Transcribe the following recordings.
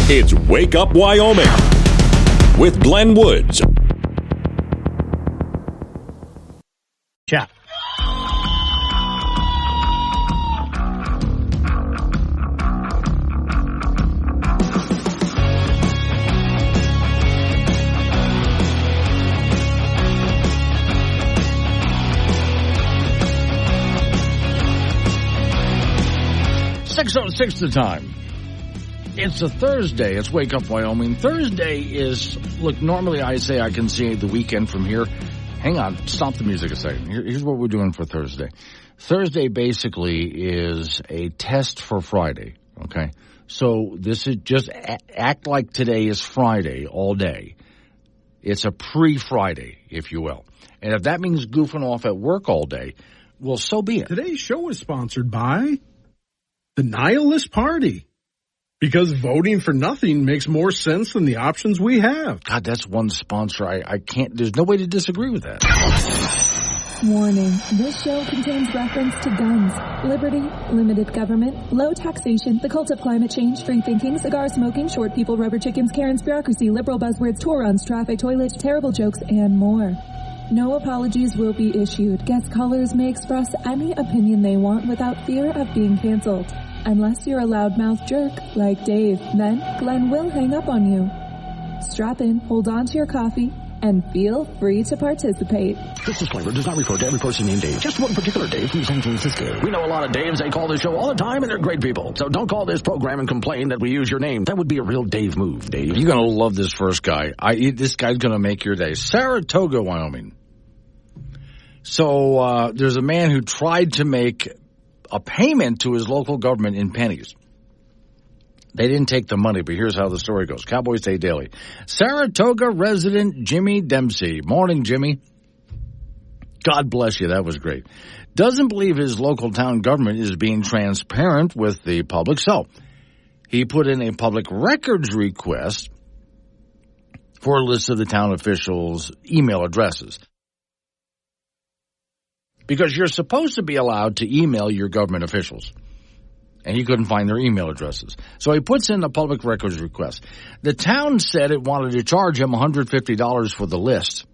It's Wake Up Wyoming with Glenn Woods. Chat. Six the time. It's a Thursday. It's Wake Up Wyoming. Thursday is, look, normally I say I can see the weekend from here. Hang on, stop the music a second. Here's what we're doing for Thursday. Thursday basically is a test for Friday, okay? So this is just act like today is Friday all day. It's a pre-Friday, if you will. And if that means goofing off at work all day, well, so be it. Today's show is sponsored by the Nihilist Party. Because voting for nothing makes more sense than the options we have. God, that's one sponsor. I can't, there's no way to disagree with that. Warning, this show contains reference to guns, liberty, limited government, low taxation, the cult of climate change, free thinking, cigar smoking, short people, rubber chickens, Karen's bureaucracy, liberal buzzwords, tour runs, traffic, toilets, terrible jokes, and more. No apologies will be issued. Guest callers may express any opinion they want without fear of being canceled. Unless you're a loudmouth jerk like Dave, then Glenn will hang up on you. Strap in, hold on to your coffee, and feel free to participate. This disclaimer does not refer to every person named Dave, just one particular Dave from San Francisco. We know a lot of Daves. They call this show all the time, and they're great people. So don't call this program and complain that we use your name. That would be a real Dave move, Dave. You're going to love this first guy. This guy's going to make your day. Saratoga, Wyoming. So there's a man who tried to make a payment to his local government in pennies. They didn't take the money, but here's how the story goes. Cowboys Day Daily. Saratoga resident Jimmy Dempsey. Morning, Jimmy. God bless you. That was great. Doesn't believe his local town government is being transparent with the public, so he put in a public records request for a list of the town officials' email addresses. Because you're supposed to be allowed to email your government officials. And he couldn't find their email addresses. So he puts in a public records request. The town said it wanted to charge him $150 for the list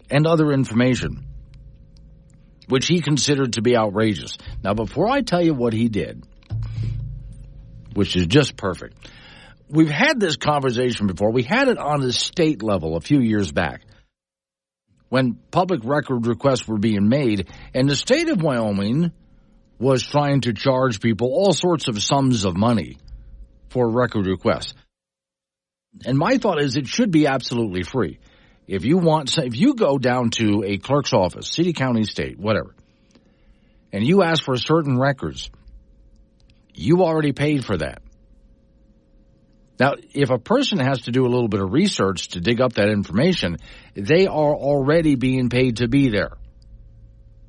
and other information, which he considered to be outrageous. Now, before I tell you what he did, which is just perfect, we've had this conversation before. We had it on the state level a few years back, when public record requests were being made, and the state of Wyoming was trying to charge people all sorts of sums of money for record requests. And my thought is it should be absolutely free. If you go down to a clerk's office, city, county, state, whatever, and you ask for certain records, you already paid for that. Now, if a person has to do a little bit of research to dig up that information, they are already being paid to be there.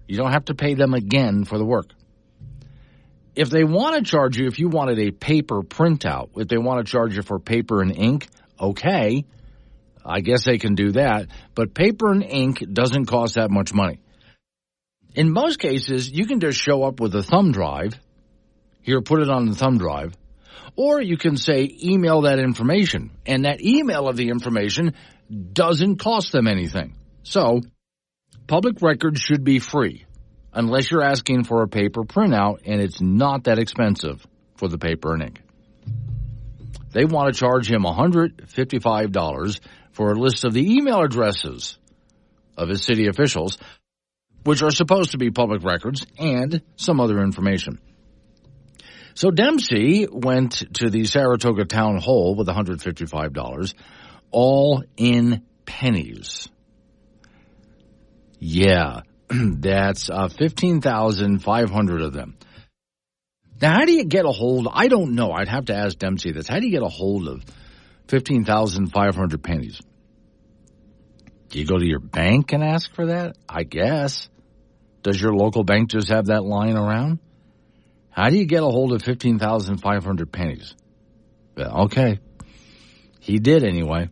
You don't have to pay them again for the work. If they want to charge you, if you wanted a paper printout, if they want to charge you for paper and ink, okay, I guess they can do that. But paper and ink doesn't cost that much money. In most cases, you can just show up with a thumb drive. Here, put it on the thumb drive. Or you can say, email that information. And that email of the information doesn't cost them anything. So, public records should be free, unless you're asking for a paper printout, and it's not that expensive for the paper and ink. They want to charge him $155 for a list of the email addresses of his city officials, which are supposed to be public records, and some other information. So Dempsey went to the Saratoga Town Hall with $155, all in pennies. Yeah, that's 15,500 of them. Now, how do you get a hold? I don't know. I'd have to ask Dempsey this. How do you get a hold of 15,500 pennies? Do you go to your bank and ask for that? I guess. Does your local bank just have that lying around? How do you get a hold of 15,500 pennies? Okay. He did anyway.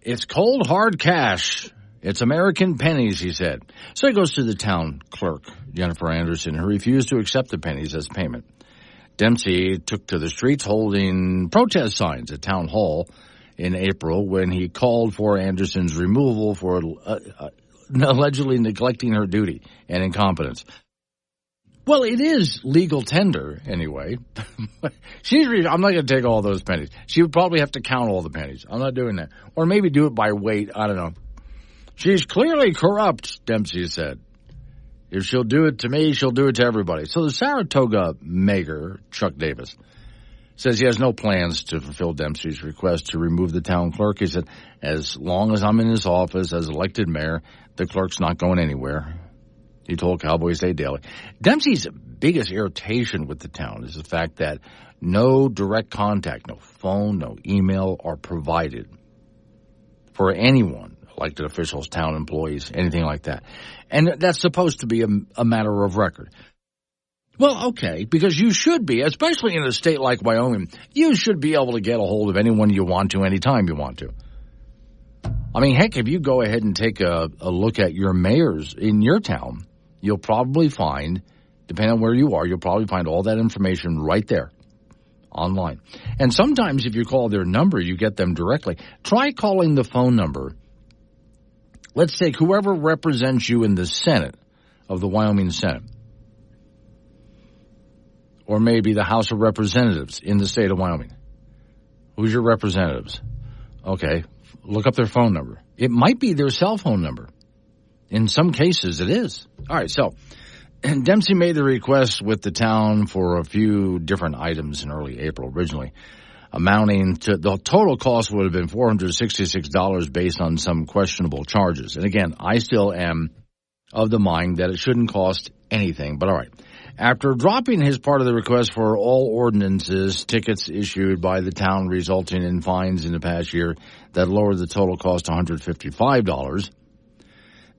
It's cold, hard cash. It's American pennies, he said. So he goes to the town clerk, Jennifer Anderson, who refused to accept the pennies as payment. Dempsey took to the streets holding protest signs at Town Hall in April when he called for Anderson's removal for allegedly neglecting her duty and incompetence. Well, it is legal tender anyway. I'm not going to take all those pennies. She would probably have to count all the pennies. I'm not doing that. Or maybe do it by weight. I don't know. She's clearly corrupt, Dempsey said. If she'll do it to me, she'll do it to everybody. So the Saratoga mayor, Chuck Davis, says he has no plans to fulfill Dempsey's request to remove the town clerk. He said, as long as I'm in his office as elected mayor, the clerk's not going anywhere. He told Cowboy State Daily. Dempsey's biggest irritation with the town is the fact that no direct contact, no phone, no email are provided for anyone, elected officials, town employees, anything like that. And that's supposed to be a matter of record. Well, okay, because you should be, especially in a state like Wyoming, you should be able to get a hold of anyone you want to anytime you want to. I mean, heck, if you go ahead and take a look at your mayors in your town, you'll probably find, depending on where you are, you'll probably find all that information right there online. And sometimes if you call their number, you get them directly. Try calling the phone number. Let's take whoever represents you in the Senate of the Wyoming Senate, or maybe the House of Representatives in the state of Wyoming. Who's your representatives? Okay, look up their phone number. It might be their cell phone number. In some cases, it is. All right, so Dempsey made the request with the town for a few different items in early April originally, amounting to the total cost would have been $466 based on some questionable charges. And again, I still am of the mind that it shouldn't cost anything, but all right. After dropping his part of the request for all ordinances, tickets issued by the town resulting in fines in the past year that lowered the total cost to $155,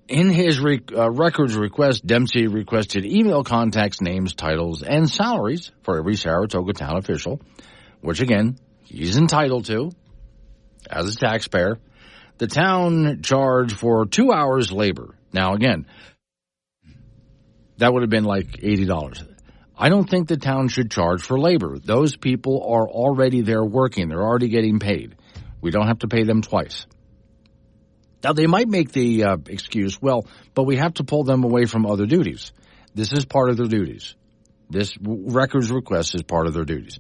in his records request, Dempsey requested email contacts, names, titles, and salaries for every Saratoga town official, which, again, he's entitled to as a taxpayer. The town charged for 2 hours labor. Now, again, that would have been like $80. I don't think the town should charge for labor. Those people are already there working. They're already getting paid. We don't have to pay them twice. Now, they might make the excuse, well, but we have to pull them away from other duties. This is part of their duties. This records request is part of their duties.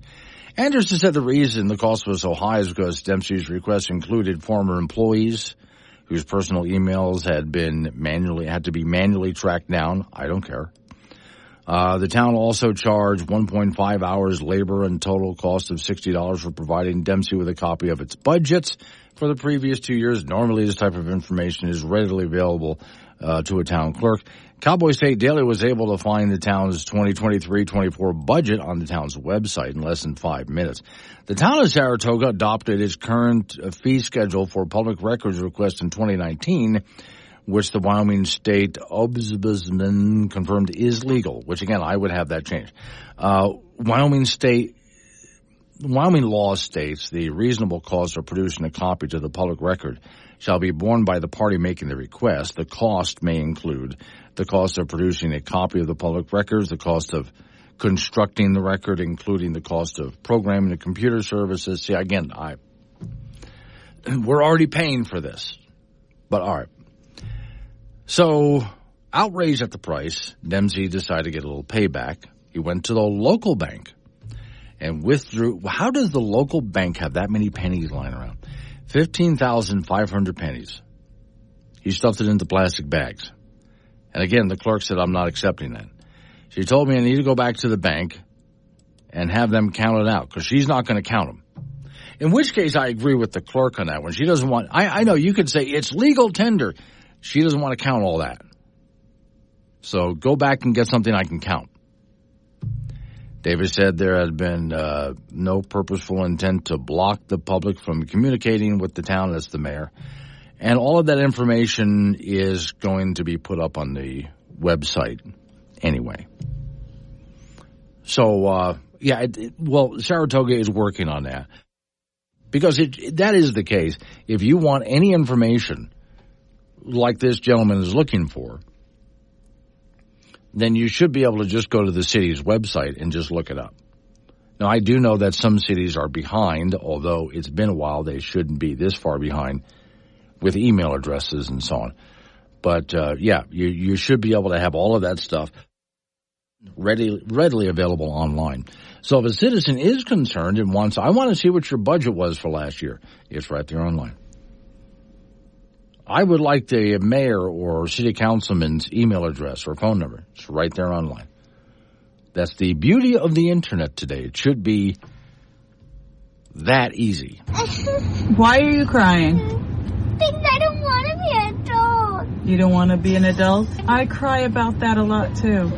Anderson said the reason the cost was so high is because Dempsey's request included former employees whose personal emails had to be manually tracked down. I don't care. The town also charged 1.5 hours labor and total cost of $60 for providing Dempsey with a copy of its budgets for the previous 2 years. Normally, this type of information is readily available to a town clerk. Cowboy State Daily was able to find the town's 2023-24 budget on the town's website in less than 5 minutes. The town of Saratoga adopted its current fee schedule for public records requests in 2019, which the Wyoming State Ombudsman confirmed is legal, which, again, I would have that changed. Wyoming law states the reasonable cost of producing a copy to the public record shall be borne by the party making the request. The cost may include the cost of producing a copy of the public records, the cost of constructing the record, including the cost of programming the computer services. See, again, we're already paying for this, but all right. So, outraged at the price, Dempsey decided to get a little payback. He went to the local bank and withdrew. How does the local bank have that many pennies lying around? 15,500 pennies. He stuffed it into plastic bags. And again, the clerk said, I'm not accepting that. She told me I need to go back to the bank and have them count it out because she's not going to count them. In which case, I agree with the clerk on that one. She doesn't want, I know you could say it's legal tender. She doesn't want to count all that. So go back and get something I can count. Davis said there had been no purposeful intent to block the public from communicating with the town as the mayor. And all of that information is going to be put up on the website anyway. So, Saratoga is working on that. Because that is the case. If you want any information like this gentleman is looking for, then you should be able to just go to the city's website and just look it up. Now, I do know that some cities are behind, although it's been a while. They shouldn't be this far behind with email addresses and so on. But, you should be able to have all of that stuff readily available online. So if a citizen is concerned and wants, I want to see what your budget was for last year, it's right there online. I would like the mayor or city councilman's email address or phone number. It's right there online. That's the beauty of the internet today. It should be that easy. Why are you crying? Because I don't want to be an adult. You don't want to be an adult? I cry about that a lot too.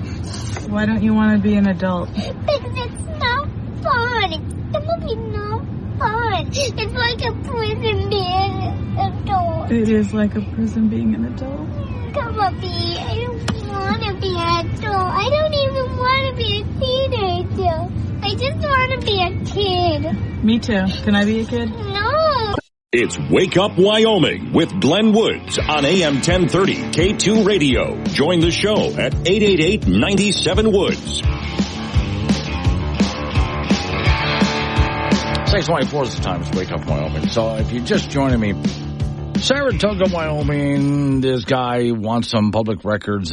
Why don't you want to be an adult? Because it's not fun. It will be not fun. It's like a prison being an adult. It is like a prison being an adult. Come on, B. I don't want to be an adult. I don't even want to be a teenager. I just want to be a kid. Me too. Can I be a kid? No. It's Wake Up Wyoming with Glenn Woods on AM 1030 K2 Radio. Join the show at 888-97-WOODS. 6:24 is the time. It's Wake Up Wyoming. So if you're just joining me, Saratoga, Wyoming, this guy wants some public records,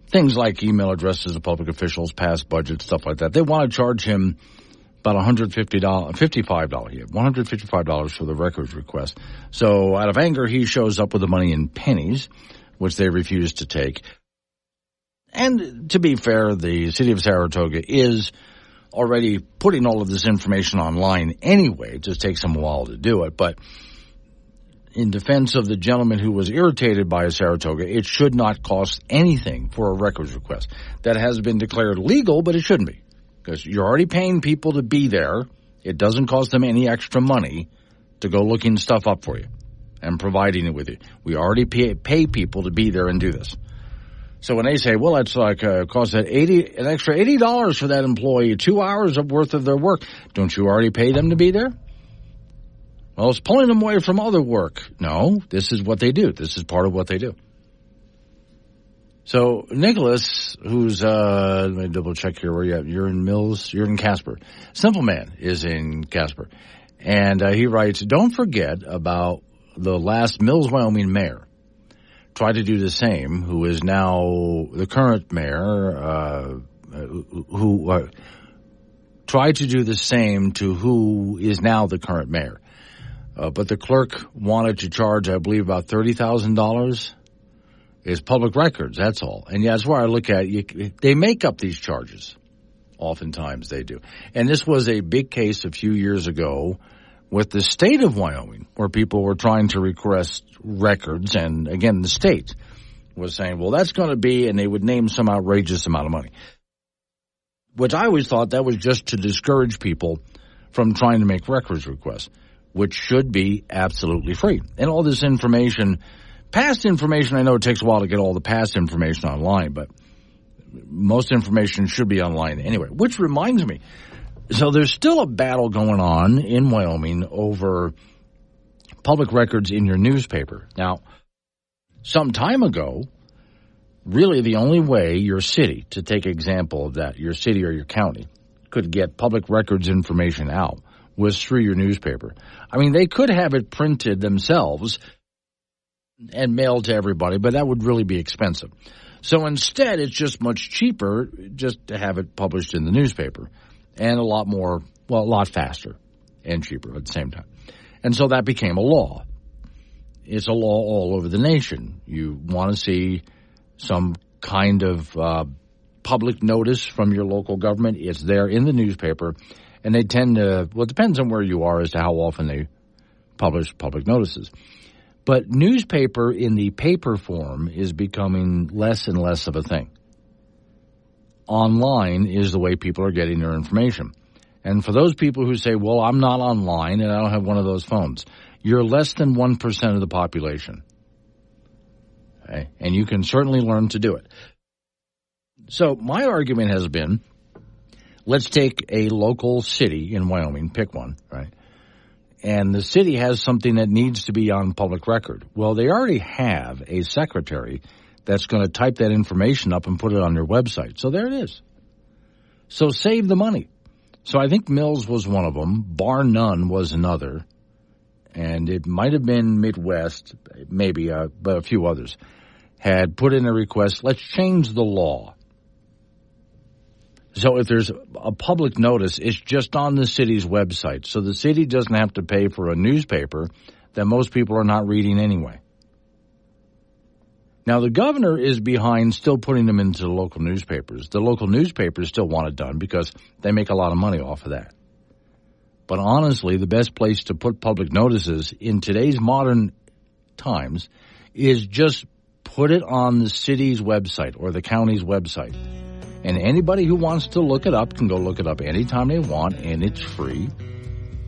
things like email addresses of public officials, past budgets, stuff like that. They want to charge him about $155 for the records request. So out of anger, he shows up with the money in pennies, which they refuse to take. And to be fair, the city of Saratoga is already putting all of this information online anyway. It just takes them a while to do it. But in defense of the gentleman who was irritated by Saratoga, it should not cost anything for a records request. That has been declared legal, but it shouldn't be. Because you're already paying people to be there. It doesn't cost them any extra money to go looking stuff up for you and providing it with you. We already pay people to be there and do this. So when they say, well, it's like cost an extra $80 for that employee, 2 hours worth of their work, don't you already pay them to be there? Well, it's pulling them away from other work. No, this is what they do. This is part of what they do. So Nicholas, who's, let me double check here where you're in Mills, you're in Casper. Simple Man is in Casper. And he writes, don't forget about the last Mills, Wyoming mayor. Try to do the same, who is now the current mayor, who tried to do the same to who is now the current mayor. But the clerk wanted to charge, I believe, about $30,000. Is public records, that's all. And that's where I look at it. They make up these charges. Oftentimes they do. And this was a big case a few years ago with the state of Wyoming, where people were trying to request records. And again, the state was saying, well, that's going to be, and they would name some outrageous amount of money. Which I always thought that was just to discourage people from trying to make records requests, which should be absolutely free. And all this information, past information, I know it takes a while to get all the past information online, but most information should be online anyway, which reminds me. So there's still a battle going on in Wyoming over public records in your newspaper. Now, some time ago, really the only way your city, to take example of that, your city or your county, could get public records information out was through your newspaper. I mean, they could have it printed themselves and mailed to everybody, but that would really be expensive. So instead, it's just much cheaper just to have it published in the newspaper, and a lot more, well, a lot faster and cheaper at the same time. And so that became a law. It's a law all over the nation. You want to see some kind of public notice from your local government, it's there in the newspaper, and they tend to, well, it depends on where you are as to how often they publish public notices. But newspaper in the paper form is becoming less and less of a thing. Online is the way people are getting their information. And for those people who say, well, I'm not online and I don't have one of those phones, you're less than 1% of the population. Okay? And you can certainly learn to do it. So my argument has been, let's take a local city in Wyoming, pick one, right? And the city has something that needs to be on public record. Well, they already have a secretary that's going to type that information up and put it on their website. So there it is. So save the money. So I think Mills was one of them. Bar None was another. And it might have been Midwest, maybe, but a few others, had put in a request, let's change the law. So if there's a public notice, it's just on the city's website. So the city doesn't have to pay for a newspaper that most people are not reading anyway. Now, the governor is behind still putting them into the local newspapers. The local newspapers still want it done because they make a lot of money off of that. But honestly, the best place to put public notices in today's modern times is just put it on the city's website or the county's website. And anybody who wants to look it up can go look it up anytime they want, and it's free.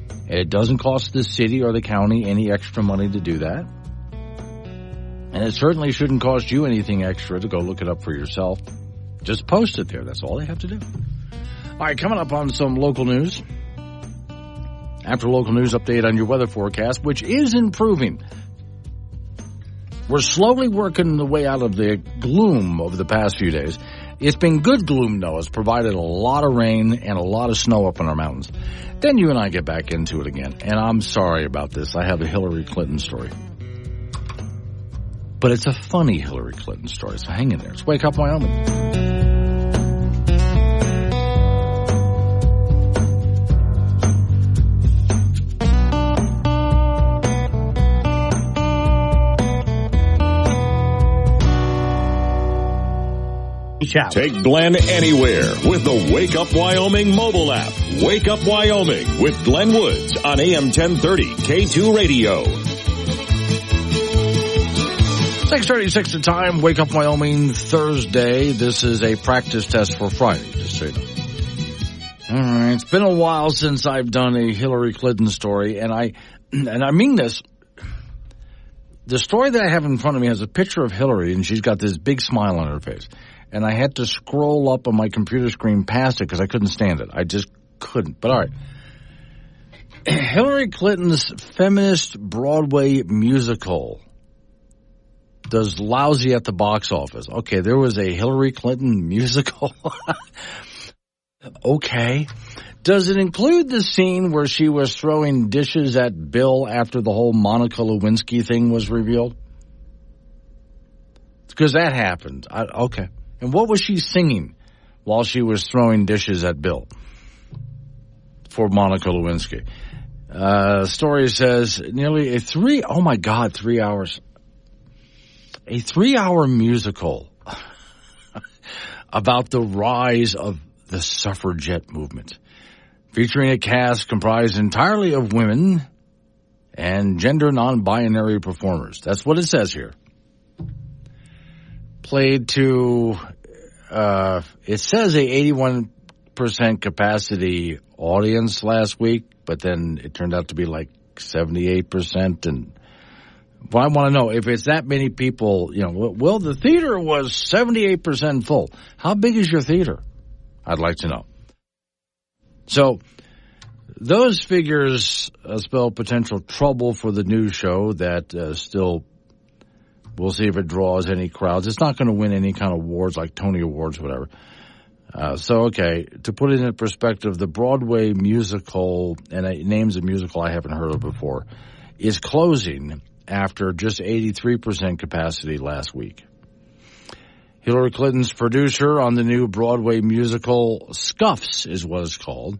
And it doesn't cost the city or the county any extra money to do that. And it certainly shouldn't cost you anything extra to go look it up for yourself. Just post it there. That's all they have to do. All right, coming up on some local news. After local news update on your weather forecast, which is improving. We're slowly working the way out of the gloom over the past few days. It's been good gloom, though. It's provided a lot of rain and a lot of snow up in our mountains. Then you and I get back into it again. And I'm sorry about this. I have a Hillary Clinton story. But it's a funny Hillary Clinton story, so hang in there. It's Wake Up Wyoming. Take Glenn anywhere with the Wake Up Wyoming mobile app. Wake Up Wyoming with Glenn Woods on AM 1030 K2 Radio. 6:36 the time. Wake Up Wyoming Thursday. This is a practice test for Friday, just so you know. All right, it's been a while since I've done a Hillary Clinton story, and I mean this. The story that I have in front of me has a picture of Hillary, and she's got this big smile on her face. And I had to scroll up on my computer screen past it because I couldn't stand it. I just couldn't. But all right. Hillary Clinton's feminist Broadway musical does lousy at the box office. Okay, there was a Hillary Clinton musical. Okay. Does it include the scene where she was throwing dishes at Bill after the whole Monica Lewinsky thing was revealed? Because that happened. Okay. And what was she singing while she was throwing dishes at Bill for Monica Lewinsky? Story says nearly 3 hours. A 3-hour musical about the rise of the suffragette movement, featuring a cast comprised entirely of women and gender non-binary performers. That's what it says here. Played to, it says a 81% capacity audience last week, but then it turned out to be like 78%. And well, I want to know if it's that many people, well, the theater was 78% full. How big is your theater? I'd like to know. So those figures spell potential trouble for the news show that still, we'll see if it draws any crowds. It's not going to win any kind of awards like Tony Awards, whatever. Okay, to put it in perspective, the Broadway musical, and it names a musical I haven't heard of before, is closing after just 83% capacity last week. Hillary Clinton's producer on the new Broadway musical, Scuffs is what it's called,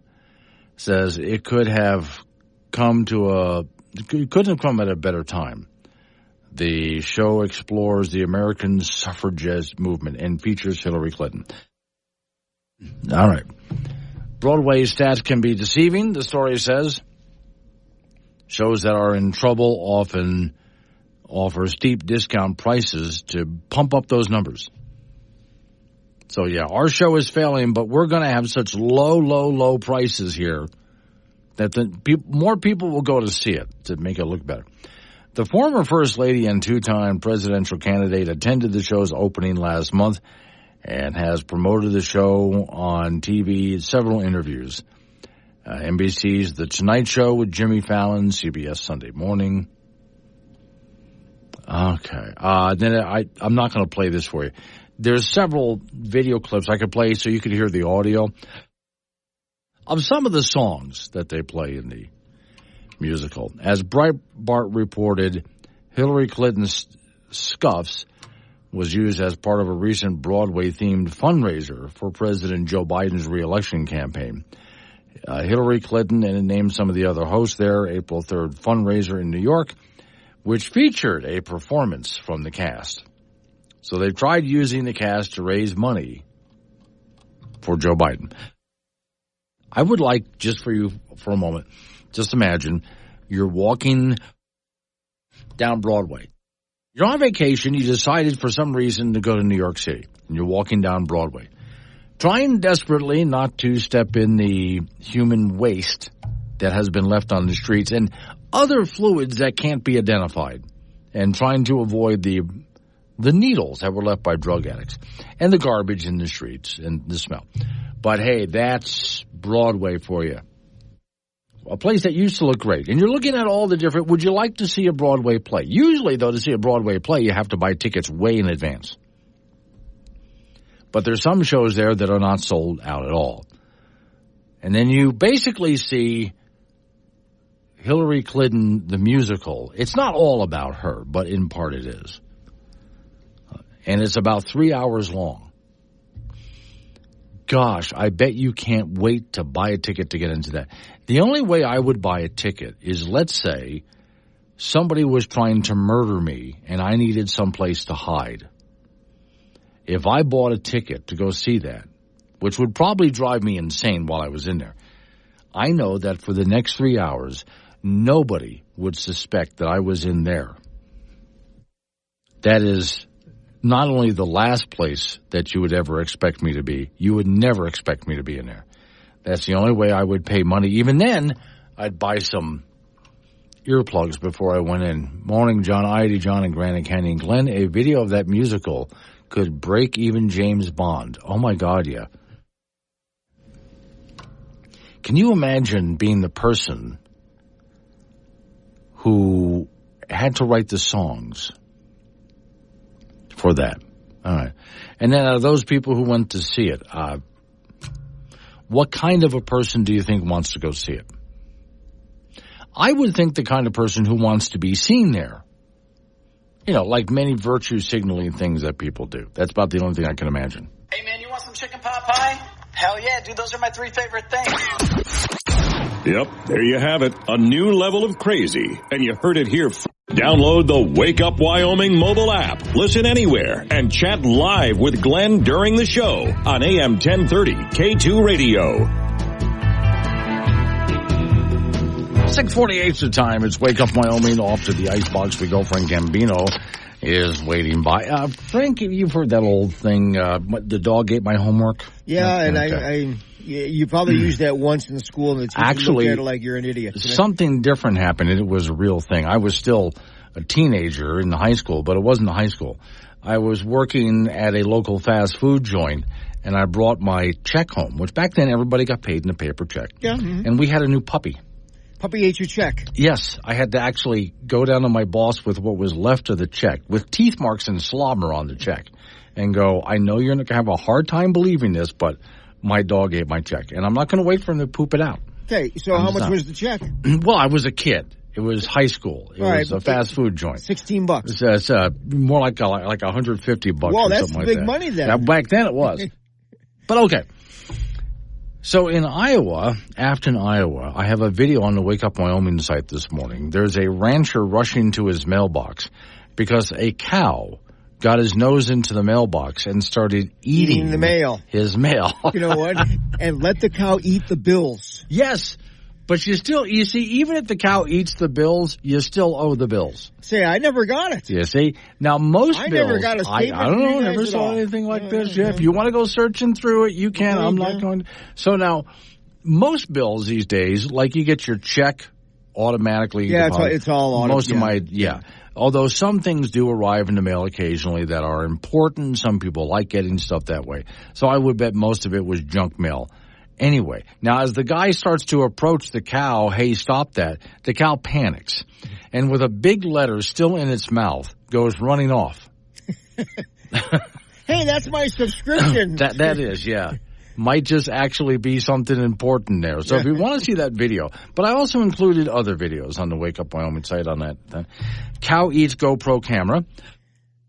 says it couldn't have come at a better time. The show explores the American suffragette movement and features Hillary Clinton. All right. Broadway stats can be deceiving, the story says. Shows that are in trouble often offer steep discount prices to pump up those numbers. So, yeah, our show is failing, but we're going to have such low prices here that more people will go to see it to make it look better. The former First Lady and two-time presidential candidate attended the show's opening last month and has promoted the show on TV, several interviews. NBC's The Tonight Show with Jimmy Fallon, CBS Sunday Morning. Okay. Then I'm not going to play this for you. There's several video clips I could play so you could hear the audio. of some of the songs that they play in the musical. As Breitbart reported, Hillary Clinton's Scuffs was used as part of a recent Broadway-themed fundraiser for President Joe Biden's re-election campaign. Hillary Clinton, and it named some of the other hosts there, April 3rd fundraiser in New York, which featured a performance from the cast. So they've tried using the cast to raise money for Joe Biden. I would like, just for you for a moment, just imagine you're walking down Broadway. You're on vacation. You decided for some reason to go to New York City, and you're walking down Broadway, trying desperately not to step in the human waste that has been left on the streets and other fluids that can't be identified, and trying to avoid the needles that were left by drug addicts and the garbage in the streets and the smell. But hey, that's Broadway for you. A place that used to look great. And you're looking at all the different, would you like to see a Broadway play? Usually, though, to see a Broadway play, you have to buy tickets way in advance. But there's some shows there that are not sold out at all. And then you basically see Hillary Clinton, the musical. It's not all about her, but in part it is. And it's about 3 hours long. Gosh, I bet you can't wait to buy a ticket to get into that. The only way I would buy a ticket is, let's say, somebody was trying to murder me and I needed someplace to hide. If I bought a ticket to go see that, which would probably drive me insane while I was in there, I know that for the next 3 hours, nobody would suspect that I was in there. That is not only the last place that you would ever expect me to be, you would never expect me to be in there. That's the only way I would pay money. Even then, I'd buy some earplugs before I went in. Morning, John, Idy, John, and Granite Canyon. Glenn, a video of that musical could break even James Bond. Oh, my God, yeah. Can you imagine being the person who had to write the songs for that? All right. And then out of those people who went to see it, what kind of a person do you think wants to go see it? I would think the kind of person who wants to be seen there. You know, like many virtue signaling things that people do. That's about the only thing I can imagine. Hey, man, you want some chicken pot pie? Hell yeah, dude, those are my 3 favorite things. Yep, there you have it. A new level of crazy. And you heard it here. Download the Wake Up Wyoming mobile app. Listen anywhere and chat live with Glenn during the show on AM 1030 K2 Radio. 6:48 is the time. It's Wake Up Wyoming. Off to the icebox we go. Frank Gambino is waiting by. Frank, you've heard that old thing, the dog ate my homework? Yeah, and okay. You probably used that once in school, and the teacher looked at it like you're an idiot. Something different happened, and it was a real thing. I was still a teenager in high school, but it wasn't high school. I was working at a local fast food joint, and I brought my check home, which back then everybody got paid in a paper check. Yeah. Mm-hmm. And we had a new puppy. Puppy ate your check. Yes, I had to actually go down to my boss with what was left of the check, with teeth marks and slobber on the check, and go, I know you're going to have a hard time believing this, but my dog ate my check, and I'm not going to wait for him to poop it out. Okay, so how much was the check? Well, I was a kid. It was high school. It was a fast food joint. $16. It's more like $150. Well, that's something like big that. money then. Now, back then it was. But okay. So in Iowa, Afton, Iowa, I have a video on the Wake Up Wyoming site this morning. There's a rancher rushing to his mailbox because a cow got his nose into the mailbox and started eating the mail. His mail. You know what? And let the cow eat the bills. Yes. But you see, even if the cow eats the bills, you still owe the bills. Say, I never got it. You see? Now, most bills... never got a statement. I don't know. Never saw anything like this. Yeah, if you want to go searching through it, you can. I'm not going to. So now, most bills these days, like you get your check automatically. Yeah, it's all automatic. Most of Although some things do arrive in the mail occasionally that are important. Some people like getting stuff that way. So I would bet most of it was junk mail. Anyway, now as the guy starts to approach the cow, hey, stop that, the cow panics. And with a big letter still in its mouth, goes running off. Hey, that's my subscription. That is, yeah. might just actually be something important there. So if you want to see that video, but I also included other videos on the Wake Up Wyoming site on that. Cow eats GoPro camera.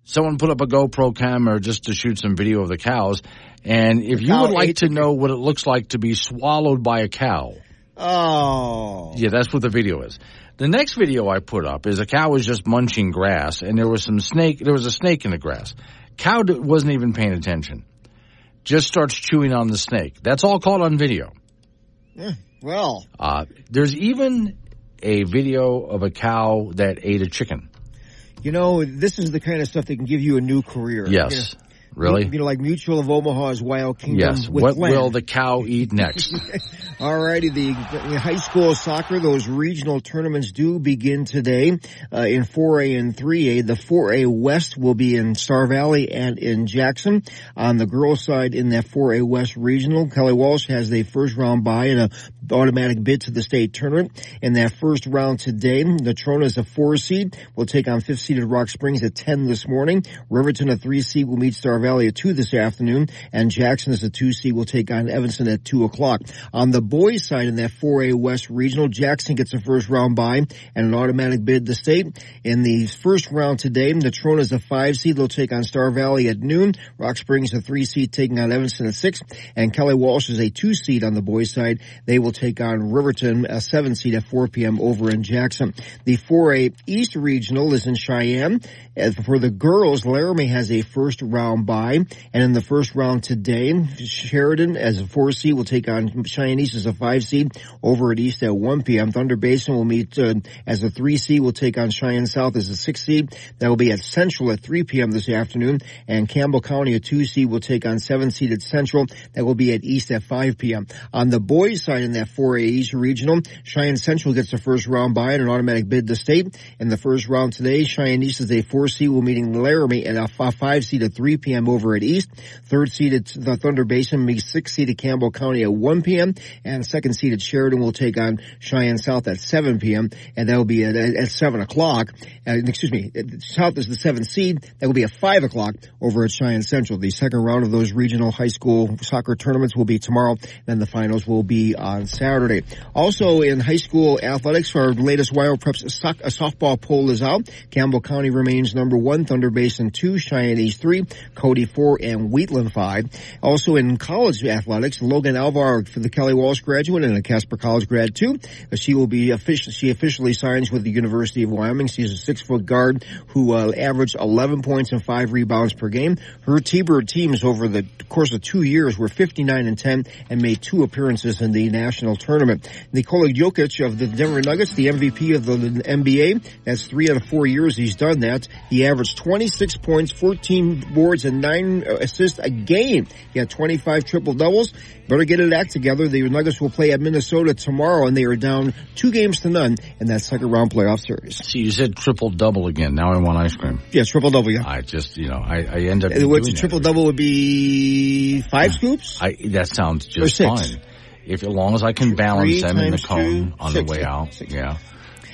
Someone put up a GoPro camera just to shoot some video of the cows. And if you would like to know what it looks like to be swallowed by a cow. Oh. Yeah, that's what the video is. The next video I put up is a cow was just munching grass, and there was a snake in the grass. Cow wasn't even paying attention. Just starts chewing on the snake. That's all caught on video. Well. There's even a video of a cow that ate a chicken. You know, this is the kind of stuff that can give you a new career. Yes. Really? You know, like Mutual of Omaha's Wild Kingdom. Yes. With What Glenn. will the cow eat next? All righty. The high school soccer, those regional tournaments do begin today in 4A and 3A. The 4A West will be in Star Valley and in Jackson. On the girls' side in that 4A West regional, Kelly Walsh has the first round bye and an automatic bid to the state tournament. In that first round today, Natrona is a 4 seed. Will take on 5th seeded Rock Springs at 10 this morning. Riverton, a 3 seed, will meet Star Valley at 2 this afternoon. And Jackson is a 2 seed, will take on Evanston at 2 o'clock. On the boys' side in that 4A West regional, Jackson gets a first round bye and an automatic bid to state. In the first round today, Natrona is a 5 seed. They'll take on Star Valley at noon. Rock Springs a 3 seed, taking on Evanston at 6. And Kelly Walsh is a 2 seed on the boys' side. They will take on Riverton, a 7 seed at 4 p.m. over in Jackson. The 4A East regional is in Cheyenne. As for the girls, Laramie has a first round bye. And in the first round today, Sheridan as a 4 seed will take on Cheyenne East as a 5 seed over at East at 1 p.m. Thunder Basin will meet as a 3 seed, will take on Cheyenne South as a 6 seed. That will be at Central at 3 p.m. this afternoon. And Campbell County, a 2 seed, will take on 7 seed at Central. That will be at East at 5 p.m. On the boys' side in that 4A East regional, Cheyenne Central gets the first round bye and an automatic bid to state. In the first round today, Cheyenne East is a 4 seed, will meeting Laramie at a 5 seed at 3 p.m. over at East. Third seed at the Thunder Basin meets 6 seed at Campbell County at 1 p.m. And second seed at Sheridan will take on Cheyenne South at 7 p.m. And that will be at 7 o'clock. South is the 7th seed. That will be at 5 o'clock over at Cheyenne Central. The second round of those regional high school soccer tournaments will be tomorrow. Then the finals will be on Saturday. Also in high school athletics, our latest Wyoming Preps softball poll is out. Campbell County remains number 1, Thunder Basin 2, Cheyenne East 3, Cody 4, and Wheatland 5. Also in college athletics, Logan Alvar for the Kelly Walsh graduate and a Casper College grad too. She officially signs with the University of Wyoming. She's a 6-foot guard who averaged 11 points and 5 rebounds per game. Her T-Bird teams over the course of 2 years were 59-10 and made 2 appearances in the national tournament. Nikola Jokic of the Denver Nuggets, the MVP of the NBA, that's 3 out of 4 years he's done that. He averaged 26 points, 14 boards, and 9 assists a game. He had 25 triple-doubles. Better get it act together. The Nuggets will play at Minnesota tomorrow, and they are down 2-0 in that second-round playoff series. See, you said triple-double again. Now I want ice cream. Yes, triple-double, yeah. I just, I end up doing that. Triple-double would be 5 scoops? That sounds just fine. As long as I can balance them in the cone on the way out. 6. Yeah.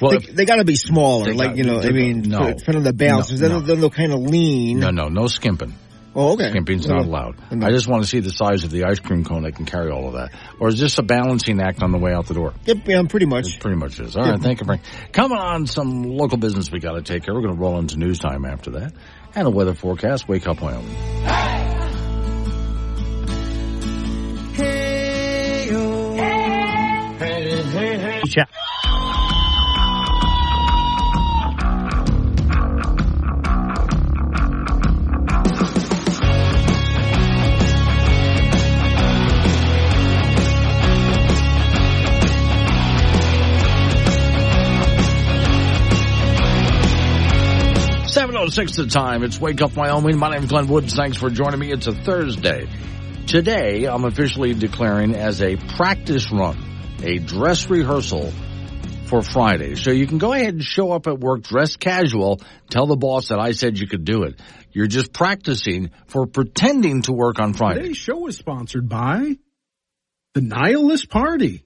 Well, they got to be smaller, for the balance. Then they'll kind of lean. No skimping. Oh, okay. Skimping's not allowed. I just want to see the size of the ice cream cone that can carry all of that. Or is this a balancing act on the way out the door? Yep, yeah, pretty much. It pretty much is. All right, thank you, Frank. Coming on, some local business we got to take care of. We're going to roll into news time after that. And a weather forecast. Wake up, Wyoming. Hey, oh. Hey. Yeah. Six the time. It's Wake Up Wyoming. My name is Glenn Woods. Thanks for joining me. It's a Thursday. Today, I'm officially declaring as a practice run, a dress rehearsal for Friday. So you can go ahead and show up at work dressed casual. Tell the boss that I said you could do it. You're just practicing for pretending to work on Friday. Today's show is sponsored by the Nihilist Party.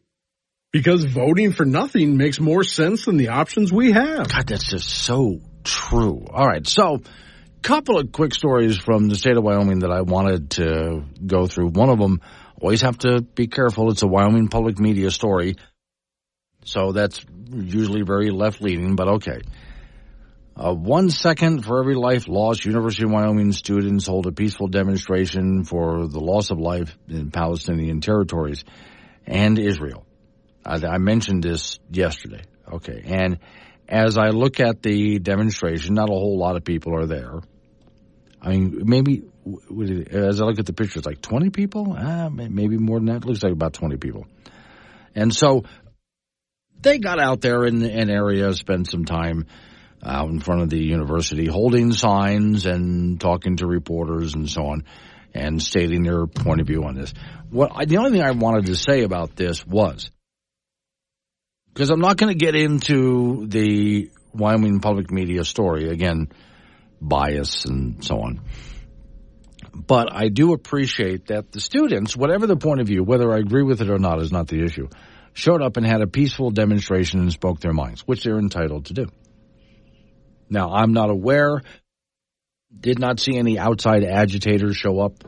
Because voting for nothing makes more sense than the options we have. God, that's just so true. All right, so couple of quick stories from the state of Wyoming that I wanted to go through. One of them Always have to be careful. It's a Wyoming public media story, so that's usually very left-leaning, but okay. 1 second for every life lost. University of Wyoming students hold a peaceful demonstration for the loss of life in Palestinian territories and Israel. I mentioned this yesterday. Okay, and as I look at the demonstration, not a whole lot of people are there. I mean, maybe, as I look at the pictures, like 20 people? Maybe more than that. It looks like about 20 people. And so they got out there in an area, spent some time out in front of the university holding signs and talking to reporters and so on and stating their point of view on this. The only thing I wanted to say about this was, because I'm not going to get into the Wyoming public media story, again, bias and so on. But I do appreciate that the students, whatever the point of view, whether I agree with it or not is not the issue, showed up and had a peaceful demonstration and spoke their minds, which they're entitled to do. Now, I'm not aware, did not see any outside agitators show up.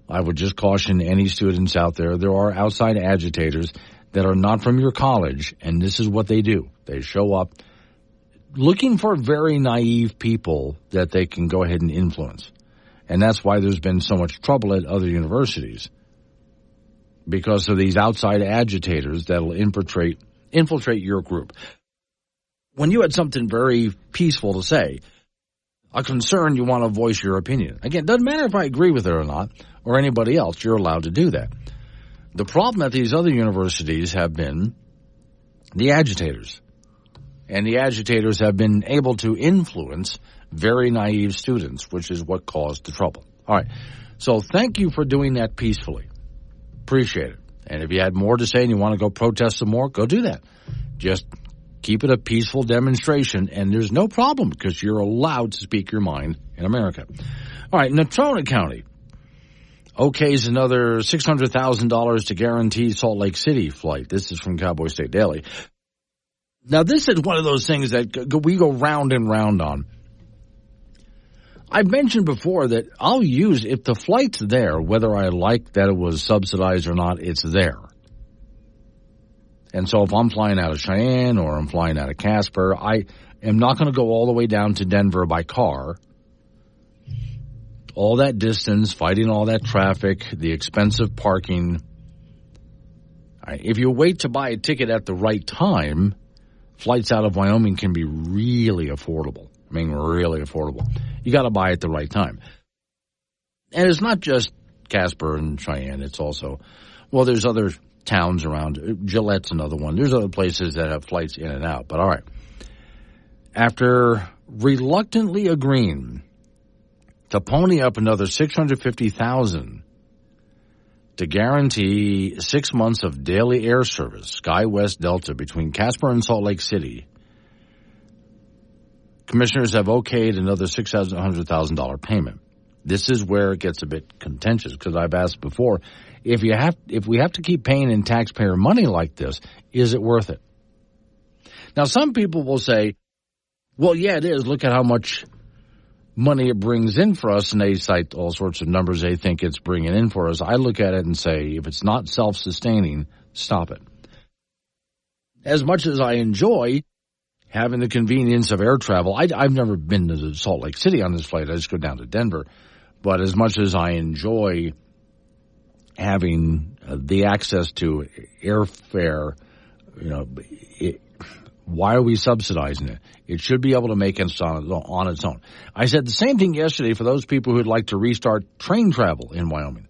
I would just caution any students out there, there are outside agitators that are not from your college, and this is what they do. They show up looking for very naive people that they can go ahead and influence. And that's why there's been so much trouble at other universities, because of these outside agitators that will infiltrate your group. When you had something very peaceful to say, a concern, you want to voice your opinion. Again, it doesn't matter if I agree with it or not, or anybody else, you're allowed to do that. The problem at these other universities have been the agitators. And the agitators have been able to influence very naive students, which is what caused the trouble. All right. So thank you for doing that peacefully. Appreciate it. And if you had more to say and you want to go protest some more, go do that. Just keep it a peaceful demonstration, and there's no problem because you're allowed to speak your mind in America. All right, Natrona County okays another $600,000 to guarantee Salt Lake City flight. This is from Cowboy State Daily. Now, this is one of those things that we go round and round on. I've mentioned before that I'll use, if the flight's there, whether I like that it was subsidized or not, it's there. And so if I'm flying out of Cheyenne or I'm flying out of Casper, I am not going to go all the way down to Denver by car. All that distance, fighting all that traffic, the expensive parking. If you wait to buy a ticket at the right time, flights out of Wyoming can be really affordable. I mean, really affordable. You got to buy at the right time. And it's not just Casper and Cheyenne. It's also, well, there's other towns around. Gillette's another one. There's other places that have flights in and out. But all right. After reluctantly agreeing to pony up another $650,000 to guarantee 6 months of daily air service, SkyWest Delta, between Casper and Salt Lake City, commissioners have okayed another $600,000 payment. This is where it gets a bit contentious, because I've asked before, if we have to keep paying in taxpayer money like this, is it worth it? Now, some people will say, well, yeah, it is. Look at how much money it brings in for us, and they cite all sorts of numbers they think it's bringing in for us. I look at it and say, if it's not self-sustaining, stop it. As much as I enjoy having the convenience of air travel, I've never been to Salt Lake City on this flight. I just go down to Denver. But as much as I enjoy having the access to airfare, why are we subsidizing it? It should be able to make it on its own. I said the same thing yesterday for those people who'd like to restart train travel in Wyoming.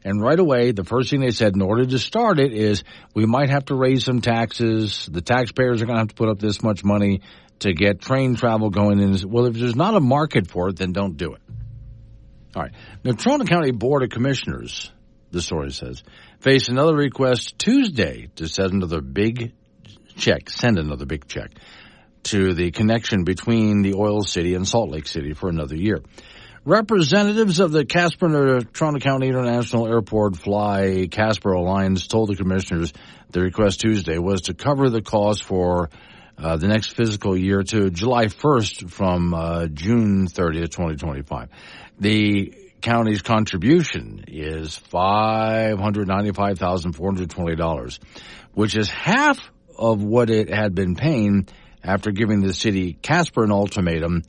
And right away, the first thing they said, in order to start it, is we might have to raise some taxes. The taxpayers are going to have to put up this much money to get train travel going in. Well, if there's not a market for it, then don't do it. All right. Natrona County Board of Commissioners, the story says, faced another request Tuesday to send another big check to the connection between the Oil City and Salt Lake City for another year. Representatives of the Casper-Natrona County International Airport Fly Casper Alliance told the commissioners the request Tuesday was to cover the cost for the next fiscal year to July 1st from June 30th, 2025. The County's contribution is $595,420, which is half of what it had been paying after giving the city Casper an ultimatum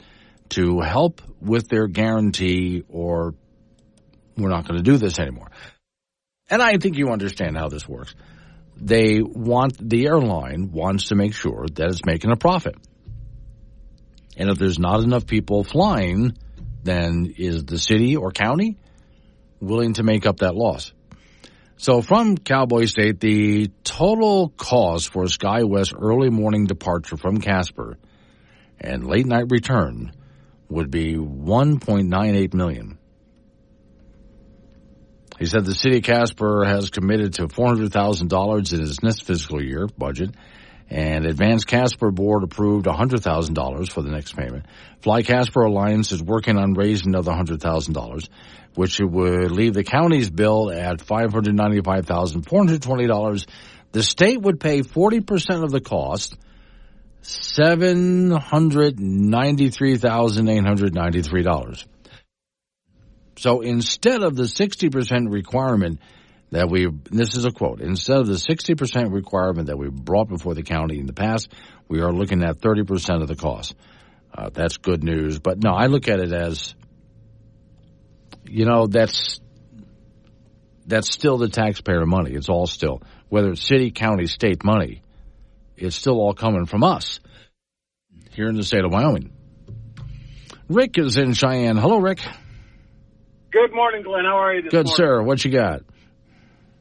to help with their guarantee, or we're not going to do this anymore. And I think you understand how this works. The airline wants to make sure that it's making a profit. And if there's not enough people flying, then is the city or county willing to make up that loss? So from Cowboy State, the total cost for SkyWest early morning departure from Casper and late night return would be $1.98 million. He said the city of Casper has committed to $400,000 in its next fiscal year budget, and Advanced Casper Board approved $100,000 for the next payment. Fly Casper Alliance is working on raising another $100,000, which would leave the county's bill at $595,420. The state would pay 40% of the cost, $793,893. So instead of the 60% requirement this is a quote, instead of the 60% requirement that we brought before the county in the past, we are looking at 30% of the cost. That's good news. But no, I look at it as, that's still the taxpayer money. It's all still, whether it's city, county, state money, it's still all coming from us here in the state of Wyoming. Rick is in Cheyenne. Hello, Rick. Good morning, Glenn. How are you this morning? Good, sir. What you got?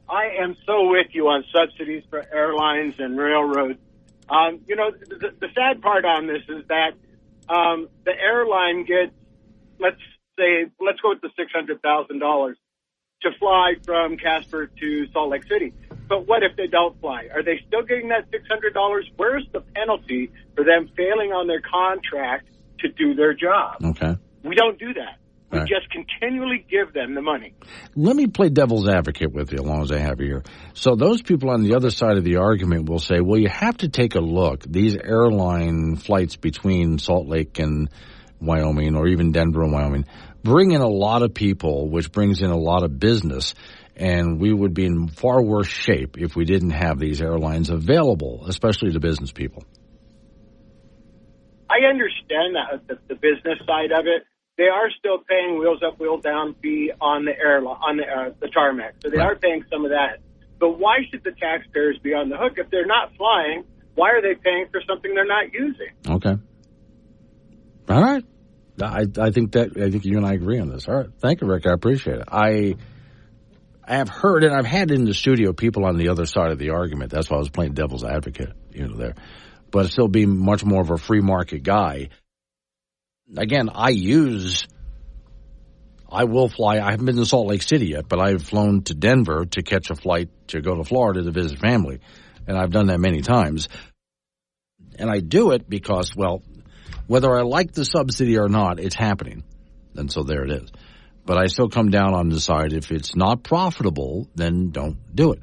I am so with you on subsidies for airlines and railroads. The sad part on this is that the airline gets, let's go with the $600,000 to fly from Casper to Salt Lake City. But what if they don't fly? Are they still getting that $600? Where's the penalty for them failing on their contract to do their job? Okay. We don't do that. We right. just continually give them the money. Let me play devil's advocate with you as long as I have you here. So those people on the other side of the argument will say, well, you have to take a look. These airline flights between Salt Lake and Wyoming, or even Denver and Wyoming, bring in a lot of people, which brings in a lot of business, and we would be in far worse shape if we didn't have these airlines available, especially to business people. I understand that, the business side of it. They are still paying wheels up, wheels down fee on the the tarmac. So they right. are paying some of that. But why should the taxpayers be on the hook? If they're not flying, why are they paying for something they're not using? Okay. All right. I think you and I agree on this. All right. Thank you, Rick. I appreciate it. I have heard, and I've had in the studio people on the other side of the argument. That's why I was playing devil's advocate, there. But still being much more of a free market guy. Again, I will fly. I haven't been to Salt Lake City yet, but I've flown to Denver to catch a flight to go to Florida to visit family. And I've done that many times. And I do it because, well, whether I like the subsidy or not, it's happening. And so there it is. But I still come down on the side, if it's not profitable, then don't do it.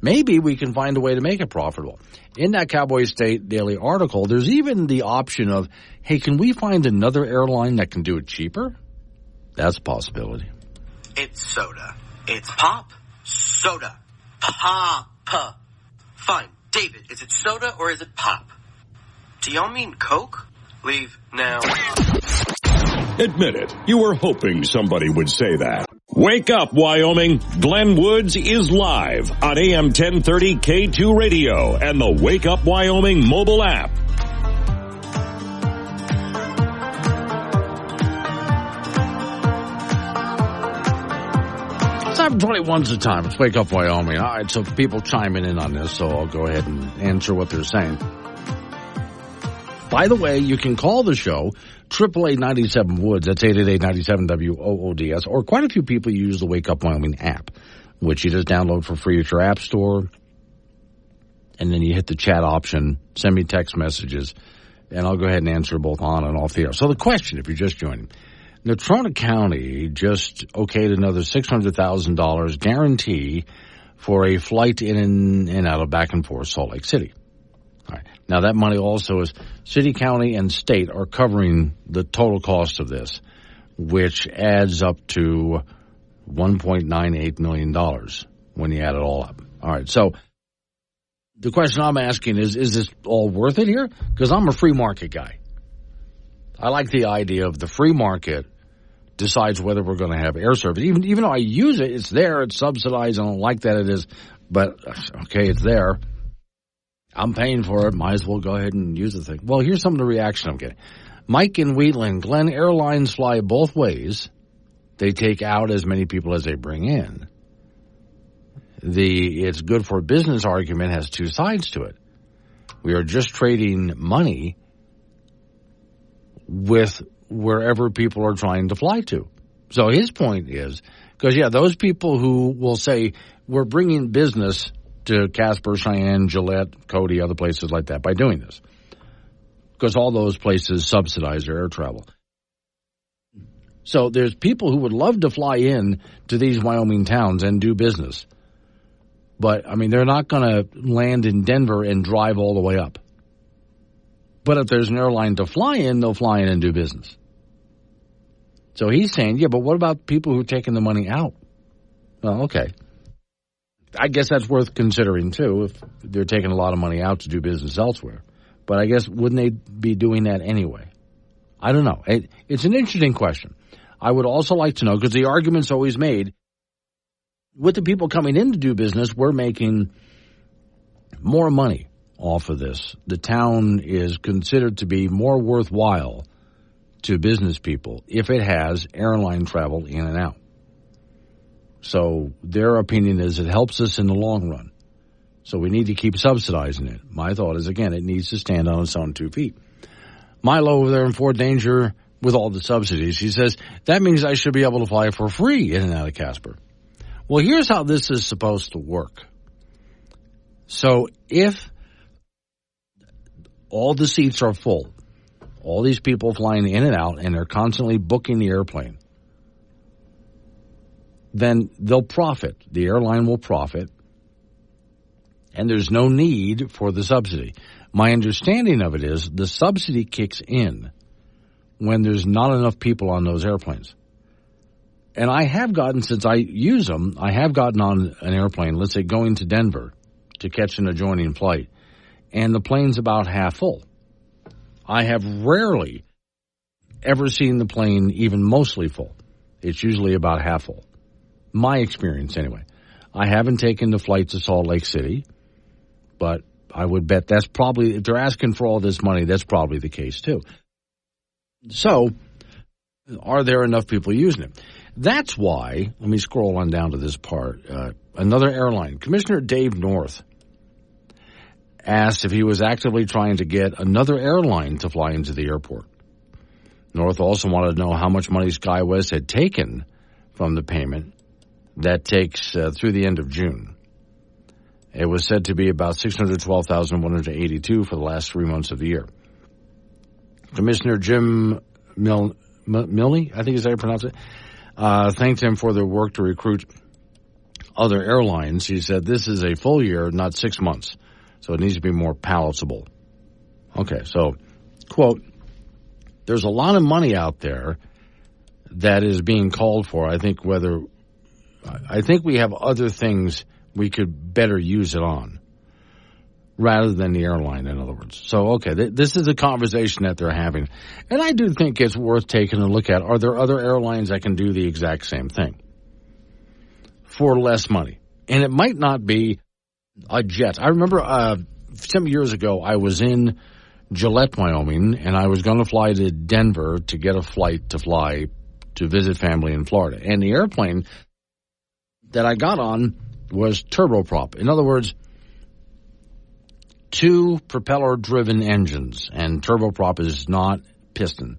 Maybe we can find a way to make it profitable. In that Cowboy State Daily article, there's even the option of, hey, can we find another airline that can do it cheaper? That's a possibility. It's soda. It's pop. Soda. Pop. Fine. David, is it soda or is it pop? Do y'all mean Coke? Leave now. Admit it, you were hoping somebody would say that. Wake up, Wyoming. Glenn Woods is live on AM 1030 K2 Radio and the Wake Up Wyoming mobile app. It's 7:21's the time. It's Wake Up Wyoming. All right, so people chiming in on this, so I'll go ahead and answer what they're saying. By the way, you can call the show, 888-97-WOODS, that's 888-97-WOODS, or quite a few people use the Wake Up Wyoming app, which you just download for free at your app store, and then you hit the chat option, send me text messages, and I'll go ahead and answer both on and off the air. So the question, if you're just joining, Natrona County just okayed another $600,000 guarantee for a flight in and out of back and forth Salt Lake City. All right. Now, that money also is city, county, and state are covering the total cost of this, which adds up to $1.98 million when you add it all up. All right, so the question I'm asking is this all worth it here? Because I'm a free market guy. I like the idea of the free market decides whether we're going to have air service. Even though I use it, it's there, it's subsidized. I don't like that it is, but okay, it's there. I'm paying for it. Might as well go ahead and use the thing. Well, here's some of the reaction I'm getting. Mike in Wheatland, Glenn, airlines fly both ways. They take out as many people as they bring in. The it's good for business argument has two sides to it. We are just trading money with wherever people are trying to fly to. So his point is, because, those people who will say, we're bringing business to Casper, Cheyenne, Gillette, Cody, other places like that by doing this. Because all those places subsidize their air travel. So there's people who would love to fly in to these Wyoming towns and do business. But, they're not going to land in Denver and drive all the way up. But if there's an airline to fly in, they'll fly in and do business. So he's saying, but what about people who are taking the money out? Well, okay. I guess that's worth considering, too, if they're taking a lot of money out to do business elsewhere. But I guess, wouldn't they be doing that anyway? I don't know. It's an interesting question. I would also like to know, because the argument's always made, with the people coming in to do business, we're making more money off of this. The town is considered to be more worthwhile to business people if it has airline travel in and out. So their opinion is it helps us in the long run. So we need to keep subsidizing it. My thought is, again, it needs to stand on its own 2 feet. Milo over there in Fort Danger with all the subsidies, he says, that means I should be able to fly for free in and out of Casper. Well, here's how this is supposed to work. So if all the seats are full, all these people flying in and out, and they're constantly booking the airplane, then they'll profit. The airline will profit, and there's no need for the subsidy. My understanding of it is the subsidy kicks in when there's not enough people on those airplanes. And I have gotten, since I use them, I have gotten on an airplane, let's say going to Denver to catch an adjoining flight, and the plane's about half full. I have rarely ever seen the plane even mostly full. It's usually about half full. My experience, anyway. I haven't taken the flight to Salt Lake City, but I would bet that's probably, if they're asking for all this money, that's probably the case, too. So, are there enough people using it? That's why, let me scroll on down to this part, another airline, Commissioner Dave North, asked if he was actively trying to get another airline to fly into the airport. North also wanted to know how much money SkyWest had taken from the payment that takes through the end of June. It was said to be about $612,182 for the last 3 months of the year. Commissioner Jim Milne, I think is how you pronounce it, thanked him for their work to recruit other airlines. He said, this is a full year, not 6 months, so it needs to be more palatable. Okay, so, quote, there's a lot of money out there that is being called for. I think we have other things we could better use it on rather than the airline, in other words. So, okay, this is a conversation that they're having. And I do think it's worth taking a look at. Are there other airlines that can do the exact same thing for less money? And it might not be a jet. I remember some years ago I was in Gillette, Wyoming, and I was going to fly to Denver to get a flight to fly to visit family in Florida. And the airplane that I got on was turboprop. In other words, 2 propeller-driven engines, and turboprop is not piston.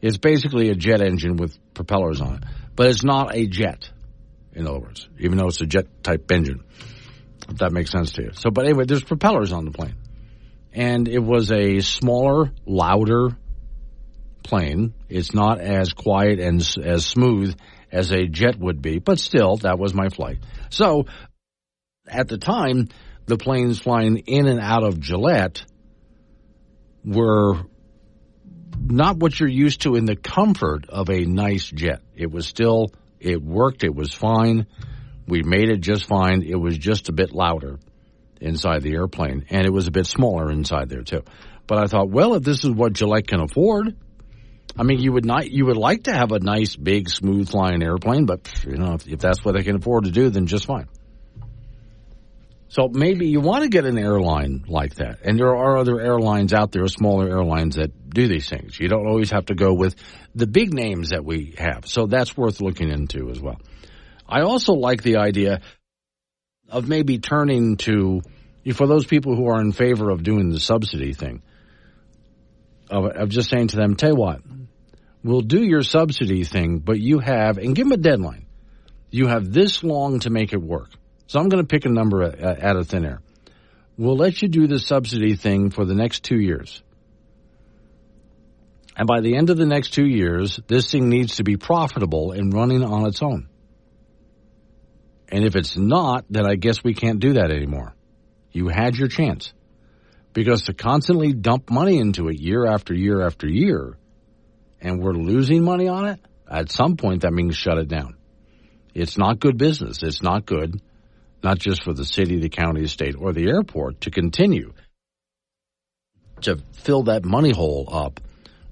It's basically a jet engine with propellers on it, but it's not a jet, in other words, even though it's a jet-type engine, if that makes sense to you. So, but anyway, there's propellers on the plane, and it was a smaller, louder plane. It's not as quiet and as smooth as a jet would be, but still, that was my flight. So, at the time, the planes flying in and out of Gillette were not what you're used to in the comfort of a nice jet. It worked. It was fine. We made it just fine. It was just a bit louder inside the airplane, and it was a bit smaller inside there too. But I thought, well, if this is what Gillette can afford, I mean, you would like to have a nice, big, smooth flying airplane, but if that's what they can afford to do, then just fine. So maybe you want to get an airline like that. And there are other airlines out there, smaller airlines that do these things. You don't always have to go with the big names that we have. So that's worth looking into as well. I also like the idea of maybe turning to, for those people who are in favor of doing the subsidy thing, of just saying to them, tell you what, we'll do your subsidy thing, but you have, and give them a deadline. You have this long to make it work. So I'm going to pick a number out of thin air. We'll let you do the subsidy thing for the next 2 years. And by the end of the next 2 years, this thing needs to be profitable and running on its own. And if it's not, then I guess we can't do that anymore. You had your chance. Because to constantly dump money into it year after year after year, and we're losing money on it, at some point that means shut it down. It's not good business. It's not good. Not just for the city, the county, the state, or the airport, to continue to fill that money hole up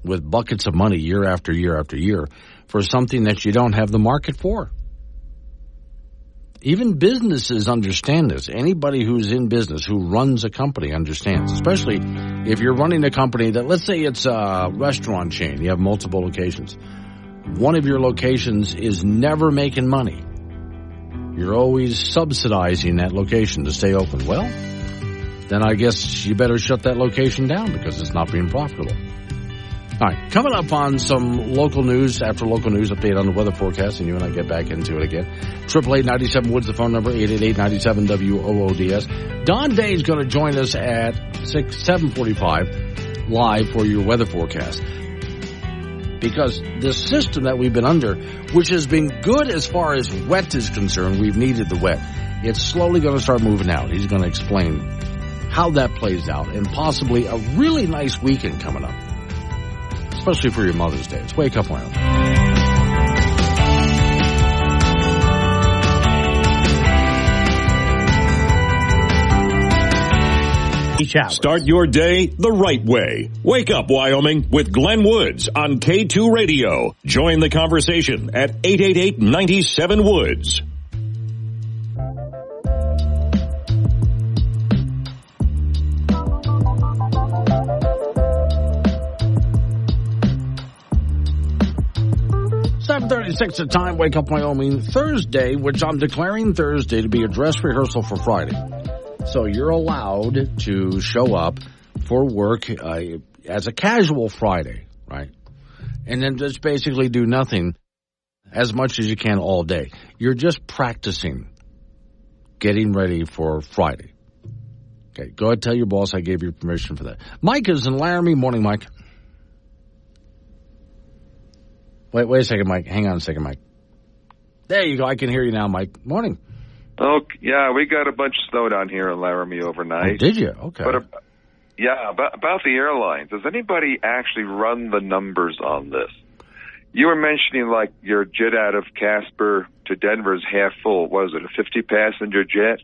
with buckets of money year after year after year for something that you don't have the market for. Even businesses understand this. Anybody who's in business, who runs a company, understands, especially if you're running a company that, let's say it's a restaurant chain, you have multiple locations. One of your locations is never making money. You're always subsidizing that location to stay open. Well, then I guess you better shut that location down because it's not being profitable. All right, coming up on some local news, after local news update on the weather forecast, and you and I get back into it again. 888-97-WOODS, the phone number, 888-97-WOODS. Don Day is going to join us at 7:45 live for your weather forecast. Because the system that we've been under, which has been good as far as wet is concerned, we've needed the wet. It's slowly going to start moving out. He's going to explain how that plays out and possibly a really nice weekend coming up, especially for your Mother's Day. It's Wake Up Wyoming. Start your day the right way. Wake Up Wyoming with Glenn Woods on K2 Radio. Join the conversation at 888-97-WOODS. .36 the time, Wake Up Wyoming, Thursday, which I'm declaring Thursday to be a dress rehearsal for Friday. So you're allowed to show up for work as a casual Friday, right? And then just basically do nothing as much as you can all day. You're just practicing getting ready for Friday. Okay, go ahead, tell your boss I gave you permission for that. Mike is in Laramie. Morning, Mike. Wait a second, Mike. Hang on a second, Mike. There you go. I can hear you now, Mike. Morning. Oh, yeah, we got a bunch of snow down here in Laramie overnight. Oh, did you? Okay. But about the airlines, does anybody actually run the numbers on this? You were mentioning, like, your jet out of Casper to Denver is half full. Was it a 50-passenger jet?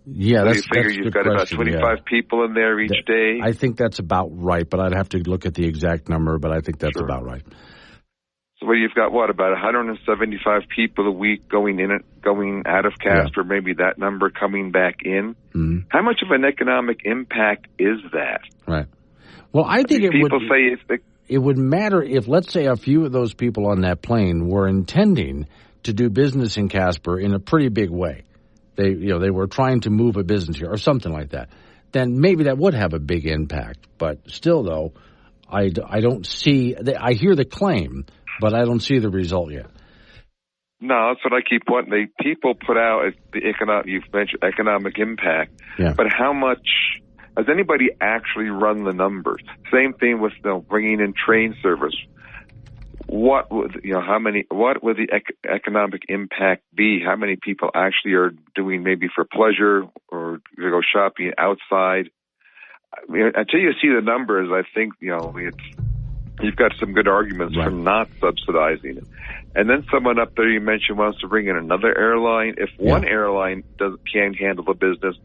Yeah, so that's you figure that's you've got question, about 25 people in there each day? I think that's about right, but I'd have to look at the exact number, but I think that's about right. So you've got, about 175 people a week going out of Casper, maybe that number coming back in? Mm-hmm. How much of an economic impact is that? Right. Well, I think it would matter if, let's say, a few of those people on that plane were intending to do business in Casper in a pretty big way. They were trying to move a business here or something like that. Then maybe that would have a big impact. But still, though, I don't see – I hear the claim – but I don't see the result yet. No, that's what I keep wanting. People put out the you've mentioned economic impact, but how much has anybody actually run the numbers? Same thing with bringing in train service. What would the economic impact be? How many people actually are doing maybe for pleasure or to go shopping outside? I mean, until you see the numbers, I think you've got some good arguments for not subsidizing it. And then someone up there you mentioned wants to bring in another airline. If one airline can't handle the business,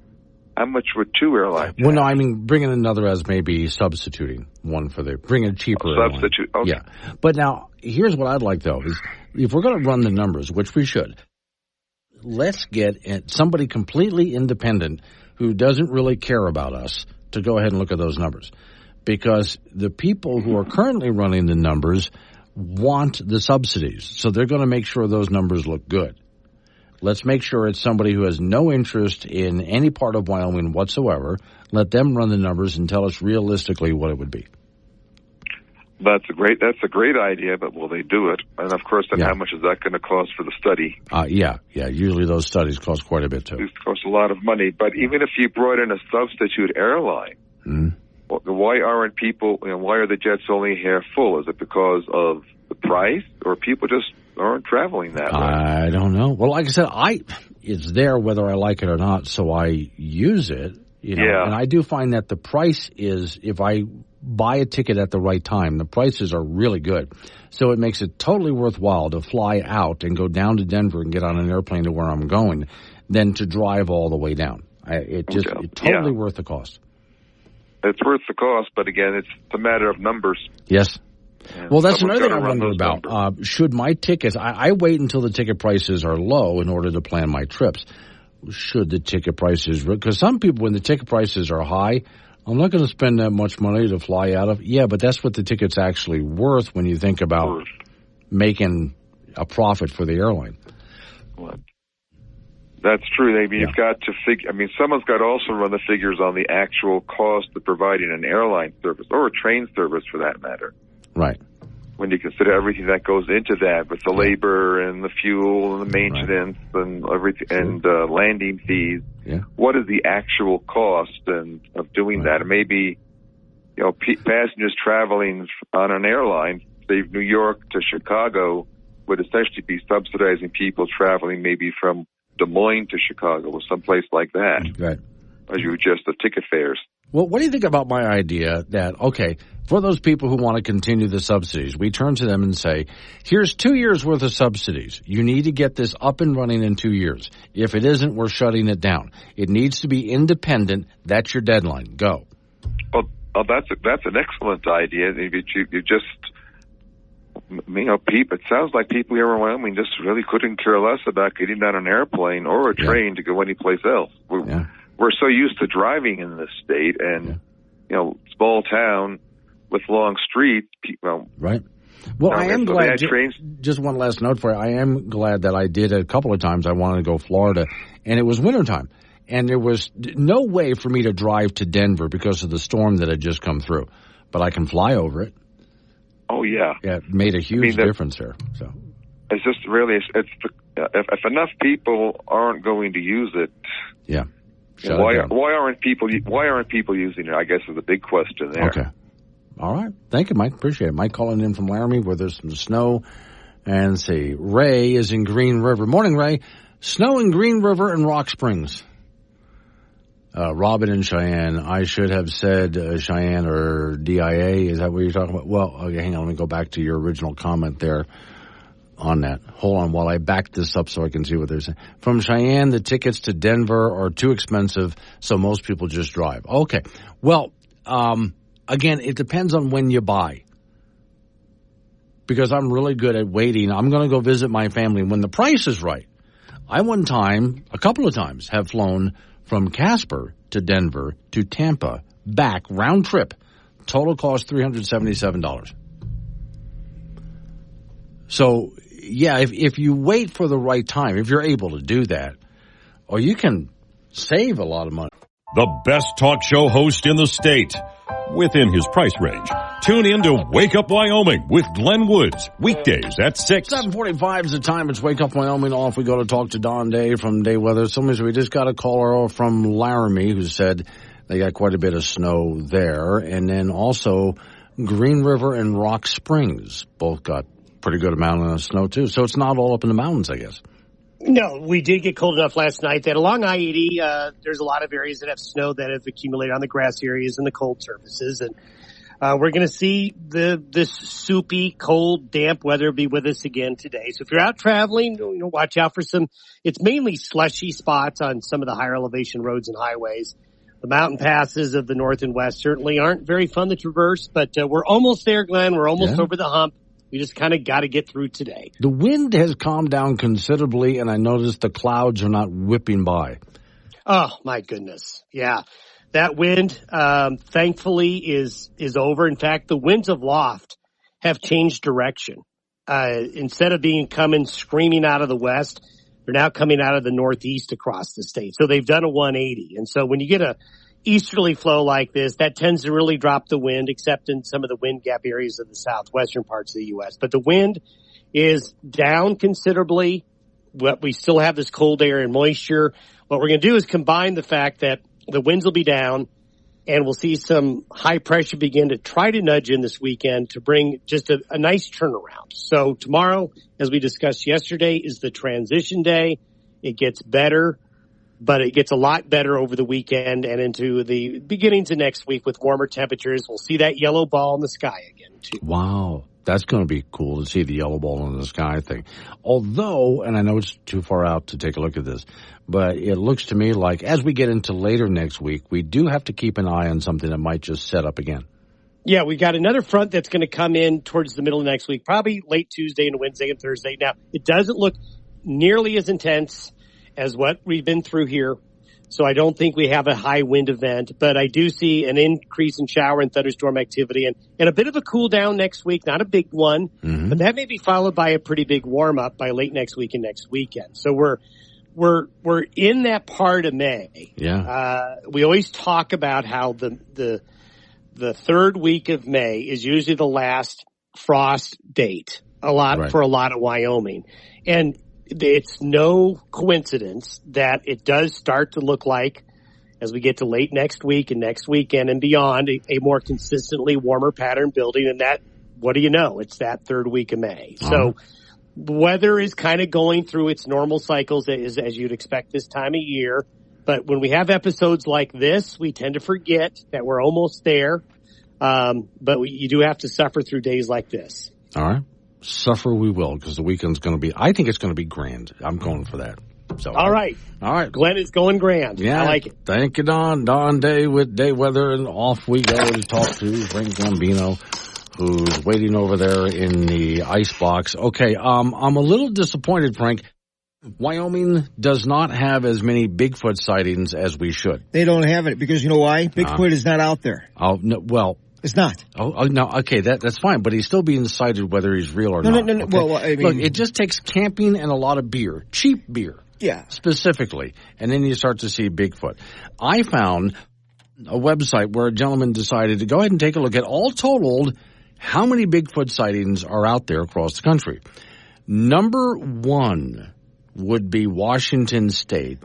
how much would two airlines? Well, no, I mean bringing another as maybe substituting one for bring a cheaper airline. Substitute. Okay. Yeah, but now here's what I'd like though is if we're going to run the numbers, which we should, let's get somebody completely independent who doesn't really care about us to go ahead and look at those numbers, because the people who are currently running the numbers want the subsidies, so they're going to make sure those numbers look good. Let's make sure it's somebody who has no interest in any part of Wyoming whatsoever. Let them run the numbers and tell us realistically what it would be. That's a great idea, but will they do it? And of course, then how much is that going to cost for the study? Yeah. Usually those studies cost quite a bit too. These cost a lot of money. But even if you brought in a substitute airline, why aren't people? Why are the jets only half full? Is it because of the price, or people just aren't traveling that way? I don't know. Well, like I said, it's there whether I like it or not, so I use it. And I do find that the price is, if I buy a ticket at the right time, the prices are really good. So it makes it totally worthwhile to fly out and go down to Denver and get on an airplane to where I'm going than to drive all the way down. It's totally worth the cost. It's worth the cost, but again, it's a matter of numbers. Yes. Well, that's another thing I wonder about. Should my tickets, I wait until the ticket prices are low in order to plan my trips. Should the ticket prices, because some people, when the ticket prices are high, I'm not going to spend that much money to fly out of. Yeah, but that's what the ticket's actually worth when you think about making a profit for the airline. What? That's true. You've got to figure. Someone's got to also run the figures on the actual cost of providing an airline service or a train service, for that matter. Right. When you consider everything that goes into that, with the labor and the fuel and the maintenance and everything and landing fees, what is the actual cost of doing that? And maybe passengers traveling on an airline, say New York to Chicago, would essentially be subsidizing people traveling maybe from Des Moines to Chicago or someplace like that. Right. As you adjust the ticket fares. Well, what do you think about my idea that, for those people who want to continue the subsidies, we turn to them and say, here's 2 years worth of subsidies. You need to get this up and running in 2 years. If it isn't, we're shutting it down. It needs to be independent. That's your deadline. Go. Well, that's an excellent idea. You just, it sounds like people here in Wyoming just really couldn't care less about getting on an airplane or a train to go anyplace else. We're so used to driving in this state, and small town with long streets. Right. Well, I am glad. Just one last note for you. I am glad that I did a couple of times. I wanted to go Florida, and it was wintertime, and there was no way for me to drive to Denver because of the storm that had just come through. But I can fly over it. Oh yeah. Yeah, it made a huge difference there. So it's just really if enough people aren't going to use it. Yeah. Why aren't people using it? I guess is the big question there. Okay. All right. Thank you, Mike. Appreciate it. Mike calling in from Laramie where there's some snow. And see, Ray is in Green River. Morning, Ray. Snow in Green River and Rock Springs. Robin and Cheyenne. I should have said Cheyenne or DIA. Is that what you're talking about? Well, okay, hang on. Let me go back to your original comment there on that. Hold on while I back this up so I can see what they're saying. From Cheyenne, the tickets to Denver are too expensive, so most people just drive. Okay. Well, again, it depends on when you buy. Because I'm really good at waiting. I'm going to go visit my family when the price is right. I a couple of times, have flown from Casper to Denver to Tampa, back, round trip. Total cost $377. So, yeah, if you wait for the right time, if you're able to do that, or you can save a lot of money. The best talk show host in the state, within his price range. Tune in to Wake Up Wyoming with Glenn Woods, weekdays at 6. 7:45 is the time. It's Wake Up Wyoming. Off we go to talk to Don Day from Day Weather. We just got a caller from Laramie who said they got quite a bit of snow there. And then also Green River and Rock Springs both got pretty good amount of snow too. So it's not all up in the mountains, I guess. No, we did get cold enough last night that along I-80, there's a lot of areas that have snow that have accumulated on the grass areas and the cold surfaces. And We're going to see this soupy, cold, damp weather be with us again today. So if you're out traveling, watch out for it's mainly slushy spots on some of the higher elevation roads and highways. The mountain passes of the north and west certainly aren't very fun to traverse, but we're almost there, Glenn. We're almost over the hump. We just kind of got to get through today. The wind has calmed down considerably, and I noticed the clouds are not whipping by. Oh, my goodness. Yeah. That wind, thankfully, is over. In fact, the winds of loft have changed direction. Instead of coming screaming out of the west, they're now coming out of the northeast across the state. So they've done a 180. And so when you get a easterly flow like this, that tends to really drop the wind, except in some of the wind gap areas of the southwestern parts of the U.S. But the wind is down considerably, but we still have this cold air and moisture. What we're going to do is combine the fact that the winds will be down, and we'll see some high pressure begin to try to nudge in this weekend to bring just a nice turnaround. So tomorrow, as we discussed yesterday, is the transition day. It gets better, but it gets a lot better over the weekend and into the beginnings of next week with warmer temperatures. We'll see that yellow ball in the sky again, too. Wow. That's going to be cool to see the yellow ball in the sky thing. Although, and I know it's too far out to take a look at this, but it looks to me like as we get into later next week, we do have to keep an eye on something that might just set up again. Yeah, we got another front that's going to come in towards the middle of next week, probably late Tuesday and Wednesday and Thursday. Now, it doesn't look nearly as intense as what we've been through here. So I don't think we have a high wind event, but I do see an increase in shower and thunderstorm activity and a bit of a cool down next week, not a big one, but that may be followed by a pretty big warm up by late next week and next weekend. So we're in that part of May. Yeah. We always talk about how the third week of May is usually the last frost date for a lot of Wyoming. And it's no coincidence that it does start to look like, as we get to late next week and next weekend and beyond, a more consistently warmer pattern building. And that, what do you know? It's that third week of May. So weather is kind of going through its normal cycles as you'd expect this time of year. But when we have episodes like this, we tend to forget that we're almost there. But you do have to suffer through days like this. All right. Suffer we will, because the weekend's going to be, I think it's going to be grand. I'm going for that. So All right. Glenn is going grand. Yeah. I like it. Thank you, Don. Don Day with Day Weather, and off we go to talk to Frank Gambino, who's waiting over there in the ice box. Okay. I'm a little disappointed, Frank. Wyoming does not have as many Bigfoot sightings as we should. They don't have it because you know why? Bigfoot is not out there. Oh, no, well. It's not. Oh, no, okay, that's fine, but he's still being cited whether he's real or not. No. Okay? Well, I mean, look, it just takes camping and a lot of beer, cheap beer. Yeah. Specifically, and then you start to see Bigfoot. I found a website where a gentleman decided to go ahead and take a look at all totaled how many Bigfoot sightings are out there across the country. Number one would be Washington State,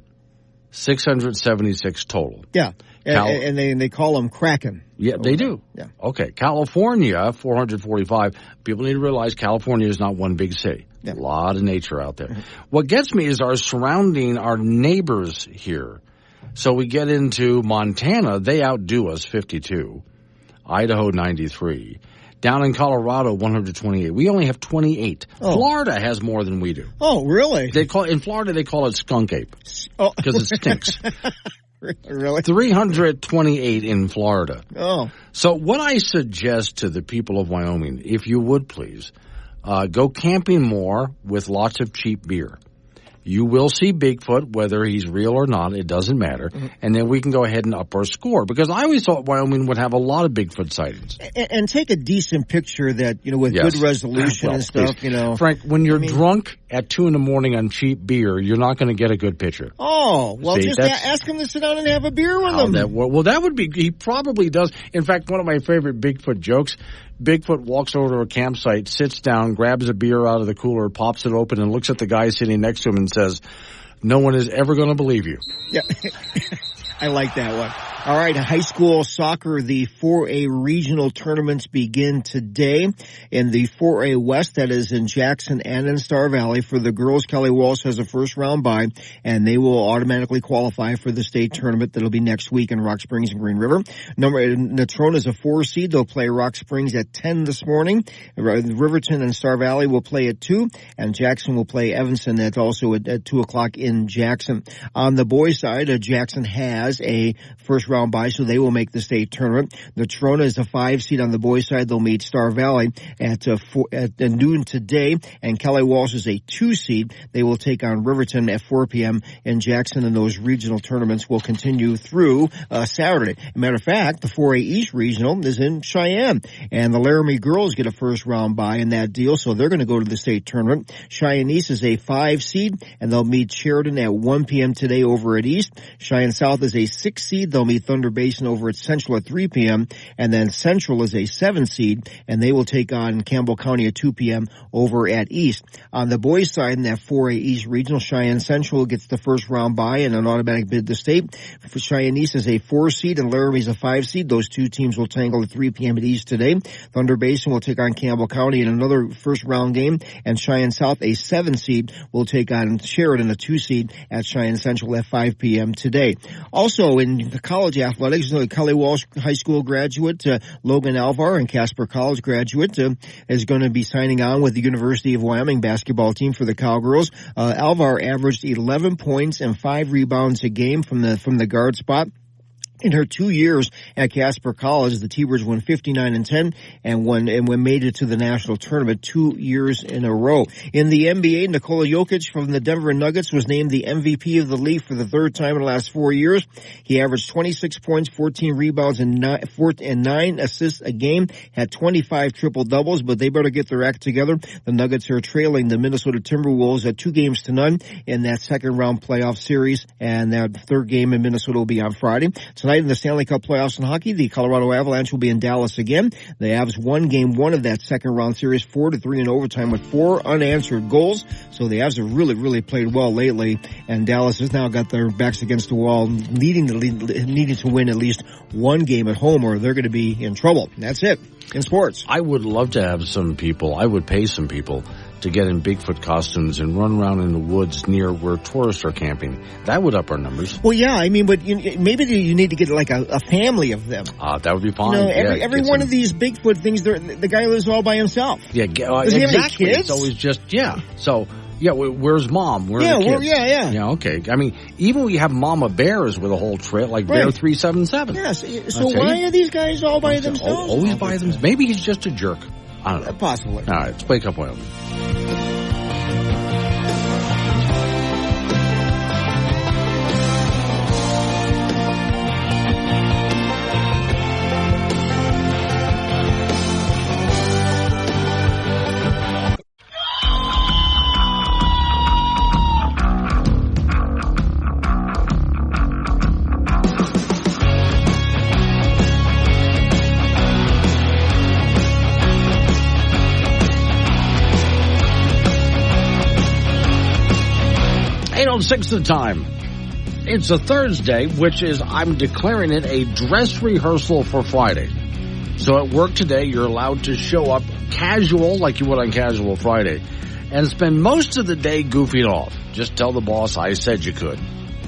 676 total. Yeah. And they call them Kraken. Yeah, they do. Yeah. Okay. California, 445. People need to realize California is not one big city. Yeah. A lot of nature out there. Mm-hmm. What gets me is our neighbors here. So we get into Montana, they outdo us, 52. Idaho, 93. Down in Colorado, 128. We only have 28. Oh. Florida has more than we do. Oh, really? In Florida, they call it skunk ape. Oh. Because it stinks. Really? 328 in Florida. Oh. So what I suggest to the people of Wyoming, if you would please, go camping more with lots of cheap beer. You will see Bigfoot, whether he's real or not, it doesn't matter. Mm-hmm. And then we can go ahead and up our score. Because I always thought Wyoming would have a lot of Bigfoot sightings. And take a decent picture that, with good resolution and stuff, Frank, when you're drunk at 2 a.m. on cheap beer, you're not going to get a good picture. Oh, well, just ask him to sit down and have a beer with him. That would be, he probably does. In fact, one of my favorite Bigfoot jokes, Bigfoot walks over to a campsite, sits down, grabs a beer out of the cooler, pops it open, and looks at the guy sitting next to him and says, "No one is ever going to believe you." Yeah. I like that one. All right, high school soccer, the 4A regional tournaments begin today. In the 4A West, that is in Jackson and in Star Valley. For the girls, Kelly Walsh has a first-round bye, and they will automatically qualify for the state tournament that'll be next week in Rock Springs and Green River. Natrona is a 4 seed. They'll play Rock Springs at 10 this morning. Riverton and Star Valley will play at 2, and Jackson will play Evanston. That's also at 2 o'clock in Jackson. On the boys' side, Jackson has a first-round bye, so they will make the state tournament. Natrona is a 5 seed on the boys' side. They'll meet Star Valley at noon today, and Kelly Walsh is a 2 seed. They will take on Riverton at 4 p.m. in Jackson, and those regional tournaments will continue through Saturday. As a matter of fact, the 4A East Regional is in Cheyenne, and the Laramie girls get a first-round bye in that deal, so they're going to go to the state tournament. Cheyenne East is a 5 seed, and they'll meet Sheridan at 1 p.m. today over at East. Cheyenne South is a 6 seed. They'll meet Thunder Basin over at Central at 3 p.m. And then Central is a 7 seed, and they will take on Campbell County at 2 p.m. over at East. On the boys' side in that 4A East Regional, Cheyenne Central gets the first round bye and an automatic bid to state. For Cheyenne East is a 4 seed, and Laramie is a 5 seed. Those two teams will tangle at 3 p.m. at East today. Thunder Basin will take on Campbell County in another first round game, and Cheyenne South, a 7 seed, will take on Sheridan, a 2 seed, at Cheyenne Central at 5 p.m. today. Also in the college athletics, Kelly Walsh High School graduate Logan Alvar and Casper College graduate is going to be signing on with the University of Wyoming basketball team for the Cowgirls. Alvar averaged 11 points and 5 rebounds a game from the guard spot. In her 2 years at Casper College, the T-Birds won 59-10 and made it to the national tournament 2 years in a row. In the NBA, Nikola Jokic from the Denver Nuggets was named the MVP of the league for the third time in the last 4 years. He averaged 26 points, 14 rebounds, and 9 assists a game, had 25 triple-doubles, but they better get their act together. The Nuggets are trailing the Minnesota Timberwolves at 2-0 in that second-round playoff series, and that third game in Minnesota will be on Friday. Tonight in the Stanley Cup playoffs in hockey, the Colorado Avalanche will be in Dallas again. The Avs won game 1 of that second round series 4-3 in overtime with 4 unanswered goals. So the Avs have really played well lately, and Dallas has now got their backs against the wall, needing to win at least one game at home or they're going to be in trouble. And that's it in sports. I would love to have some people, I would pay some people to get in Bigfoot costumes and run around in the woods near where tourists are camping. That would up our numbers. Well, yeah, I mean, but maybe you need to get like a family of them. That would be fine. Every one of these Bigfoot things, the guy lives all by himself. Yeah, does he have any kids? It's always just, So, where's mom? Where are the kids? Yeah, okay. I mean, even we have mama bears with a whole trail, like Bear 377. Yes. So why are these guys all by themselves? Always by themselves. Maybe he's just a jerk. I don't know. Possibly. All right, let's wake up Wyoming. Six the time. It's a Thursday, which is, I'm declaring it a dress rehearsal for Friday. So at work today, you're allowed to show up casual, like you would on Casual Friday, and spend most of the day goofing off. Just tell the boss I said you could.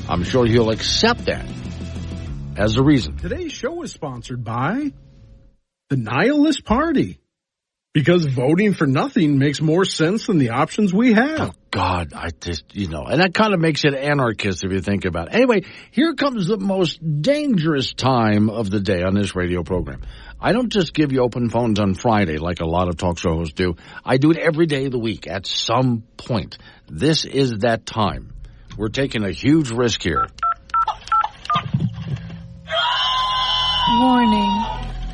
I'm sure he'll accept that as a reason. Today's show is sponsored by the Nihilist Party. Because voting for nothing makes more sense than the options we have. Oh, God, I just, and that kind of makes it anarchist if you think about it. Anyway, here comes the most dangerous time of the day on this radio program. I don't just give you open phones on Friday like a lot of talk show hosts do. I do it every day of the week at some point. This is that time. We're taking a huge risk here. Warning.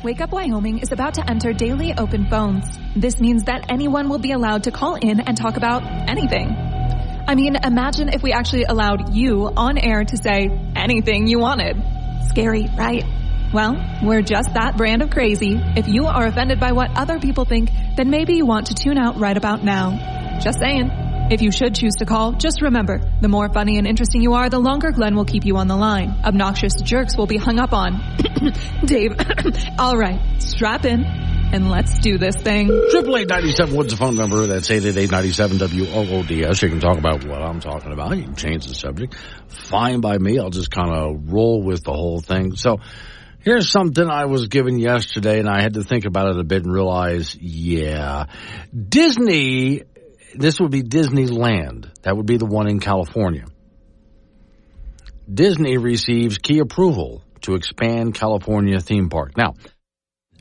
Wake Up Wyoming is about to enter daily open phones. This means that anyone will be allowed to call in and talk about anything. I mean, imagine if we actually allowed you on air to say anything you wanted. Scary, right? Well, we're just that brand of crazy. If you are offended by what other people think, then maybe you want to tune out right about now. Just saying. If you should choose to call, just remember, the more funny and interesting you are, the longer Glenn will keep you on the line. Obnoxious jerks will be hung up on. Dave, all right, strap in, and let's do this thing. 888-97 Woods the phone number. That's 888-97-WOODS. You can talk about what I'm talking about. You can change the subject. Fine by me. I'll just kind of roll with the whole thing. So here's something I was given yesterday, and I had to think about it a bit and realize, Disney, this would be Disneyland. That would be the one in California. Disney receives key approval to expand California theme park. Now,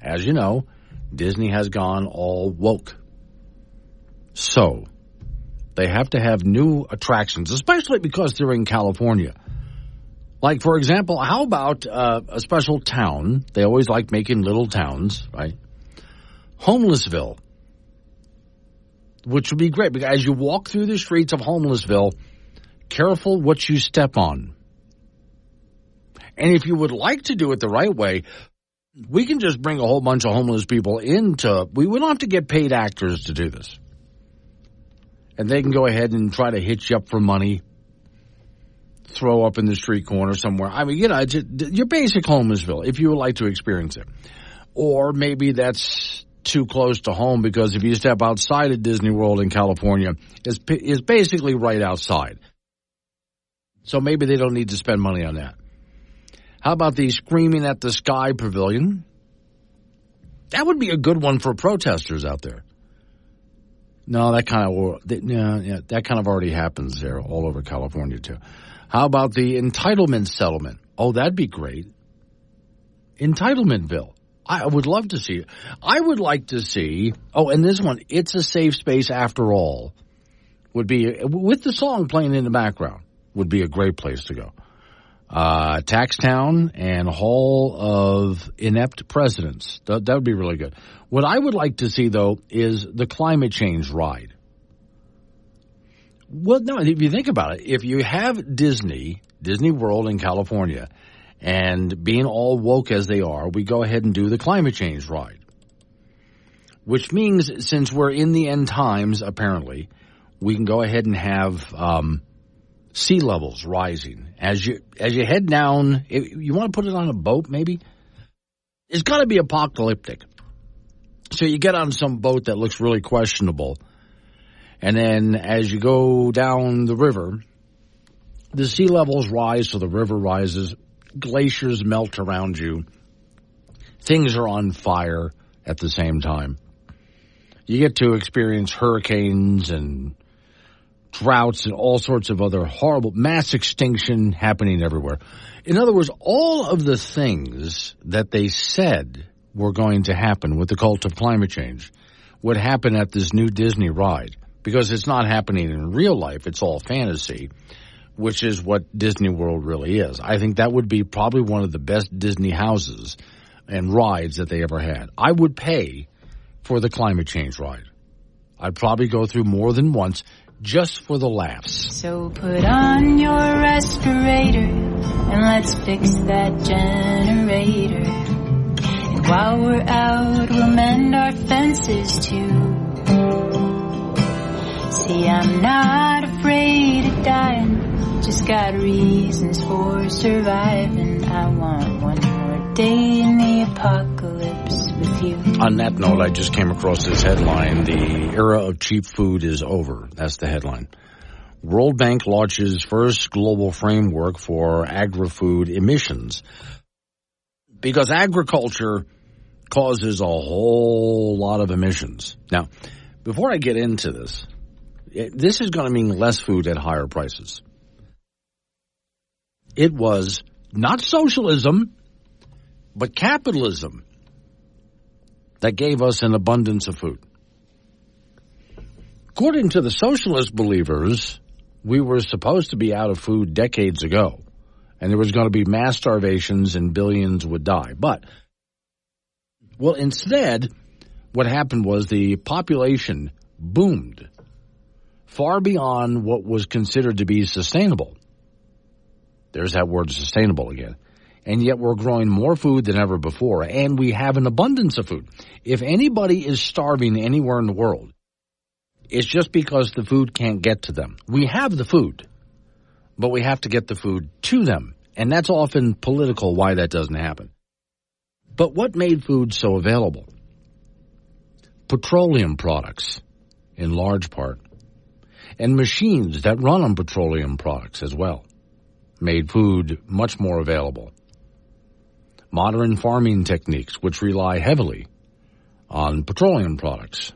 as you know, Disney has gone all woke. So, they have to have new attractions, especially because they're in California. Like, for example, how about a special town? They always like making little towns, right? Homelessville, which would be great because as you walk through the streets of Homelessville, careful what you step on. And if you would like to do it the right way, we can just bring a whole bunch of homeless people into, we don't have to get paid actors to do this. And they can go ahead and try to hit you up for money, throw up in the street corner somewhere. I mean, it's your basic Homelessville, if you would like to experience it. Or maybe that's too close to home because if you step outside of Disney World in California, it's basically right outside. So maybe they don't need to spend money on that. How about the Screaming at the Sky Pavilion? That would be a good one for protesters out there. No, that kind of already happens there all over California too. How about the entitlement settlement? Oh, that'd be great. Entitlementville. I would love to see it. I would like to see, and this one, It's a Safe Space After All, would be, with the song playing in the background, would be a great place to go. Taxtown and Hall of Inept Presidents. That would be really good. What I would like to see, though, is the climate change ride. Well, no, if you think about it, if you have Disney World in California, and being all woke as they are, we go ahead and do the climate change ride. Which means, since we're in the end times, apparently, we can go ahead and have sea levels rising. As you head down, you want to put it on a boat, maybe? It's got to be apocalyptic. So you get on some boat that looks really questionable, and then as you go down the river, the sea levels rise, so the river rises. Glaciers melt around you. Things are on fire at the same time. You get to experience hurricanes and droughts and all sorts of other horrible mass extinction happening everywhere. In other words, all of the things that they said were going to happen with the cult of climate change would happen at this new Disney ride, because it's not happening in real life. It's all fantasy, which is what Disney World really is. I think that would be probably one of the best Disney houses and rides that they ever had. I would pay for the climate change ride. I'd probably go through more than once just for the laughs. So put on your respirator and let's fix that generator. And while we're out, we'll mend our fences too. See, I'm not afraid of dying. Just got reasons for surviving. I want one more day in the apocalypse with you. On that note, I just came across this headline. The era of cheap food is over. That's the headline. World Bank launches first global framework for agri-food emissions. Because agriculture causes a whole lot of emissions. Now, before I get into this is going to mean less food at higher prices. It was not socialism, but capitalism that gave us an abundance of food. According to the socialist believers, we were supposed to be out of food decades ago, and there was going to be mass starvations and billions would die. But, well, instead, what happened was the population boomed far beyond what was considered to be sustainable. There's that word sustainable again. And yet we're growing more food than ever before, and we have an abundance of food. If anybody is starving anywhere in the world, It's just because the food can't get to them. We have the food, but we have to get the food to them. And that's often political why that doesn't happen. But what made food so available? Petroleum products, in large part, and machines that run on petroleum products as well, made food much more available. Modern farming techniques, which rely heavily on petroleum products.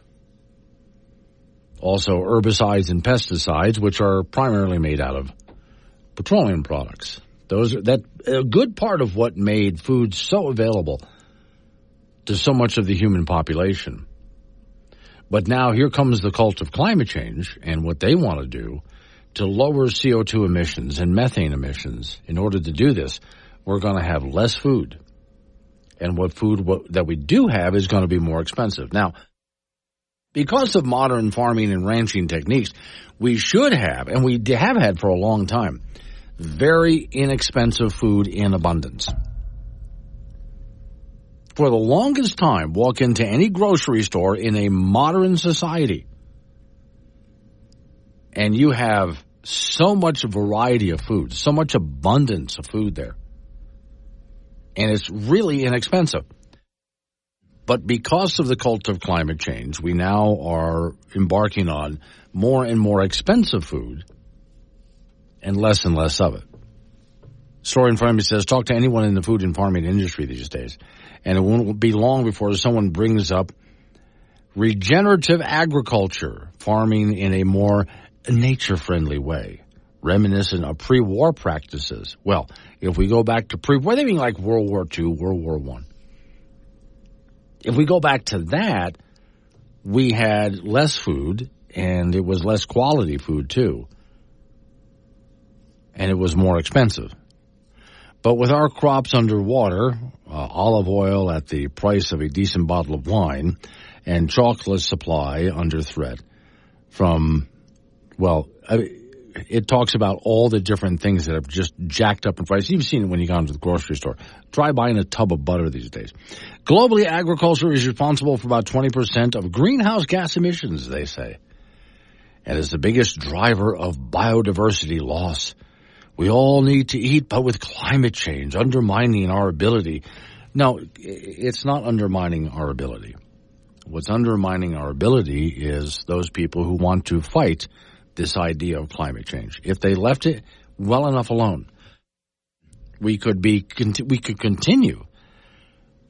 Also herbicides and pesticides, which are primarily made out of petroleum products. That a good part of what made food so available to so much of the human population. But now here comes the cult of climate change and what they want to do to lower CO2 emissions and methane emissions. In order to do this, we're going to have less food. And what that we do have is going to be more expensive. Now, because of modern farming and ranching techniques, we should have, and we have had for a long time, very inexpensive food in abundance. For the longest time, walk into any grocery store in a modern society, and you have so much variety of food, so much abundance of food there. And it's really inexpensive. But because of the cult of climate change, we now are embarking on more and more expensive food and less of it. Story in front of me says, talk to anyone in the food and farming industry these days, and it won't be long before someone brings up regenerative agriculture, farming in a more nature-friendly way, reminiscent of pre-war practices. Well, if we go back to pre-war, they mean like World War II, World War I. If we go back to that, we had less food, and it was less quality food, too. And it was more expensive. But with our crops underwater, olive oil at the price of a decent bottle of wine, and chocolate supply under threat from, it talks about all the different things that have just jacked up in price. You've seen it when you go into the grocery store. Try buying a tub of butter these days. Globally, agriculture is responsible for about 20% of greenhouse gas emissions, they say, and is the biggest driver of biodiversity loss. We all need to eat, but with climate change undermining our ability. No, it's not undermining our ability. What's undermining our ability is those people who want to fight this idea of climate change. If they left it well enough alone, we could continue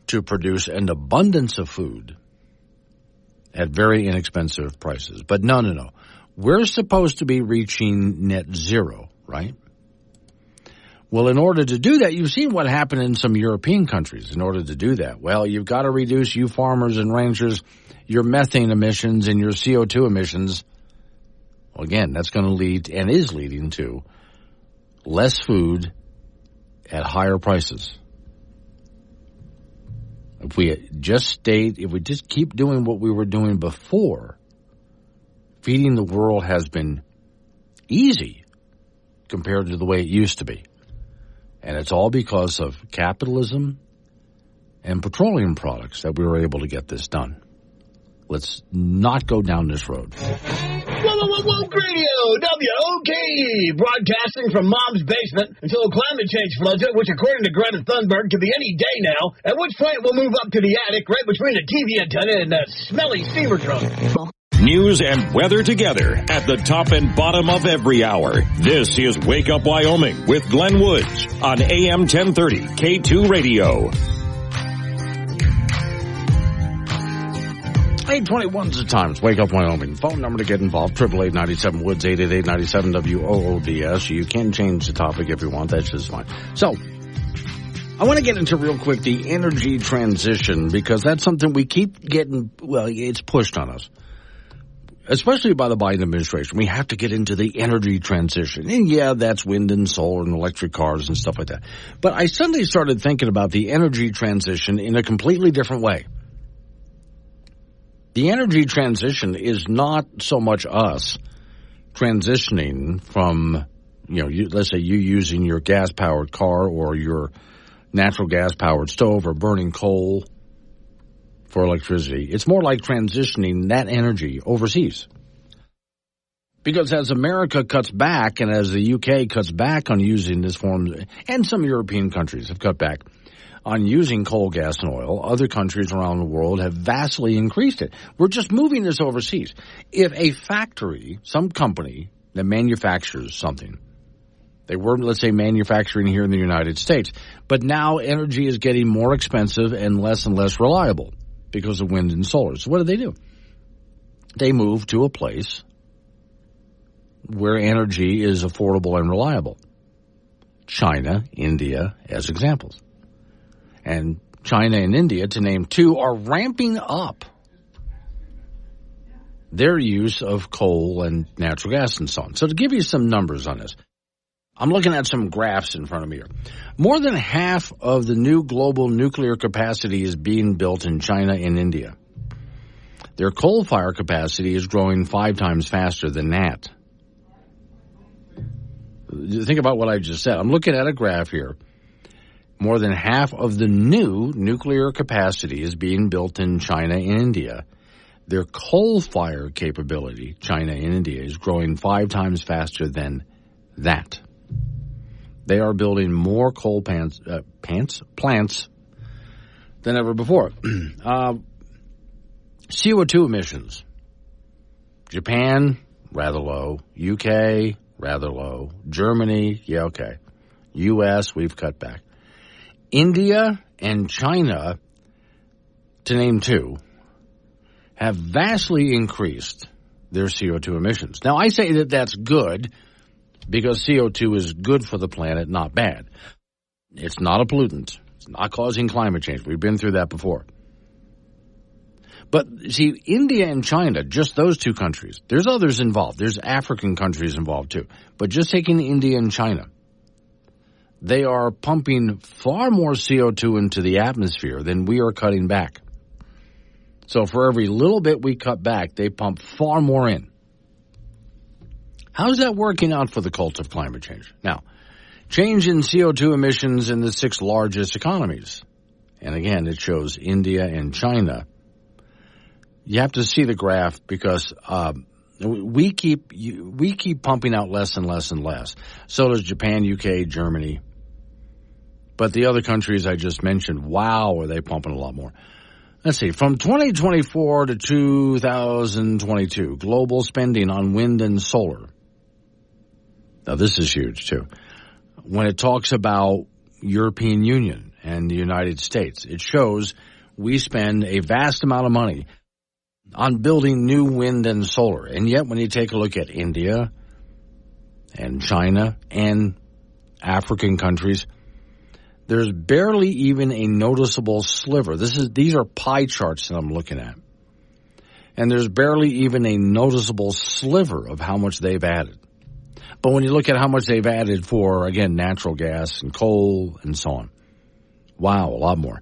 to produce an abundance of food at very inexpensive prices. But no. We're supposed to be reaching net zero, right? Well, in order to do that, you've seen what happened in some European countries. In order to do that, well, you've got to reduce, you farmers and ranchers, your methane emissions and your CO2 emissions. Well, again, that's going to lead and is leading to less food at higher prices. If we just keep doing what we were doing before, feeding the world has been easy compared to the way it used to be. And it's all because of capitalism and petroleum products that we were able to get this done. Let's not go down this road. Woke Radio, WOKE, broadcasting from Mom's basement until climate change floods it, which according to Greta Thunberg could be any day now, at which point we'll move up to the attic right between the TV antenna and that smelly steamer trunk. News and weather together at the top and bottom of every hour. This is Wake Up Wyoming with Glenn Woods on AM 1030 K2 Radio. 8:21's the time. It's Wake Up Wyoming. Phone number to get involved, 888-97-WOODS, 888-97-WOODS. You can change the topic if you want. That's just fine. So, I want to get into real quick the energy transition, because that's something we keep getting, it's pushed on us. Especially by the Biden administration. We have to get into the energy transition. And yeah, that's wind and solar and electric cars and stuff like that. But I suddenly started thinking about the energy transition in a completely different way. The energy transition is not so much us transitioning from, let's say you using your gas-powered car or your natural gas-powered stove or burning coal for electricity. It's more like transitioning that energy overseas. Because as America cuts back and as the UK cuts back on using this form, and some European countries have cut back on using coal, gas, and oil, other countries around the world have vastly increased it. We're just moving this overseas. If a factory, some company that manufactures something, they were, let's say, manufacturing here in the United States, but now energy is getting more expensive and less reliable because of wind and solar. So what do? They move to a place where energy is affordable and reliable. China, India, as examples. And China and India, to name two, are ramping up their use of coal and natural gas and so on. So to give you some numbers on this, I'm looking at some graphs in front of me here. More than half of the new global nuclear capacity is being built in China and India. Their coal fire capacity is growing 5 times faster than that. Think about what I just said. I'm looking at a graph here. More than half of the new nuclear capacity is being built in China and India. Their coal fire capability, China and India, is growing 5 times faster than that. They are building more coal plants than ever before. CO2 emissions. Japan, rather low. UK, rather low. Germany, yeah, okay. U.S., we've cut back. India and China, to name two, have vastly increased their CO2 emissions. Now, I say that that's good because CO2 is good for the planet, not bad. It's not a pollutant. It's not causing climate change. We've been through that before. But, see, India and China, just those two countries, there's others involved. There's African countries involved, too. But just taking India and China, they are pumping far more CO2 into the atmosphere than we are cutting back. So for every little bit we cut back, they pump far more in. How's that working out for the cult of climate change? Now, change in CO2 emissions in the 6 largest economies. And again, it shows India and China. You have to see the graph because we keep pumping out less and less and less. So does Japan, UK, Germany. But the other countries I just mentioned, wow, are they pumping a lot more. Let's see, from 2024 to 2022, global spending on wind and solar. Now, this is huge, too. When it talks about European Union and the United States, it shows we spend a vast amount of money on building new wind and solar. And yet, when you take a look at India and China and African countries, there's barely even a noticeable sliver. These are pie charts that I'm looking at. And there's barely even a noticeable sliver of how much they've added. But when you look at how much they've added for, again, natural gas and coal and so on, wow, a lot more.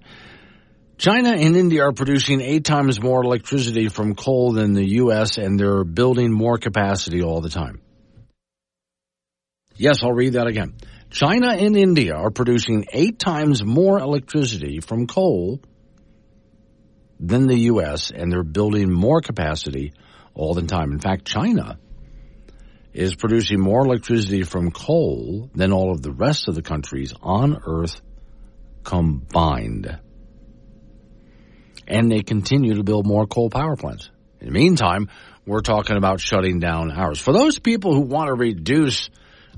China and India are producing 8 times more electricity from coal than the U.S., and they're building more capacity all the time. Yes, I'll read that again. China and India are producing 8 times more electricity from coal than the U.S., and they're building more capacity all the time. In fact, China is producing more electricity from coal than all of the rest of the countries on Earth combined. And they continue to build more coal power plants. In the meantime, we're talking about shutting down ours. For those people who want to reduce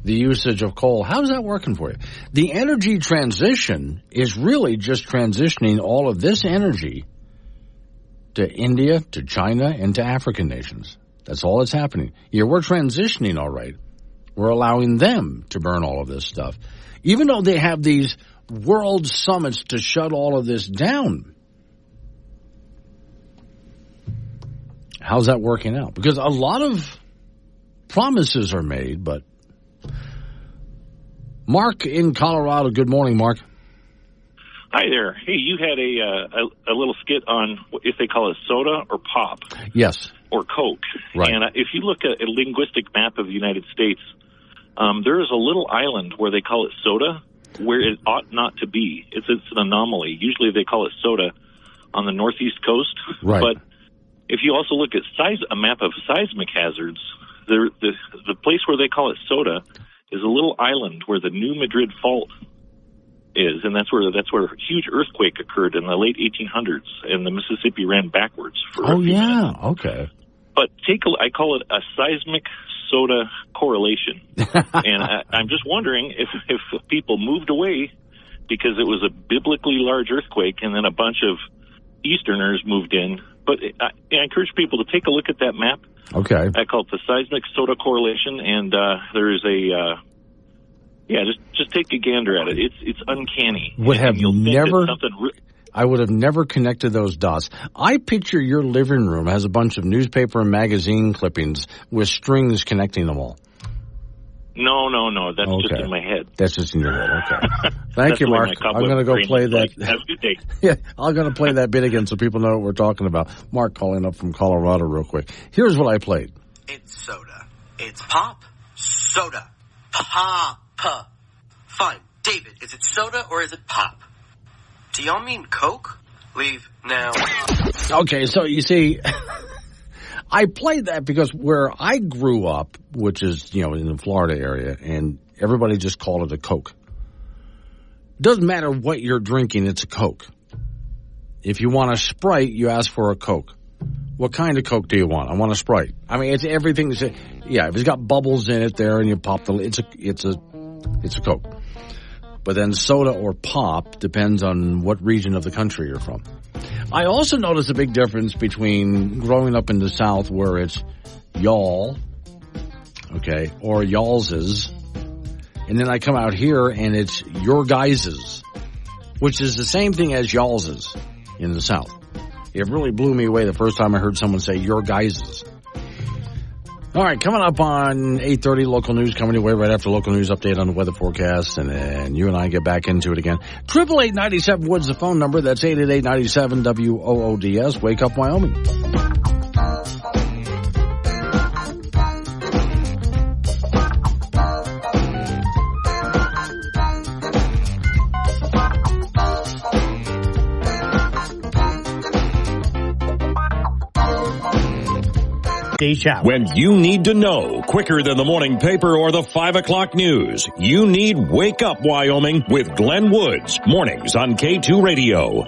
the usage of coal, how's that working for you? The energy transition is really just transitioning all of this energy to India, to China, and to African nations. That's all that's happening. Yeah, we're transitioning all right. We're allowing them to burn all of this stuff. Even though they have these world summits to shut all of this down. How's that working out? Because a lot of promises are made, but Mark in Colorado. Good morning, Mark. Hi there. Hey, you had a little skit on if they call it soda or pop. Yes. Or Coke. Right. And if you look at a linguistic map of the United States, there is a little island where they call it soda, where it ought not to be. It's an anomaly. Usually they call it soda on the northeast coast. Right. But if you also look at a map of seismic hazards, the place where they call it Soda is a little island where the New Madrid Fault is, and that's where a huge earthquake occurred in the late 1800s, and the Mississippi ran backwards for a few minutes. Okay. But I call it a seismic soda correlation, and I'm just wondering if people moved away because it was a biblically large earthquake, and then a bunch of Easterners moved in. But I encourage people to take a look at that map. Okay. I call it the seismic soda correlation, and there is just take a gander at it. It's uncanny. I would have never connected those dots. I picture your living room has a bunch of newspaper and magazine clippings with strings connecting them all. No. That's just in my head. That's just in your head. Okay. Thank you, Mark. I'm going to go play that. Have a good day. Yeah, I'm going to play that bit again so people know what we're talking about. Mark calling up from Colorado real quick. Here's what I played. It's soda. It's pop. Soda. Pop. Fine. David, is it soda or is it pop? Do y'all mean Coke? Leave now. Okay, so you see, I played that because where I grew up, which is, in the Florida area, and everybody just called it a Coke. Doesn't matter what you're drinking, it's a Coke. If you want a Sprite, you ask for a Coke. What kind of Coke do you want? I want a Sprite. I mean, it's everything. Yeah, if it's got bubbles in it there and you pop it's a Coke. But then soda or pop depends on what region of the country you're from. I also noticed a big difference between growing up in the South where it's y'all, okay, or y'alls's, and then I come out here and it's your guys's, which is the same thing as y'alls's in the South. It really blew me away the first time I heard someone say your guys's. All right, coming up on 8:30, local news coming your way right after local news update on the weather forecast, and then you and I get back into it again. 888-97 Woods, the phone number. That's 888-97-WOODS. Wake Up Wyoming. When you need to know quicker than the morning paper or the 5 o'clock news, you need Wake Up Wyoming with Glenn Woods. Mornings on K2 Radio.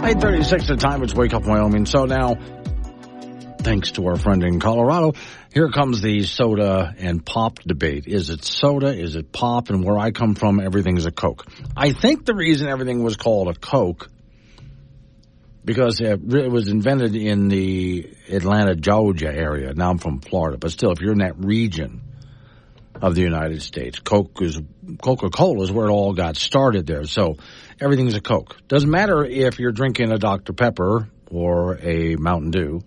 .36 the time. It's Wake Up Wyoming. So now, thanks to our friend in Colorado, here comes the soda and pop debate. Is it soda? Is it pop? And where I come from, everything's a Coke. I think the reason everything was called a Coke, because it was invented in the Atlanta, Georgia area. Now I'm from Florida, but still, if you're in that region of the United States, Coca-Cola is where it all got started there. So everything's a Coke. Doesn't matter if you're drinking a Dr. Pepper or a Mountain Dew,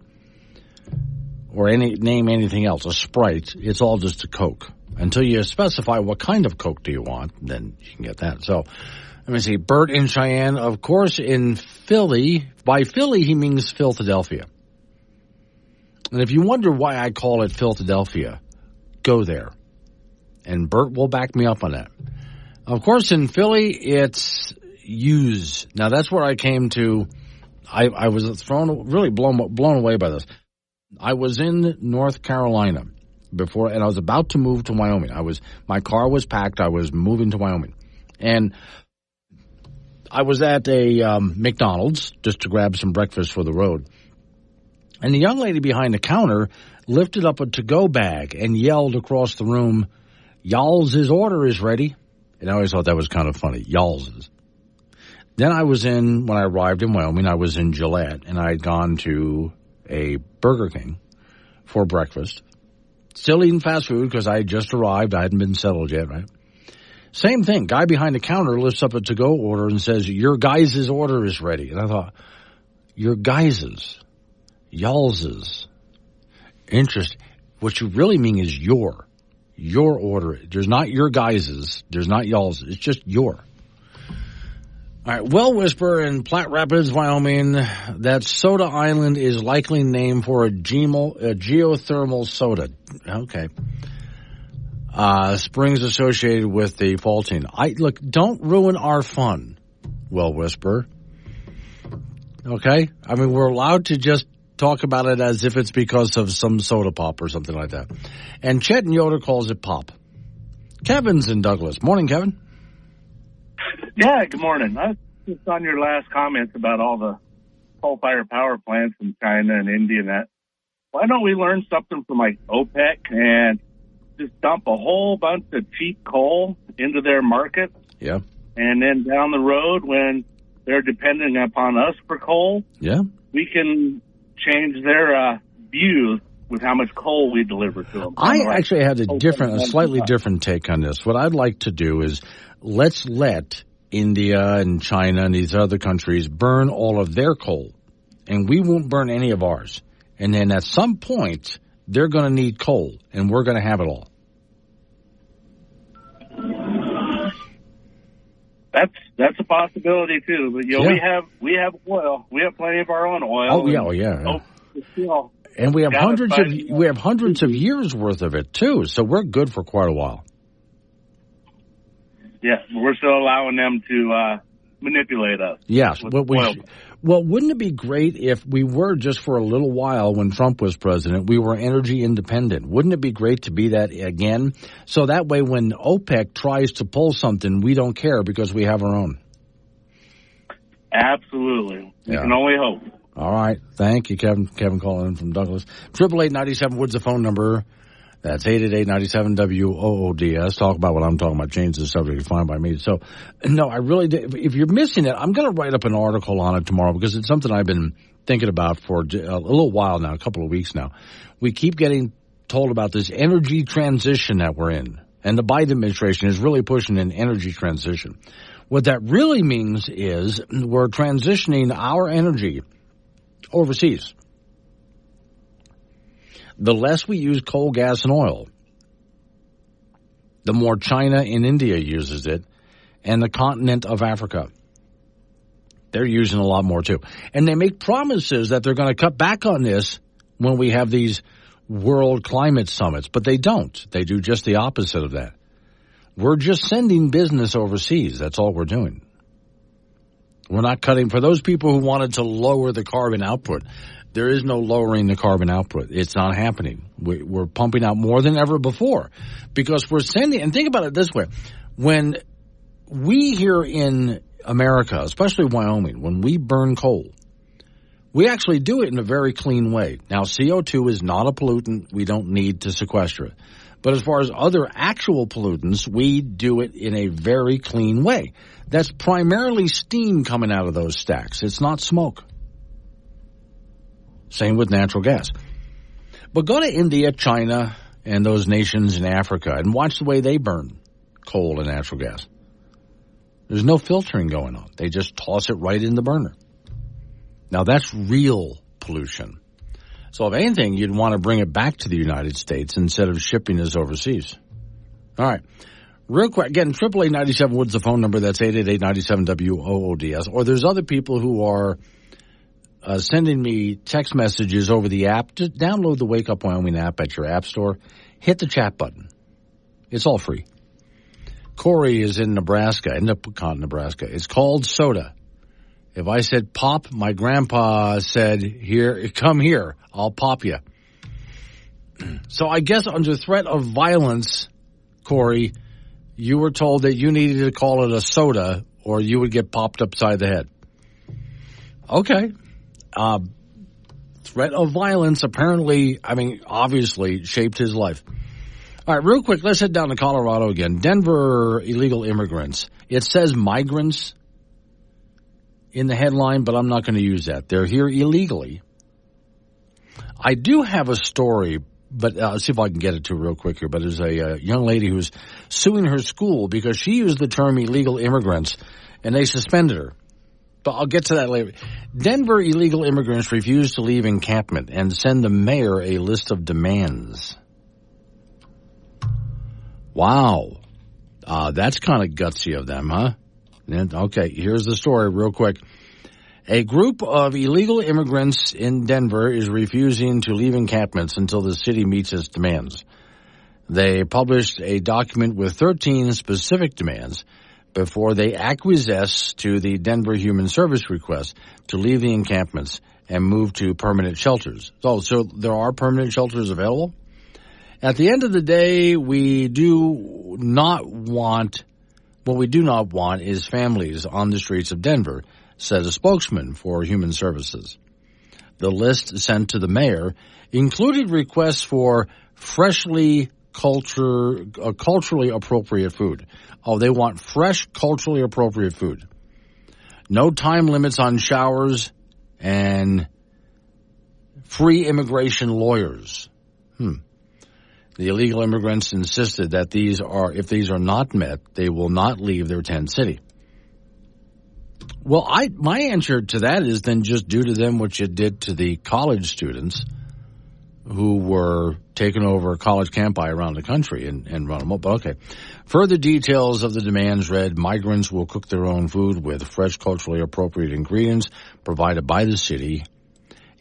or name anything else, a Sprite, it's all just a Coke. Until you specify what kind of Coke do you want, then you can get that. So, let me see. Bert in Cheyenne, of course, in Philly. By Philly, he means Philadelphia. And if you wonder why I call it Philadelphia, go there. And Bert will back me up on that. Of course, in Philly, it's use. Now, that's where I came to. I was really blown away by this. I was in North Carolina before, and I was about to move to Wyoming. My car was packed. I was moving to Wyoming. And I was at a McDonald's just to grab some breakfast for the road. And the young lady behind the counter lifted up a to-go bag and yelled across the room, "Y'all's order is ready." And I always thought that was kind of funny, y'all's. Then when I arrived in Wyoming, I was in Gillette, and I had gone to a Burger King for breakfast. Still eating fast food because I had just arrived. I hadn't been settled yet, right? Same thing. Guy behind the counter lifts up a to-go order and says, "Your guys' order is ready." And I thought, your guys', y'all's. Interesting. What you really mean is your order. There's not your guys'. There's not y'all's. It's just your. All right, Well Whisper in Platte Rapids, Wyoming. That soda island is likely named for a geothermal soda. Okay. springs associated with the faulting. Look, don't ruin our fun, Well Whisperer. Okay? I mean, we're allowed to just talk about it as if it's because of some soda pop or something like that. And Chet and Yoder calls it pop. Kevin's in Douglas. Morning, Kevin. Yeah, good morning. I was just on your last comments about all the coal-fired power plants in China and India and that. Why don't we learn something from like OPEC and just dump a whole bunch of cheap coal into their market? Yeah. And then down the road, when they're depending upon us for coal, yeah, we can change their views with how much coal we deliver to them. I actually had a slightly different take on this. What I'd like to do is let's let India and China and these other countries burn all of their coal, and we won't burn any of ours. And then at some point, they're going to need coal, and we're going to have it all. That's a possibility too. But we have oil. We have plenty of our own oil. Oh yeah. And we have hundreds of years worth of it too. So we're good for quite a while. Yeah, we're still allowing them to manipulate us. Yes. Well, wouldn't it be great if we were, just for a little while when Trump was president, we were energy independent? Wouldn't it be great to be that again? So that way when OPEC tries to pull something, we don't care because we have our own. Absolutely. We can only hope. All right. Thank you, Kevin. Kevin calling in from Douglas. 888-97-WOODS, the phone number. That's 888-97-WOODS. Talk about what I'm talking about. Change the subject. Fine by me. So, no, I really did. If you're missing it, I'm going to write up an article on it tomorrow because it's something I've been thinking about for a little while now, a couple of weeks now. We keep getting told about this energy transition that we're in. And the Biden administration is really pushing an energy transition. What that really means is we're transitioning our energy overseas. The less we use coal, gas, and oil, the more China and India uses it, and the continent of Africa. They're using a lot more, too. And they make promises that they're going to cut back on this when we have these world climate summits, but they don't. They do just the opposite of that. We're just sending business overseas. That's all we're doing. We're not cutting. For those people who wanted to lower the carbon output, there is no lowering the carbon output. It's not happening. We're pumping out more than ever before because we're sending, and think about it this way. When we here in America, especially Wyoming, when we burn coal, we actually do it in a very clean way. Now, CO2 is not a pollutant. We don't need to sequester it. But as far as other actual pollutants, we do it in a very clean way. That's primarily steam coming out of those stacks. It's not smoke. Same with natural gas. But go to India, China, and those nations in Africa and watch the way they burn coal and natural gas. There's no filtering going on. They just toss it right in the burner. Now, that's real pollution. So if anything, you'd want to bring it back to the United States instead of shipping this overseas. All right. Real quick, again, 888-97-WOODS, the phone number. That's 888-97-WOODS. Or there's other people who are sending me text messages over the app. Just download the Wake Up Wyoming app at your app store. Hit the chat button. It's all free. Corey is in Nebraska, in Nebraska. It's called soda. If I said pop, my grandpa said, "Here, come here. I'll pop you." So I guess under threat of violence, Corey, you were told that you needed to call it a soda or you would get popped upside the head. Okay. Threat of violence apparently, obviously shaped his life. All right, real quick, let's head down to Colorado again. Denver illegal immigrants. It says migrants in the headline, but I'm not going to use that. They're here illegally. I do have a story, but I'll see if I can get it to real quick here. But there's a young lady who's suing her school because she used the term illegal immigrants, and they suspended her. But I'll get to that later. Denver illegal immigrants refuse to leave encampment and send the mayor a list of demands. Wow. That's kind of gutsy of them, huh? Okay, here's the story real quick. A group of illegal immigrants in Denver is refusing to leave encampments until the city meets its demands. They published a document with 13 specific demands before they acquiesced to the Denver Human Service request to leave the encampments and move to permanent shelters. So there are permanent shelters available? At the end of the day, what we do not want is families on the streets of Denver, said a spokesman for Human Services. The list sent to the mayor included requests for culturally appropriate food. Oh, they want fresh, culturally appropriate food. No time limits on showers and free immigration lawyers. The illegal immigrants insisted that if these are not met, they will not leave their tent city. Well, my answer to that is then just do to them what you did to the college students who were taking over college campi around the country and run them up. Okay. Further details of the demands read, migrants will cook their own food with fresh, culturally appropriate ingredients provided by the city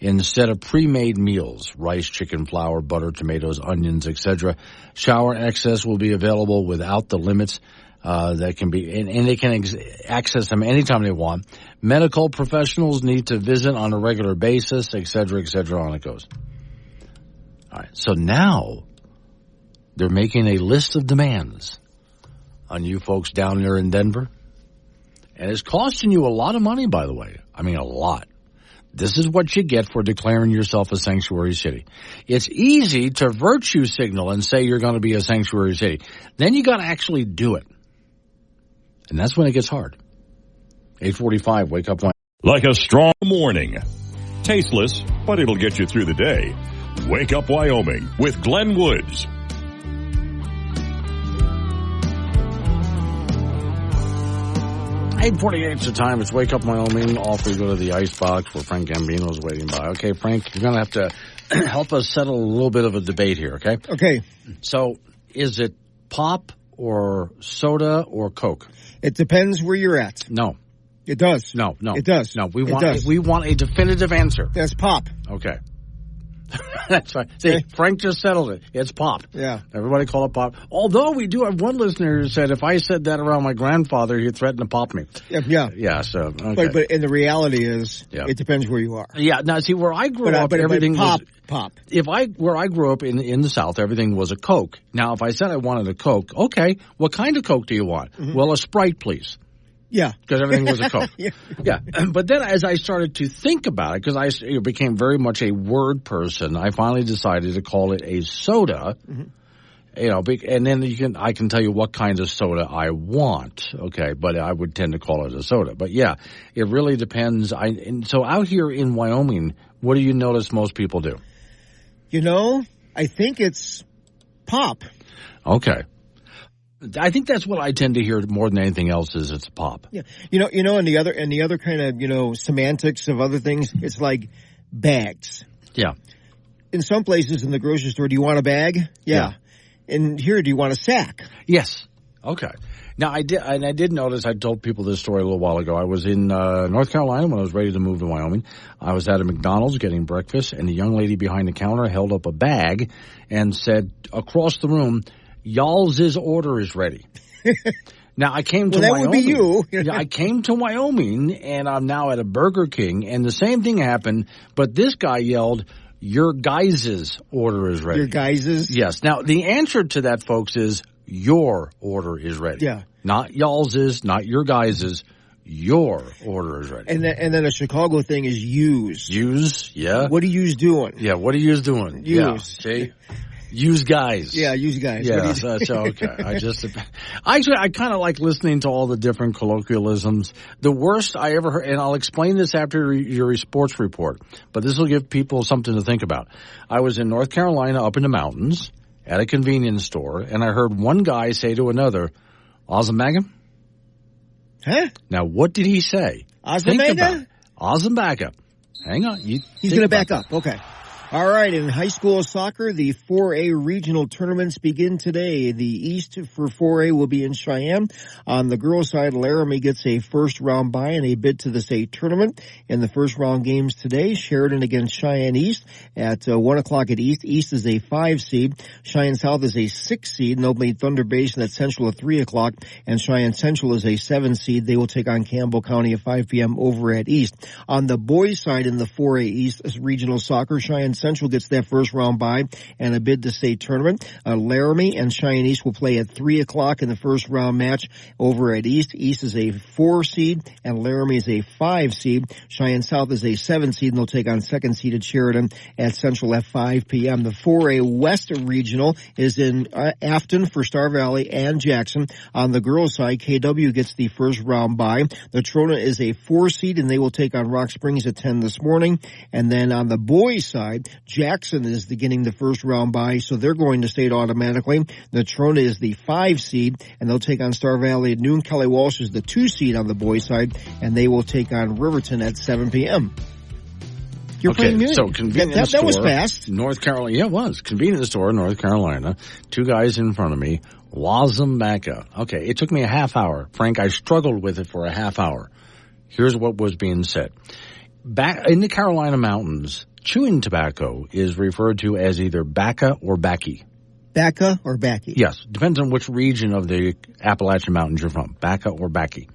instead of pre-made meals, rice, chicken, flour, butter, tomatoes, onions, etc. Shower access will be available without the limits that can be, and they can access them anytime they want. Medical professionals need to visit on a regular basis, etc., on it goes. All right, so now they're making a list of demands on you folks down there in Denver. And it's costing you a lot of money, by the way. I mean, a lot. This is what you get for declaring yourself a sanctuary city. It's easy to virtue signal and say you're going to be a sanctuary city. Then you got to actually do it. And that's when it gets hard. 8:45, wake up. Like a strong morning. Tasteless, but it'll get you through the day. Wake Up Wyoming with Glenn Woods. 8:48 is the time. It's Wake Up Wyoming. Off we go to the icebox where Frank Gambino's waiting by. Okay, Frank, you're going to have to help us settle a little bit of a debate here, okay? Okay. So is it pop or soda or Coke? It depends where you're at. No. It does. No. It does. No, we want a definitive answer. That's pop. Okay. That's right. See, okay. Frank just settled it. It's pop. Yeah. Everybody call it pop. Although we do have one listener who said if I said that around my grandfather, he'd threaten to pop me. Yeah. Yeah, so, okay. But and the reality is, it depends where you are. Yeah, now see, where I grew up, everything was... Pop. Where I grew up in the South, everything was a Coke. Now, if I said I wanted a Coke, okay, what kind of Coke do you want? Mm-hmm. Well, a Sprite, please. Yeah. Because everything was a Coke. Yeah. But then as I started to think about it, because I became very much a word person, I finally decided to call it a soda. Mm-hmm. You know, and then I can tell you what kind of soda I want, okay, but I would tend to call it a soda. But yeah, it really depends. And so out here in Wyoming, what do you notice most people do? You know, I think it's pop. Okay. I think that's what I tend to hear more than anything else is it's pop. Yeah. You know, and the other kind of, semantics of other things, it's like bags. Yeah. In some places in the grocery store, do you want a bag? Yeah. And here, do you want a sack? Yes. Okay. Now, I did notice, I told people this story a little while ago. I was in North Carolina when I was ready to move to Wyoming. I was at a McDonald's getting breakfast, and the young lady behind the counter held up a bag and said across the room, "Y'all's order is ready." Now, I came to Wyoming. That would be you. Yeah, I came to Wyoming, and I'm now at a Burger King, and the same thing happened, but this guy yelled, "Your guys' order is ready." Your guys'? Yes. Now, the answer to that, folks, is your order is ready. Yeah. Not y'all's, not your guys'. Your order is ready. And then a Chicago thing is use. Use, yeah. What are yous doing? Yeah, what are yous doing? Use. Yeah, see? Use guys. Yeah, use guys. Yeah, so okay. I kind of like listening to all the different colloquialisms. The worst I ever heard, and I'll explain this after your sports report, but this will give people something to think about. I was in North Carolina up in the mountains at a convenience store, and I heard one guy say to another, "Ozamaga?" Huh? Now, what did he say? Ozamaga? Ozamaga. Hang on. He's going to back up. Okay. All right, in high school soccer, the 4A regional tournaments begin today. The East for 4A will be in Cheyenne. On the girls' side, Laramie gets a first-round bye and a bid to the state tournament. In the first-round games today, Sheridan against Cheyenne East at 1 o'clock at East. East is a 5 seed. Cheyenne South is a 6 seed, and they'll meet Thunder Basin at Central at 3 o'clock. And Cheyenne Central is a 7 seed. They will take on Campbell County at 5 p.m. over at East. On the boys' side in the 4A East regional soccer, Cheyenne Central gets that first round bye and a bid to state tournament. Laramie and Cheyenne East will play at 3 o'clock in the first round match over at East. East is a 4 seed and Laramie is a 5 seed. Cheyenne South is a 7 seed and they'll take on second seeded Sheridan at Central at 5 p.m. The 4A West regional is in Afton for Star Valley and Jackson. On the girls' side, KW gets the first round bye. The Trona is a 4 seed and they will take on Rock Springs at 10 this morning. And then on the boys' side, Jackson is getting the first round bye, so they're going to state automatically. The Trona is the 5 seed, and they'll take on Star Valley at noon. Kelly Walsh is the 2 seed on the boys' side, and they will take on Riverton at 7 p.m. You're okay, so convenience store. That was fast. North Carolina, yeah, it was. Convenience store, North Carolina. 2 guys in front of me. Wazambaka. Okay, it took me a half hour. Frank, I struggled with it for a half hour. Here's what was being said. Back in the Carolina mountains, chewing tobacco is referred to as either bacca or baccy. Bacca or baccy? Yes. Depends on which region of the Appalachian Mountains you're from. Bacca or baccy.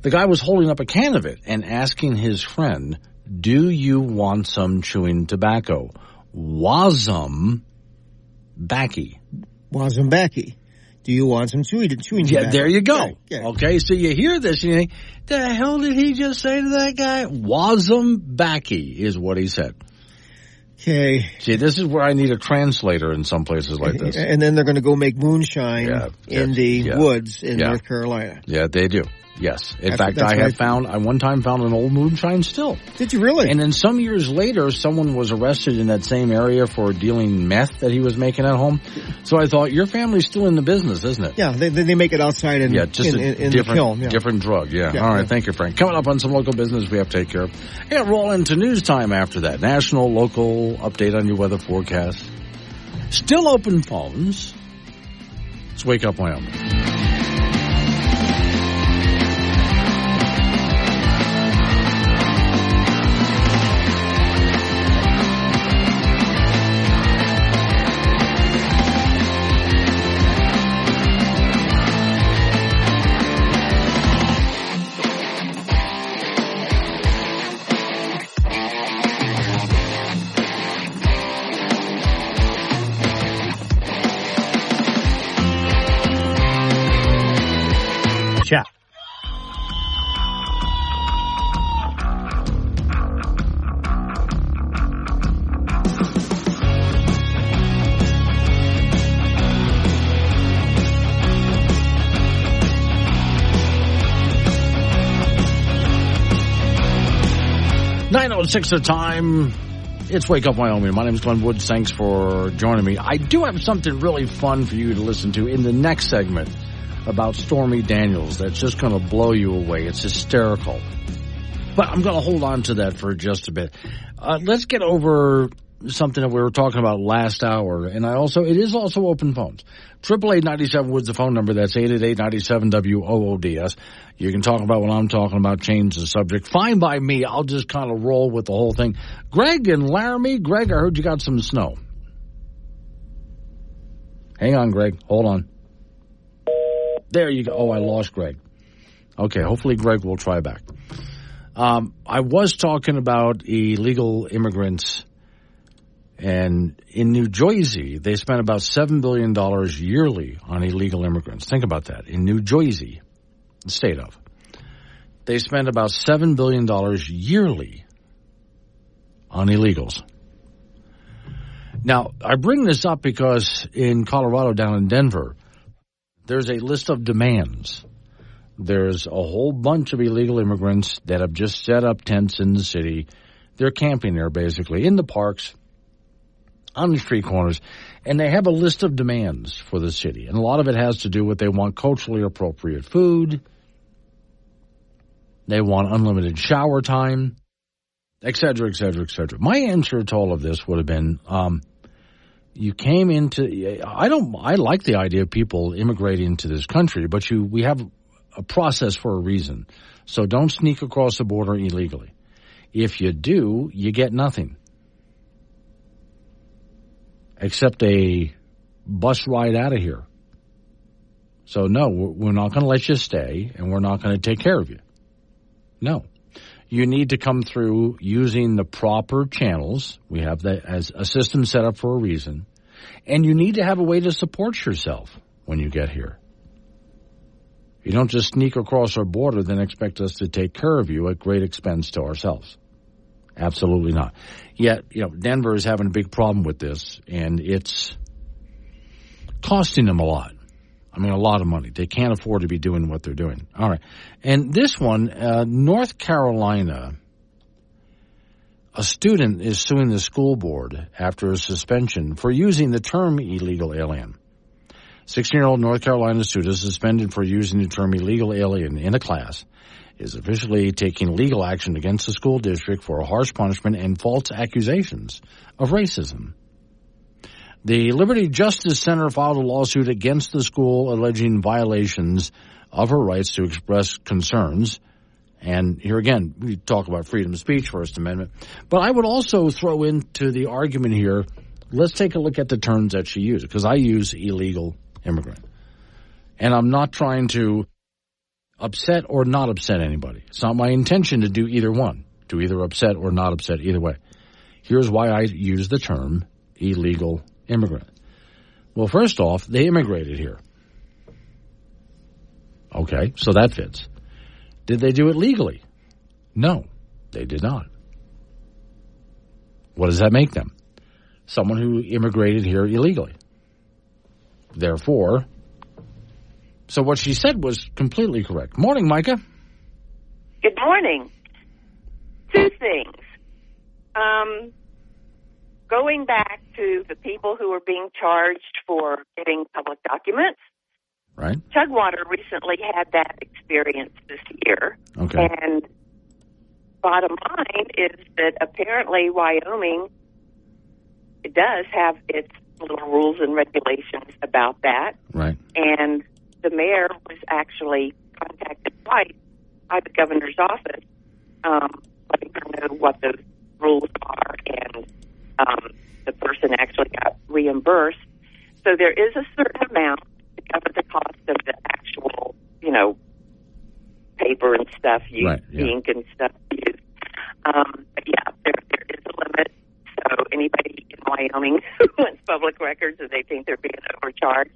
The guy was holding up a can of it and asking his friend, do you want some chewing tobacco? Wazambaki. Wazambaki. Do you want some chewing tobacco? Yeah, there you go. Yeah. Okay, so you hear this and you think, the hell did he just say to that guy? Wazambaki is what he said. Okay. See, this is where I need a translator in some places like this. And then they're going to go make moonshine in the woods in North Carolina. Yeah, they do. Yes. In fact, I one time found an old moonshine still. Did you really? And then some years later, someone was arrested in that same area for dealing meth that he was making at home. So I thought, your family's still in the business, isn't it? Yeah, they make it outside in just in different, the kiln. Yeah. Different drug, yeah. All right, thank you, Frank. Coming up on some local business we have to take care of. Yeah, roll into news time after that. National, local, update on your weather forecast. Still open phones. Let's Wake Up Wyoming. 9:06 the time. It's Wake Up Wyoming. My name is Glenn Woods. Thanks for joining me. I do have something really fun for you to listen to in the next segment about Stormy Daniels that's just going to blow you away. It's hysterical. But I'm going to hold on to that for just a bit. Let's get over something that we were talking about last hour. And it is also open phones. 888-97-WOODS, the phone number. That's 888-97-WOODS. You can talk about what I'm talking about, change the subject. Fine by me. I'll just kind of roll with the whole thing. Greg and Laramie. Greg, I heard you got some snow. Hang on, Greg. Hold on. There you go. Oh, I lost Greg. Okay, hopefully Greg will try back. I was talking about illegal immigrants. And in New Jersey, they spent about $7 billion yearly on illegal immigrants. Think about that. In New Jersey, the state of, they spend about $7 billion yearly on illegals. Now, I bring this up because in Colorado, down in Denver, there's a list of demands. There's a whole bunch of illegal immigrants that have just set up tents in the city. They're camping there, basically, in the parks, on the street corners, and they have a list of demands for the city. And a lot of it has to do with they want culturally appropriate food. They want unlimited shower time. et cetera, et cetera, et cetera. My answer to all of this would have been, you came into, I like the idea of people immigrating into this country, but we have a process for a reason. So don't sneak across the border illegally. If you do, you get nothing. Except a bus ride out of here. So no, we're not going to let you stay, and we're not going to take care of you. No. You need to come through using the proper channels. We have that as a system set up for a reason. And you need to have a way to support yourself when you get here. You don't just sneak across our border, then expect us to take care of you at great expense to ourselves. Absolutely not. Yet, Denver is having a big problem with this, and it's costing them a lot. I mean, a lot of money. They can't afford to be doing what they're doing. All right. And this one, North Carolina, a student is suing the school board after a suspension for using the term illegal alien. 16-year-old North Carolina student suspended for using the term illegal alien in a class is officially taking legal action against the school district for a harsh punishment and false accusations of racism. The Liberty Justice Center filed a lawsuit against the school alleging violations of her rights to express concerns. And here again, we talk about freedom of speech, First Amendment. But I would also throw into the argument here, let's take a look at the terms that she used, because I use illegal immigrant. And I'm not trying to upset or not upset anybody. It's not my intention to do either one, to either upset or not upset either way. Here's why I use the term illegal immigrant. Well, first off, they immigrated here. Okay, so that fits. Did they do it legally? No, they did not. What does that make them? Someone who immigrated here illegally. Therefore, so what she said was completely correct. Morning, Micah. Good morning. Two things. Going back to the people who are being charged for getting public documents. Right. Chugwater recently had that experience this year. Okay. And bottom line is that apparently Wyoming does have its little rules and regulations about that. Right. And the mayor was actually contacted twice by the governor's office, letting her know what those rules are, and the person actually got reimbursed. So there is a certain amount to cover the cost of the actual, paper and stuff used, right, yeah. ink and stuff used. But yeah, there is a limit. So anybody in Wyoming who wants public records and they think they're being overcharged,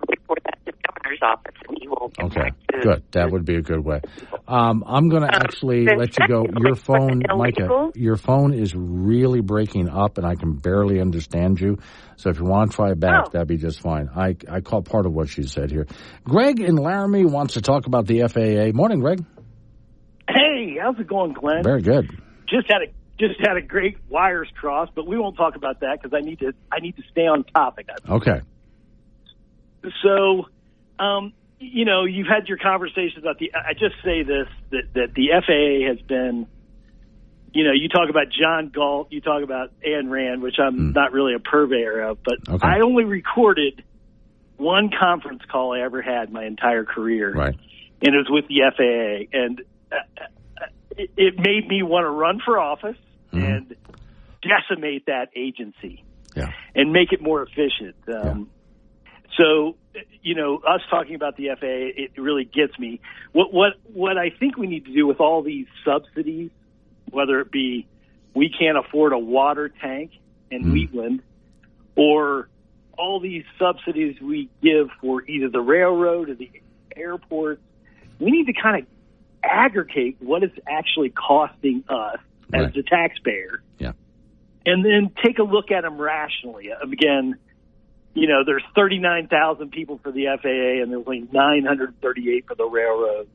report that to the governor's office, and he will get back to good. That would be a good way. I'm going to actually let you go. Your phone, Micah, your phone is really breaking up, and I can barely understand you. So if you want to try back, that'd be just fine. I caught part of what she said here. Greg in Laramie wants to talk about the FAA. Morning, Greg. Hey, how's it going, Glenn? Very good. Just had a great wires cross, but we won't talk about that because I need to stay on topic. Okay. So, you've had your conversations about I just say this, that the FAA has been, you talk about John Galt, you talk about Ayn Rand, which I'm not really a purveyor of, but okay. I only recorded one conference call I ever had my entire career. Right. And it was with the FAA. And it made me want to run for office and decimate that agency and make it more efficient. So, us talking about the FAA, it really gets me. What I think we need to do with all these subsidies, whether it be we can't afford a water tank in Wheatland, or all these subsidies we give for either the railroad or the airport, we need to kind of aggregate what it's actually costing us as the taxpayer. Yeah. And then take a look at them rationally. Again, there's 39,000 people for the FAA and there's only 938 for the railroad.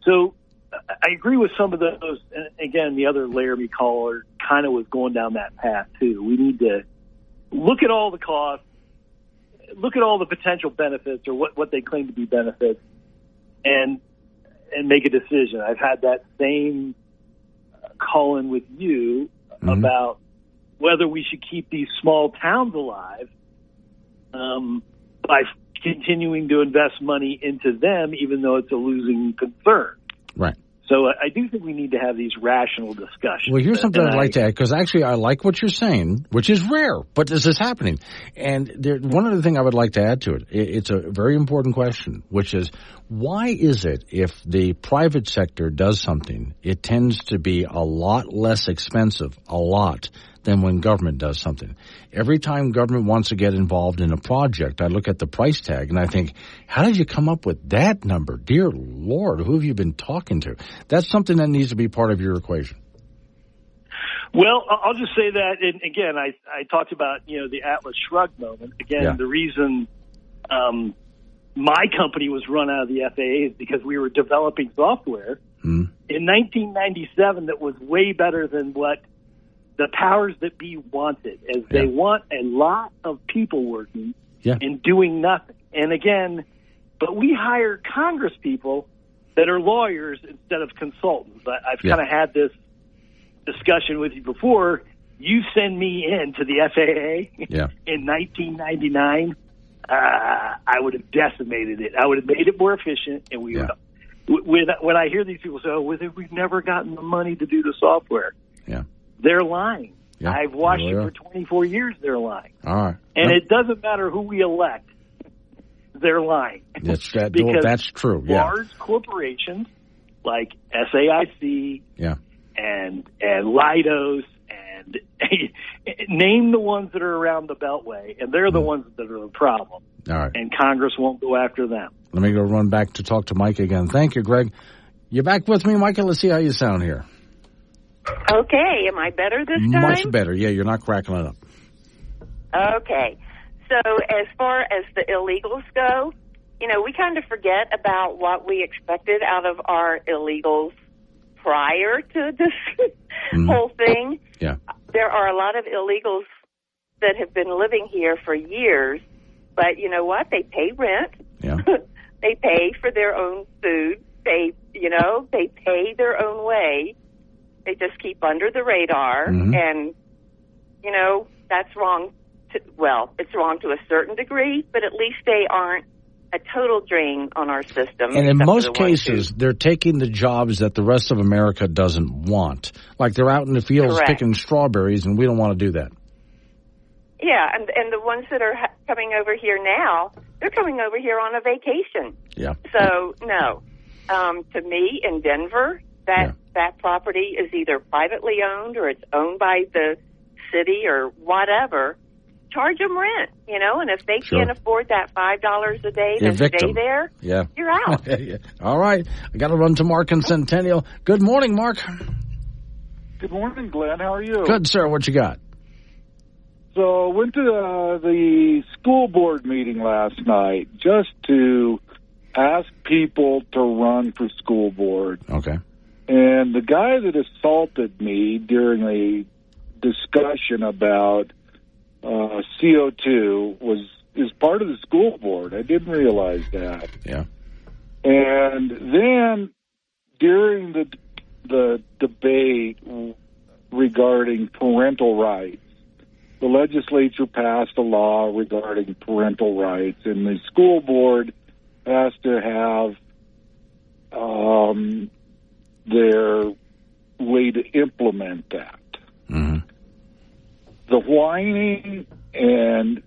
So I agree with some of those. And again, the other Laramie caller kind of was going down that path too. We need to look at all the costs, look at all the potential benefits or what they claim to be benefits, and make a decision. I've had that same call in with you about whether we should keep these small towns alive by continuing to invest money into them, even though it's a losing concern. Right. So I do think we need to have these rational discussions. Well, here's something I'd like to add, because actually I like what you're saying, which is rare, but this is happening. And one other thing I would like to add to it, it's a very important question, which is, why is it if the private sector does something, it tends to be a lot less expensive, than when government does something? Every time government wants to get involved in a project, I look at the price tag and I think, how did you come up with that number? Dear Lord, who have you been talking to? That's something that needs to be part of your equation. Well, I'll just say that, and again, I talked about, the Atlas Shrugged moment. Again, the reason my company was run out of the FAA is because we were developing software in 1997 that was way better than what the powers that be wanted, as they want a lot of people working and doing nothing. And again, but we hire Congress people that are lawyers instead of consultants. I've kind of had this discussion with you before. You send me in to the FAA in 1999, I would have decimated it. I would have made it more efficient, and we would. When I hear these people say, we've never gotten the money to do the software. They're lying. I've watched it for 24 years. They're lying. All right. And it doesn't matter who we elect. They're lying. That's true. Large corporations like SAIC and Leidos and name the ones that are around the Beltway, and they're the ones that are the problem. All right. And Congress won't go after them. Let me go run back to talk to Mike again. Thank you, Greg. You back with me, Mike? Let's see how you sound here. Okay, am I better this time? Much better. Yeah, you're not crackling it up. Okay. So as far as the illegals go, we kind of forget about what we expected out of our illegals prior to this whole thing. Yeah. There are a lot of illegals that have been living here for years, but you know what? They pay rent. Yeah. They pay for their own food. They pay their own way. They just keep under the radar, and, that's wrong. It's wrong to a certain degree, but at least they aren't a total drain on our system. And in most cases, they're taking the jobs that the rest of America doesn't want. Like they're out in the fields picking strawberries, and we don't want to do that. Yeah, and the ones that are coming over here now, they're coming over here on a vacation. Yeah. So, no. To me, in Denver, that property is either privately owned or it's owned by the city or whatever. Charge them rent, and if they can't afford that $5 a day to stay there, you're out. All right. I got to run to Mark in Centennial. Good morning, Mark. Good morning, Glenn. How are you? Good, sir. What you got? So went to the school board meeting last night just to ask people to run for school board. Okay. And the guy that assaulted me during a discussion about CO2 is part of the school board. I didn't realize that. Yeah. And then during the debate regarding parental rights, the legislature passed a law regarding parental rights, and the school board has to have their way to implement that. The whining and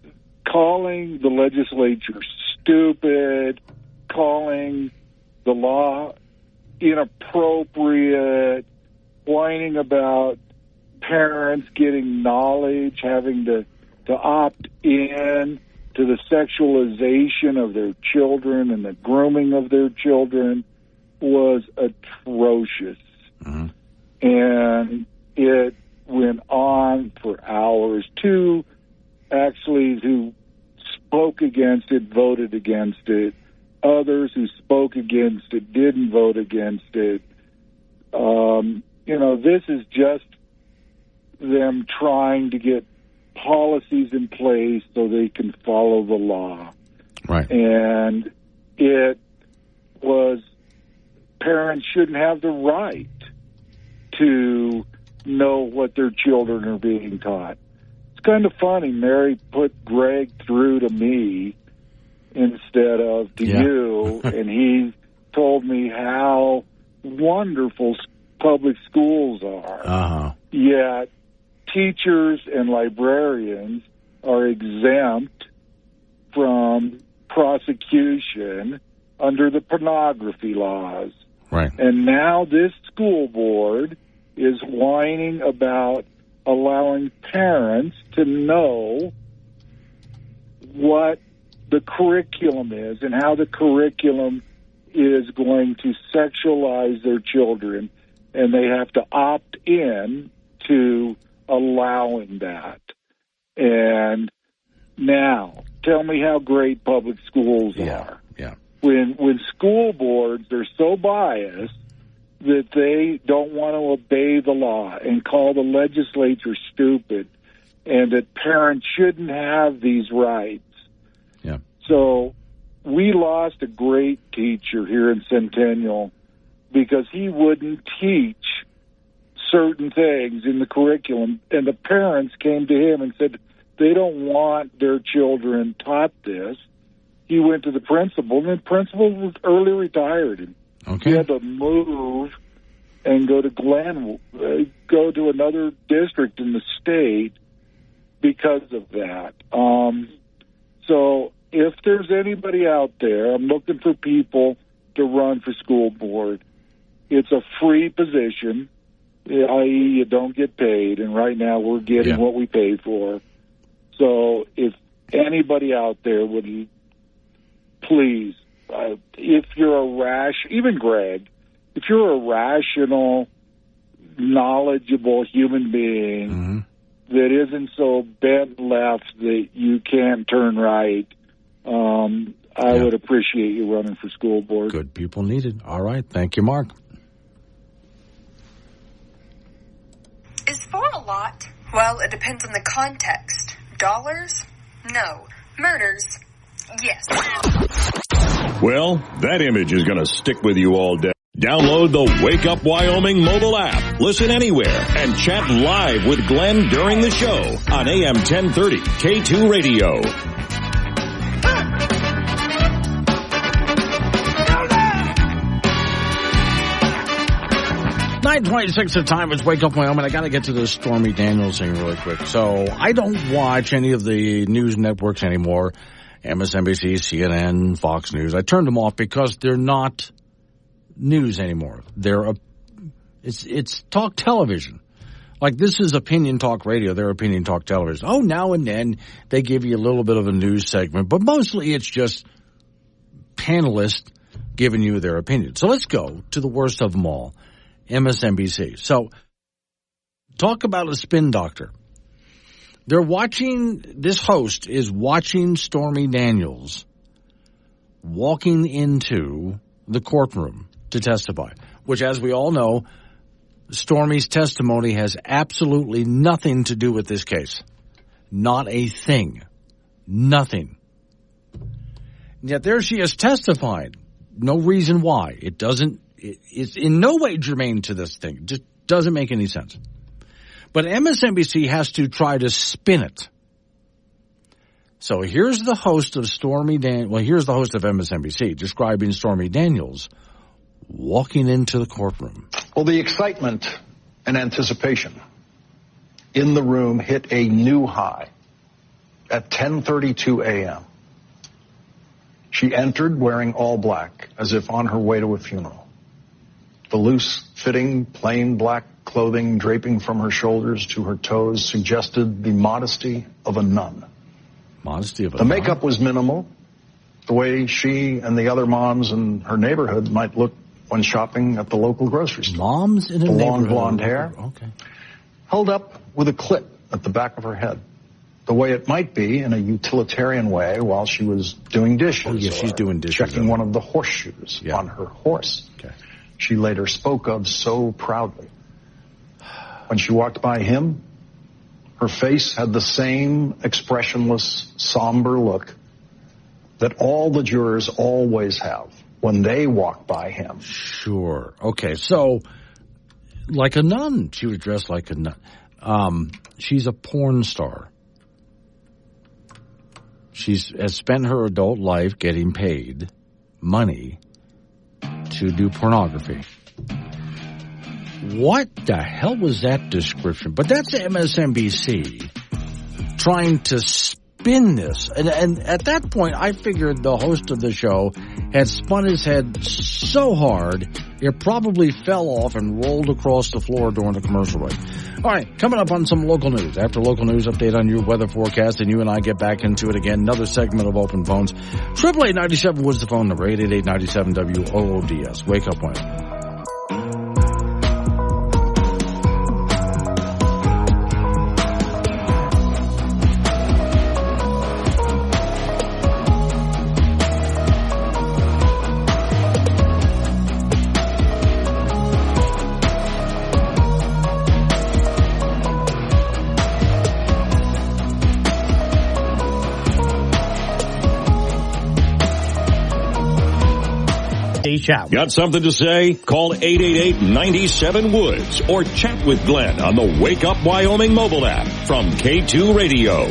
calling the legislature stupid, calling the law inappropriate, whining about parents getting knowledge, having to opt in to the sexualization of their children and the grooming of their children was atrocious. And it went on for hours. Two actually who spoke against it voted against it. Others who spoke against it didn't vote against it. This is just them trying to get policies in place so they can follow the law. Right. And it was, parents shouldn't have the right to know what their children are being taught. It's kind of funny. Mary put Greg through to me instead of to you, and he told me how wonderful public schools are. Yet teachers and librarians are exempt from prosecution under the pornography laws. Right. And now this school board is whining about allowing parents to know what the curriculum is and how the curriculum is going to sexualize their children, and they have to opt in to allowing that. And now, tell me how great public schools are. Yeah. When school boards are so biased that they don't want to obey the law and call the legislature stupid, and that parents shouldn't have these rights. Yeah. So we lost a great teacher here in Centennial because he wouldn't teach certain things in the curriculum, and the parents came to him and said they don't want their children taught this. He went to the principal, and the principal was early retired. And he had to move and go to another district in the state because of that. So if there's anybody out there, I'm looking for people to run for school board. It's a free position, i.e. you don't get paid, and right now we're getting what we pay for. So if anybody out there would please, if you're even Greg, if you're a rational, knowledgeable human being that isn't so bent left that you can't turn right, I would appreciate you running for school board. Good people needed. All right. Thank you, Mark. Is 4 a lot? Well, it depends on the context. Dollars? No. Murders? Yes. Well, that image is going to stick with you all day. Download the Wake Up Wyoming mobile app. Listen anywhere and chat live with Glenn during the show on AM 1030 K2 Radio. 9:26 the time is Wake Up Wyoming. I got to get to this Stormy Daniels thing really quick. So I don't watch any of the news networks anymore. MSNBC, CNN, Fox News. I turned them off because they're not news anymore. It's talk television. Like this is opinion talk radio. They're opinion talk television. Oh, now and then they give you a little bit of a news segment, but mostly it's just panelists giving you their opinion. So let's go to the worst of them all. MSNBC. So, talk about a spin doctor. This host is watching Stormy Daniels walking into the courtroom to testify, which, as we all know, Stormy's testimony has absolutely nothing to do with this case. Not a thing. Nothing. Yet there she is testifying. No reason why. It's in no way germane to this thing. It just doesn't make any sense. But MSNBC has to try to spin it. So here's the host of here's the host of MSNBC describing Stormy Daniels walking into the courtroom. Well, the excitement and anticipation in the room hit a new high at 10:32 a.m. She entered wearing all black, as if on her way to a funeral. The loose-fitting, plain black clothing draping from her shoulders to her toes suggested the modesty of a nun. Modesty of a nun? The nun? makeup was minimal, the way she and the other moms in her neighborhood might look when shopping at the local grocery store. Moms in a the neighborhood? long blonde hair, held up with a clip at the back of her head, the way it might be in a utilitarian way while she was doing dishes. Oh, yeah, she's doing dishes. Checking one of the horseshoes on her horse. Okay. She later spoke of so proudly. When she walked by him, her face had the same expressionless, somber look that all the jurors always have when they walk by him. Sure. Okay, so like a nun. She was dressed like a nun. She's a porn star. She has spent her adult life getting paid money to do pornography. What the hell was that description? But that's MSNBC trying to spin this. And at that point, I figured the host of the show had spun his head so hard, it probably fell off and rolled across the floor during the commercial break. All right, coming up on some local news. After local news, update on your weather forecast, and you and I get back into it again. Another segment of Open Phones. 888-97 was the phone number, 888-97-WOODS. Wake up, Wyoming. Got something to say? Call 888-97-WOODS or chat with Glenn on the Wake Up Wyoming mobile app from K2 Radio.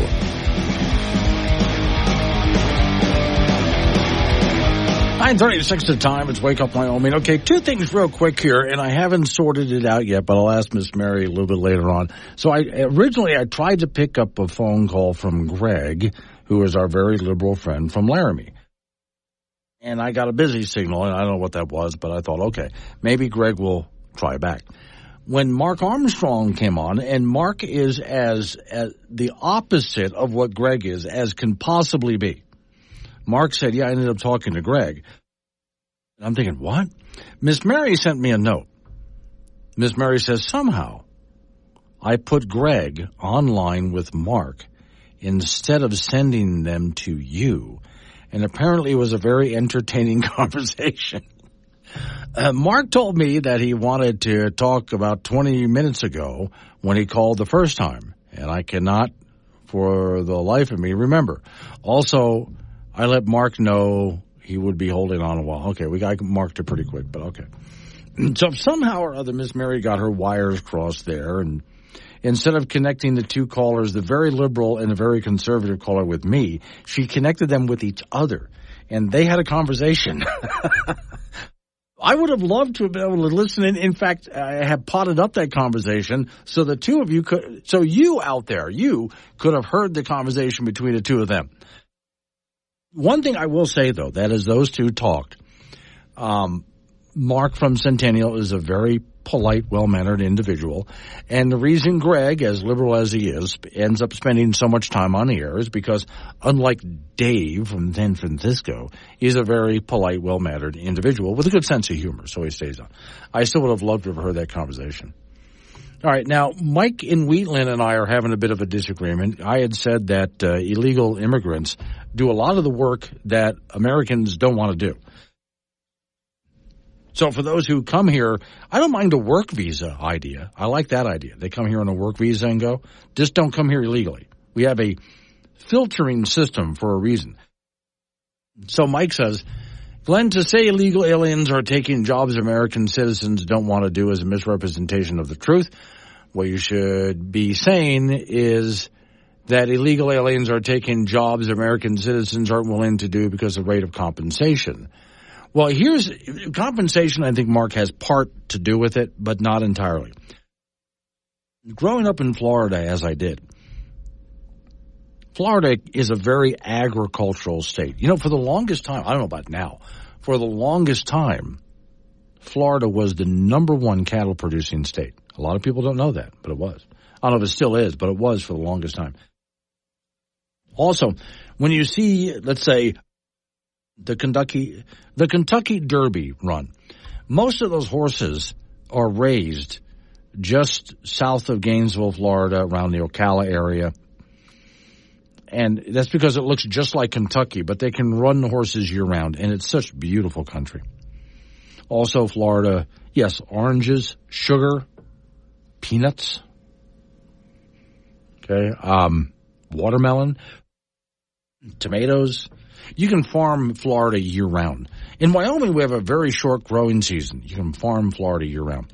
9:36 the time. It's Wake Up Wyoming. Okay, two things real quick here, and I haven't sorted it out yet, but I'll ask Miss Mary a little bit later on. So originally I tried to pick up a phone call from Greg, who is our very liberal friend from Laramie. And I got a busy signal, and I don't know what that was, but I thought, okay, maybe Greg will try back. When Mark Armstrong came on, and Mark is as the opposite of what Greg is, as can possibly be. Mark said, yeah, I ended up talking to Greg. And I'm thinking, what? Miss Mary sent me a note. Miss Mary says, somehow I put Greg online with Mark instead of sending them to you. And apparently it was a very entertaining conversation. Mark told me that he wanted to talk about 20 minutes ago when he called the first time. And I cannot, for the life of me, remember. Also, I let Mark know he would be holding on a while. Okay, I marked it pretty quick, but okay. So somehow or other, Miss Mary got her wires crossed there, and instead of connecting the two callers, the very liberal and the very conservative caller with me, she connected them with each other, and they had a conversation. I would have loved to have been able to listen in. In fact, I have potted up that conversation so the two of you could, so you out there, you could have heard the conversation between the two of them. One thing I will say, though, that is those two talked. Mark from Centennial is a very polite, well-mannered individual. And the reason Greg, as liberal as he is, ends up spending so much time on the air is because, unlike Dave from San Francisco, he's a very polite, well-mannered individual with a good sense of humor, so he stays on. I still would have loved to have heard that conversation. All right, now, Mike in Wheatland and I are having a bit of a disagreement. I had said that illegal immigrants do a lot of the work that Americans don't want to do. So for those who come here, I don't mind a work visa idea. I like that idea. They come here on a work visa and go. Just don't come here illegally. We have a filtering system for a reason. So Mike says, Glenn, to say illegal aliens are taking jobs American citizens don't want to do is a misrepresentation of the truth. What you should be saying is that illegal aliens are taking jobs American citizens aren't willing to do because of rate of compensation. Well, here's compensation. I think Mark has part to do with it, but not entirely. Growing up in Florida, as I did, Florida is a very agricultural state. You know, for the longest time, I don't know about now, for the longest time, Florida was the number one cattle producing state. A lot of people don't know that, but it was. I don't know if it still is, but it was for the longest time. Also, when you see, let's say, the Kentucky Derby run, most of those horses are raised just south of Gainesville, Florida, around the Ocala area. And that's because it looks just like Kentucky, but they can run the horses year-round, and it's such beautiful country. Also, Florida, yes, oranges, sugar, peanuts, okay, watermelon, tomatoes. You can farm Florida year-round. In Wyoming, we have a very short growing season. You can farm Florida year-round.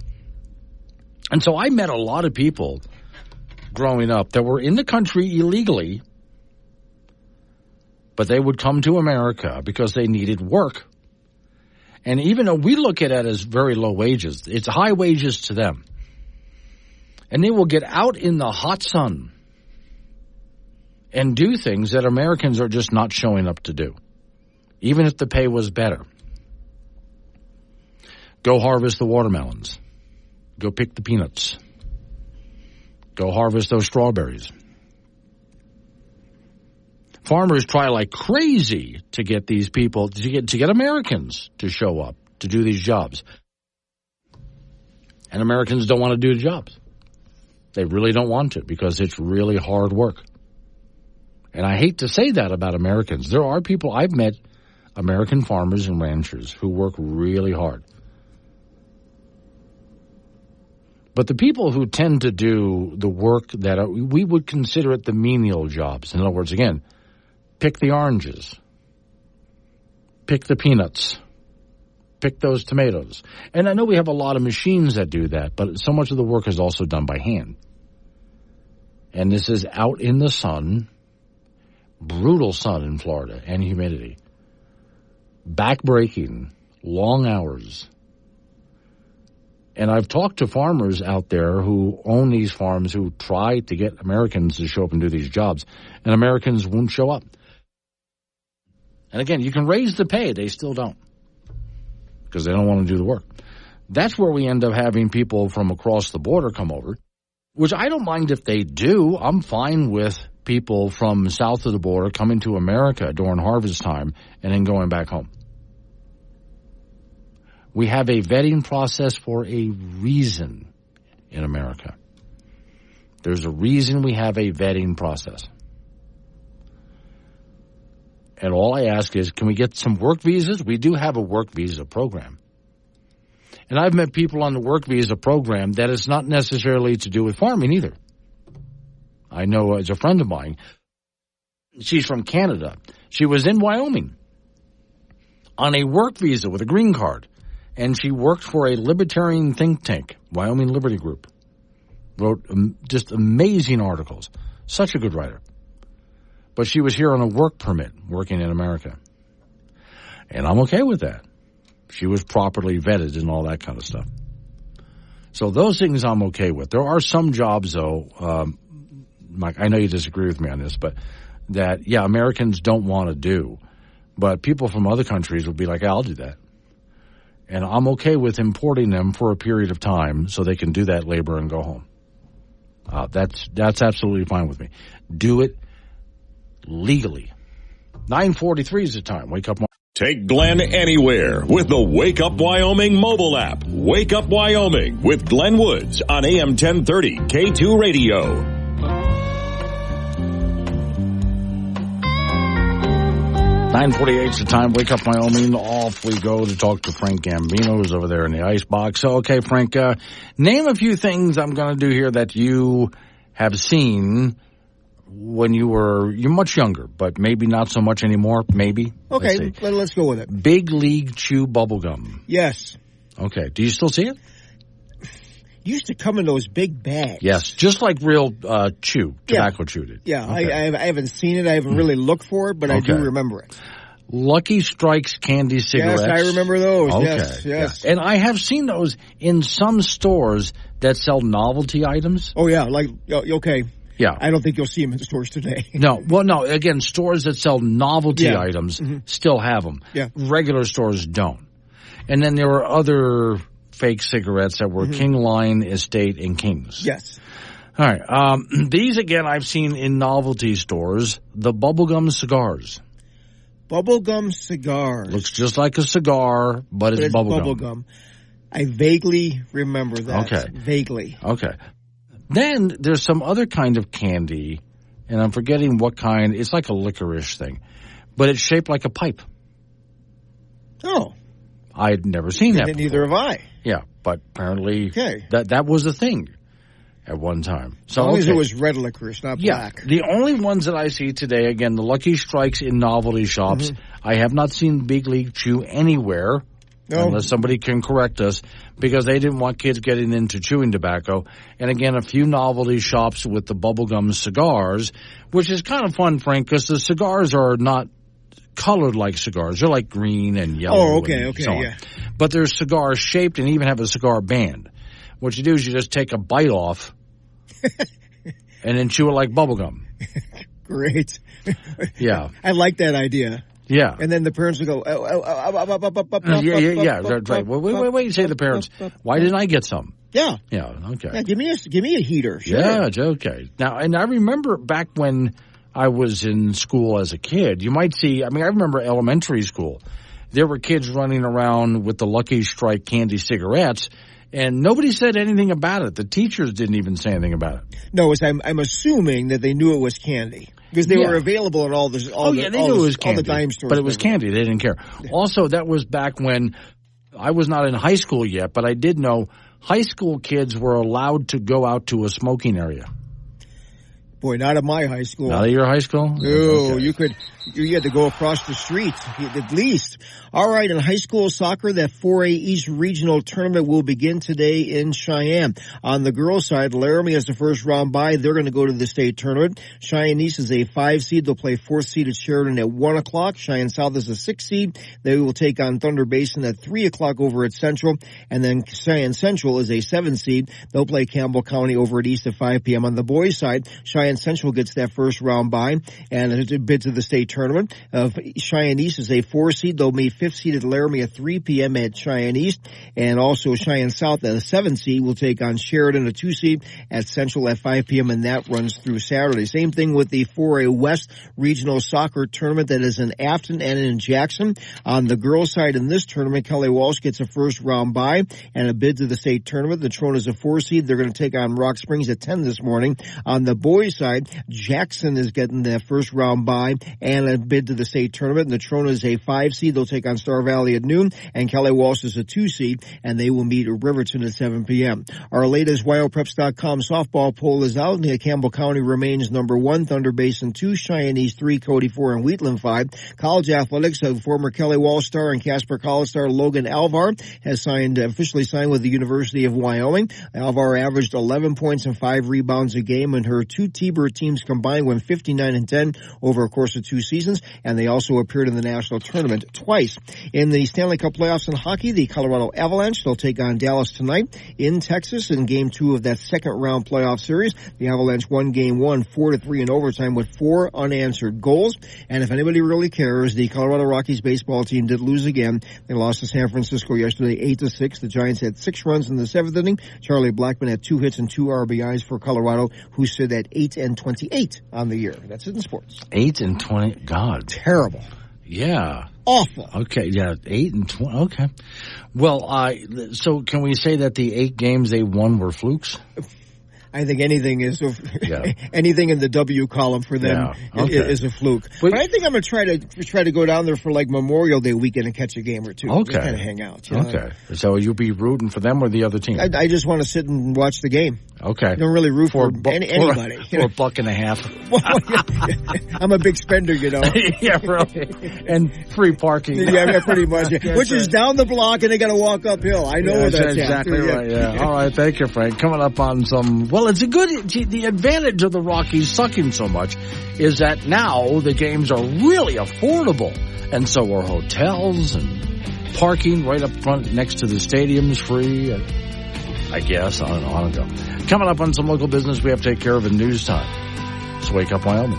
And so I met a lot of people growing up that were in the country illegally, but they would come to America because they needed work. And even though we look at it as very low wages, it's high wages to them. And they will get out in the hot sun and do things that Americans are just not showing up to do, even if the pay was better. Go harvest the watermelons. Go pick the peanuts. Go harvest those strawberries. Farmers try like crazy to get these people, to get Americans to show up to do these jobs. And Americans don't want to do the jobs. They really don't want to because it's really hard work. And I hate to say that about Americans. There are people, I've met American farmers and ranchers who work really hard. But the people who tend to do the work that we would consider it the menial jobs. In other words, again, pick the oranges, pick the peanuts, pick those tomatoes. And I know we have a lot of machines that do that, but so much of the work is also done by hand. And this is out in the sun, brutal sun in Florida, and humidity. Back-breaking, long hours. And I've talked to farmers out there who own these farms who try to get Americans to show up and do these jobs, and Americans won't show up. And again, you can raise the pay. They still don't because they don't want to do the work. That's where we end up having people from across the border come over, which I don't mind if they do. I'm fine with people from south of the border coming to America during harvest time and then going back home. We have a vetting process for a reason in America. There's a reason we have a vetting process. And all I ask is, can we get some work visas? We do have a work visa program. And I've met people on the work visa program that it's not necessarily to do with farming either. I know as a friend of mine, she's from Canada. She was in Wyoming on a work visa with a green card. And she worked for a libertarian think tank, Wyoming Liberty Group. Wrote just amazing articles. Such a good writer. But she was here on a work permit, working in America. And I'm okay with that. She was properly vetted and all that kind of stuff. So those things I'm okay with. There are some jobs, though, Mike, I know you disagree with me on this, but that, yeah, Americans don't want to do. But people from other countries will be like, I'll do that. And I'm okay with importing them for a period of time so they can do that labor and go home. That's absolutely fine with me. Do it legally. 9:43 is the time. Wake up. Take Glenn anywhere with the Wake Up Wyoming mobile app. Wake Up Wyoming with Glenn Woods on AM 1030 K2 Radio. 9:48 is the time. Wake Up Wyoming. Off we go to talk to Frank Gambino, who's over there in the icebox. So, okay, Frank, name a few things I'm going to do here that you have seen when you're much younger, but maybe not so much anymore, maybe. Okay, let's go with it. Big League Chew bubblegum. Yes. Okay, do you still see it? Used to come in those big bags. Yes, just like real tobacco chew did. Yeah, okay. I haven't seen it. I haven't really looked for it, but I do remember it. Lucky Strikes candy cigarettes. Yes, I remember those. Okay. Yes. Yeah. And I have seen those in some stores that sell novelty items. Oh, yeah, like, okay. Yeah. I don't think you'll see them in the stores today. No. Well, no. Again, stores that sell novelty items still have them. Yeah. Regular stores don't. And then there were other fake cigarettes that were King Line, Estate, and Kings. Yes. All right. These, again, I've seen in novelty stores. The bubblegum cigars. Bubblegum cigars. Looks just like a cigar, but it's bubblegum. I vaguely remember that. Okay. Vaguely. Okay. Then there's some other kind of candy, and I'm forgetting what kind. It's like a licorice thing, but it's shaped like a pipe. Oh. I had never seen that before. Neither have I. Yeah, but apparently that was a thing at one time. So as long as it was red licorice, not black. The only ones that I see today, again, the Lucky Strikes in novelty shops. I have not seen Big League Chew anywhere unless somebody can correct us, because they didn't want kids getting into chewing tobacco. And again, a few novelty shops with the bubblegum cigars, which is kind of fun, Frank, because the cigars are not colored like cigars. They're like green and yellow. Oh, okay, and so on. yeah. But they're cigar shaped and even have a cigar band. What you do is you just take a bite off and then chew it like bubblegum. Great. Yeah. I like that idea. Yeah. And then the parents will go, yeah, that's right. Wait, you say the parents, why didn't I get some? Yeah. Yeah, okay. Yeah, give me a heater. Sure. Yeah, okay. Now, and I remember back when I was in school as a kid, you might see, I remember elementary school. There were kids running around with the Lucky Strike candy cigarettes, and nobody said anything about it. The teachers didn't even say anything about it. No, I'm assuming that they knew it was candy. Because they were available at all the dime stores. But it was candy. They didn't care. Also, that was back when I was not in high school yet, but I did know high school kids were allowed to go out to a smoking area. Boy, not at my high school. Not at your high school? No, okay. You had to go across the street, at least. All right, in high school soccer, that 4A East Regional Tournament will begin today in Cheyenne. On the girls' side, Laramie has the first round bye. They're going to go to the state tournament. Cheyenne East is a 5 seed. They'll play 4th seed at Sheridan at 1 o'clock. Cheyenne South is a 6 seed. They will take on Thunder Basin at 3 o'clock over at Central. And then Cheyenne Central is a 7 seed. They'll play Campbell County over at East at 5 p.m. On the boys' side, Cheyenne Central gets that first round bye and it's a bid to the state tournament. Cheyenne East is a 4 seed. They'll meet 5th seed at Laramie at 3 p.m. at Cheyenne East. And also Cheyenne South at a 7 seed will take on Sheridan, a 2 seed, at Central at 5 p.m. and that runs through Saturday. Same thing with the 4A West Regional Soccer Tournament that is in Afton and in Jackson. On the girls' side in this tournament, Kelly Walsh gets a first round bye and a bid to the state tournament. The Trona is a 4 seed. They're going to take on Rock Springs at 10 this morning. On the boys' side, Jackson is getting their first round bye and a bid to the state tournament. And the Trona is a 5 seed. They'll take on Star Valley at noon. And Kelly Walsh is a 2 seed. And they will meet at Riverton at 7 p.m. Our latest WyoPreps.com softball poll is out. Campbell County remains number 1. Thunder Basin 2. Cheyenne East 3. Cody 4. And Wheatland 5. College athletics, former Kelly Walsh star and Casper College star Logan Alvar has officially signed with the University of Wyoming. Alvar averaged 11 points and 5 rebounds a game, and her 2 T-Bird teams combined went 59-10 over a course of 2 seasons, and they also appeared in the national tournament twice. In the Stanley Cup playoffs in hockey, the Colorado Avalanche, they'll take on Dallas tonight in Texas in Game 2 of that second round playoff series. The Avalanche won Game 1 4-3 in overtime with 4 unanswered goals. And if anybody really cares, the Colorado Rockies baseball team did lose again. They lost to San Francisco yesterday 8-6. The Giants had 6 runs in the 7th inning. Charlie Blackmon had 2 hits and 2 RBIs for Colorado, who stood at 8-28 on the year. That's it in sports. 8-20. God. Terrible. Yeah. Awful. Okay, yeah, 8-20. Okay. Well, so can we say that the 8 games they won were flukes? I think anything anything in the W column for them is a fluke. But I think I'm going to try to go down there for like Memorial Day weekend and catch a game or two. Okay. Just kind of hang out. Okay. So you'll be rooting for them or the other team? I just want to sit and watch the game. Okay. I don't really root for anybody. For $1.50. I'm a big spender, you know. Yeah, really. And free parking. Yeah, pretty much. Which is down the block and they got to walk uphill. I know that's exactly right. Yeah. All right. Thank you, Frank. Coming up on some, it's a good, the advantage of the Rockies sucking so much is that now the games are really affordable. And so are hotels and parking right up front next to the stadiums free. I guess. I don't know. Coming up on some local business we have to take care of in news time. It's Wake Up Wyoming.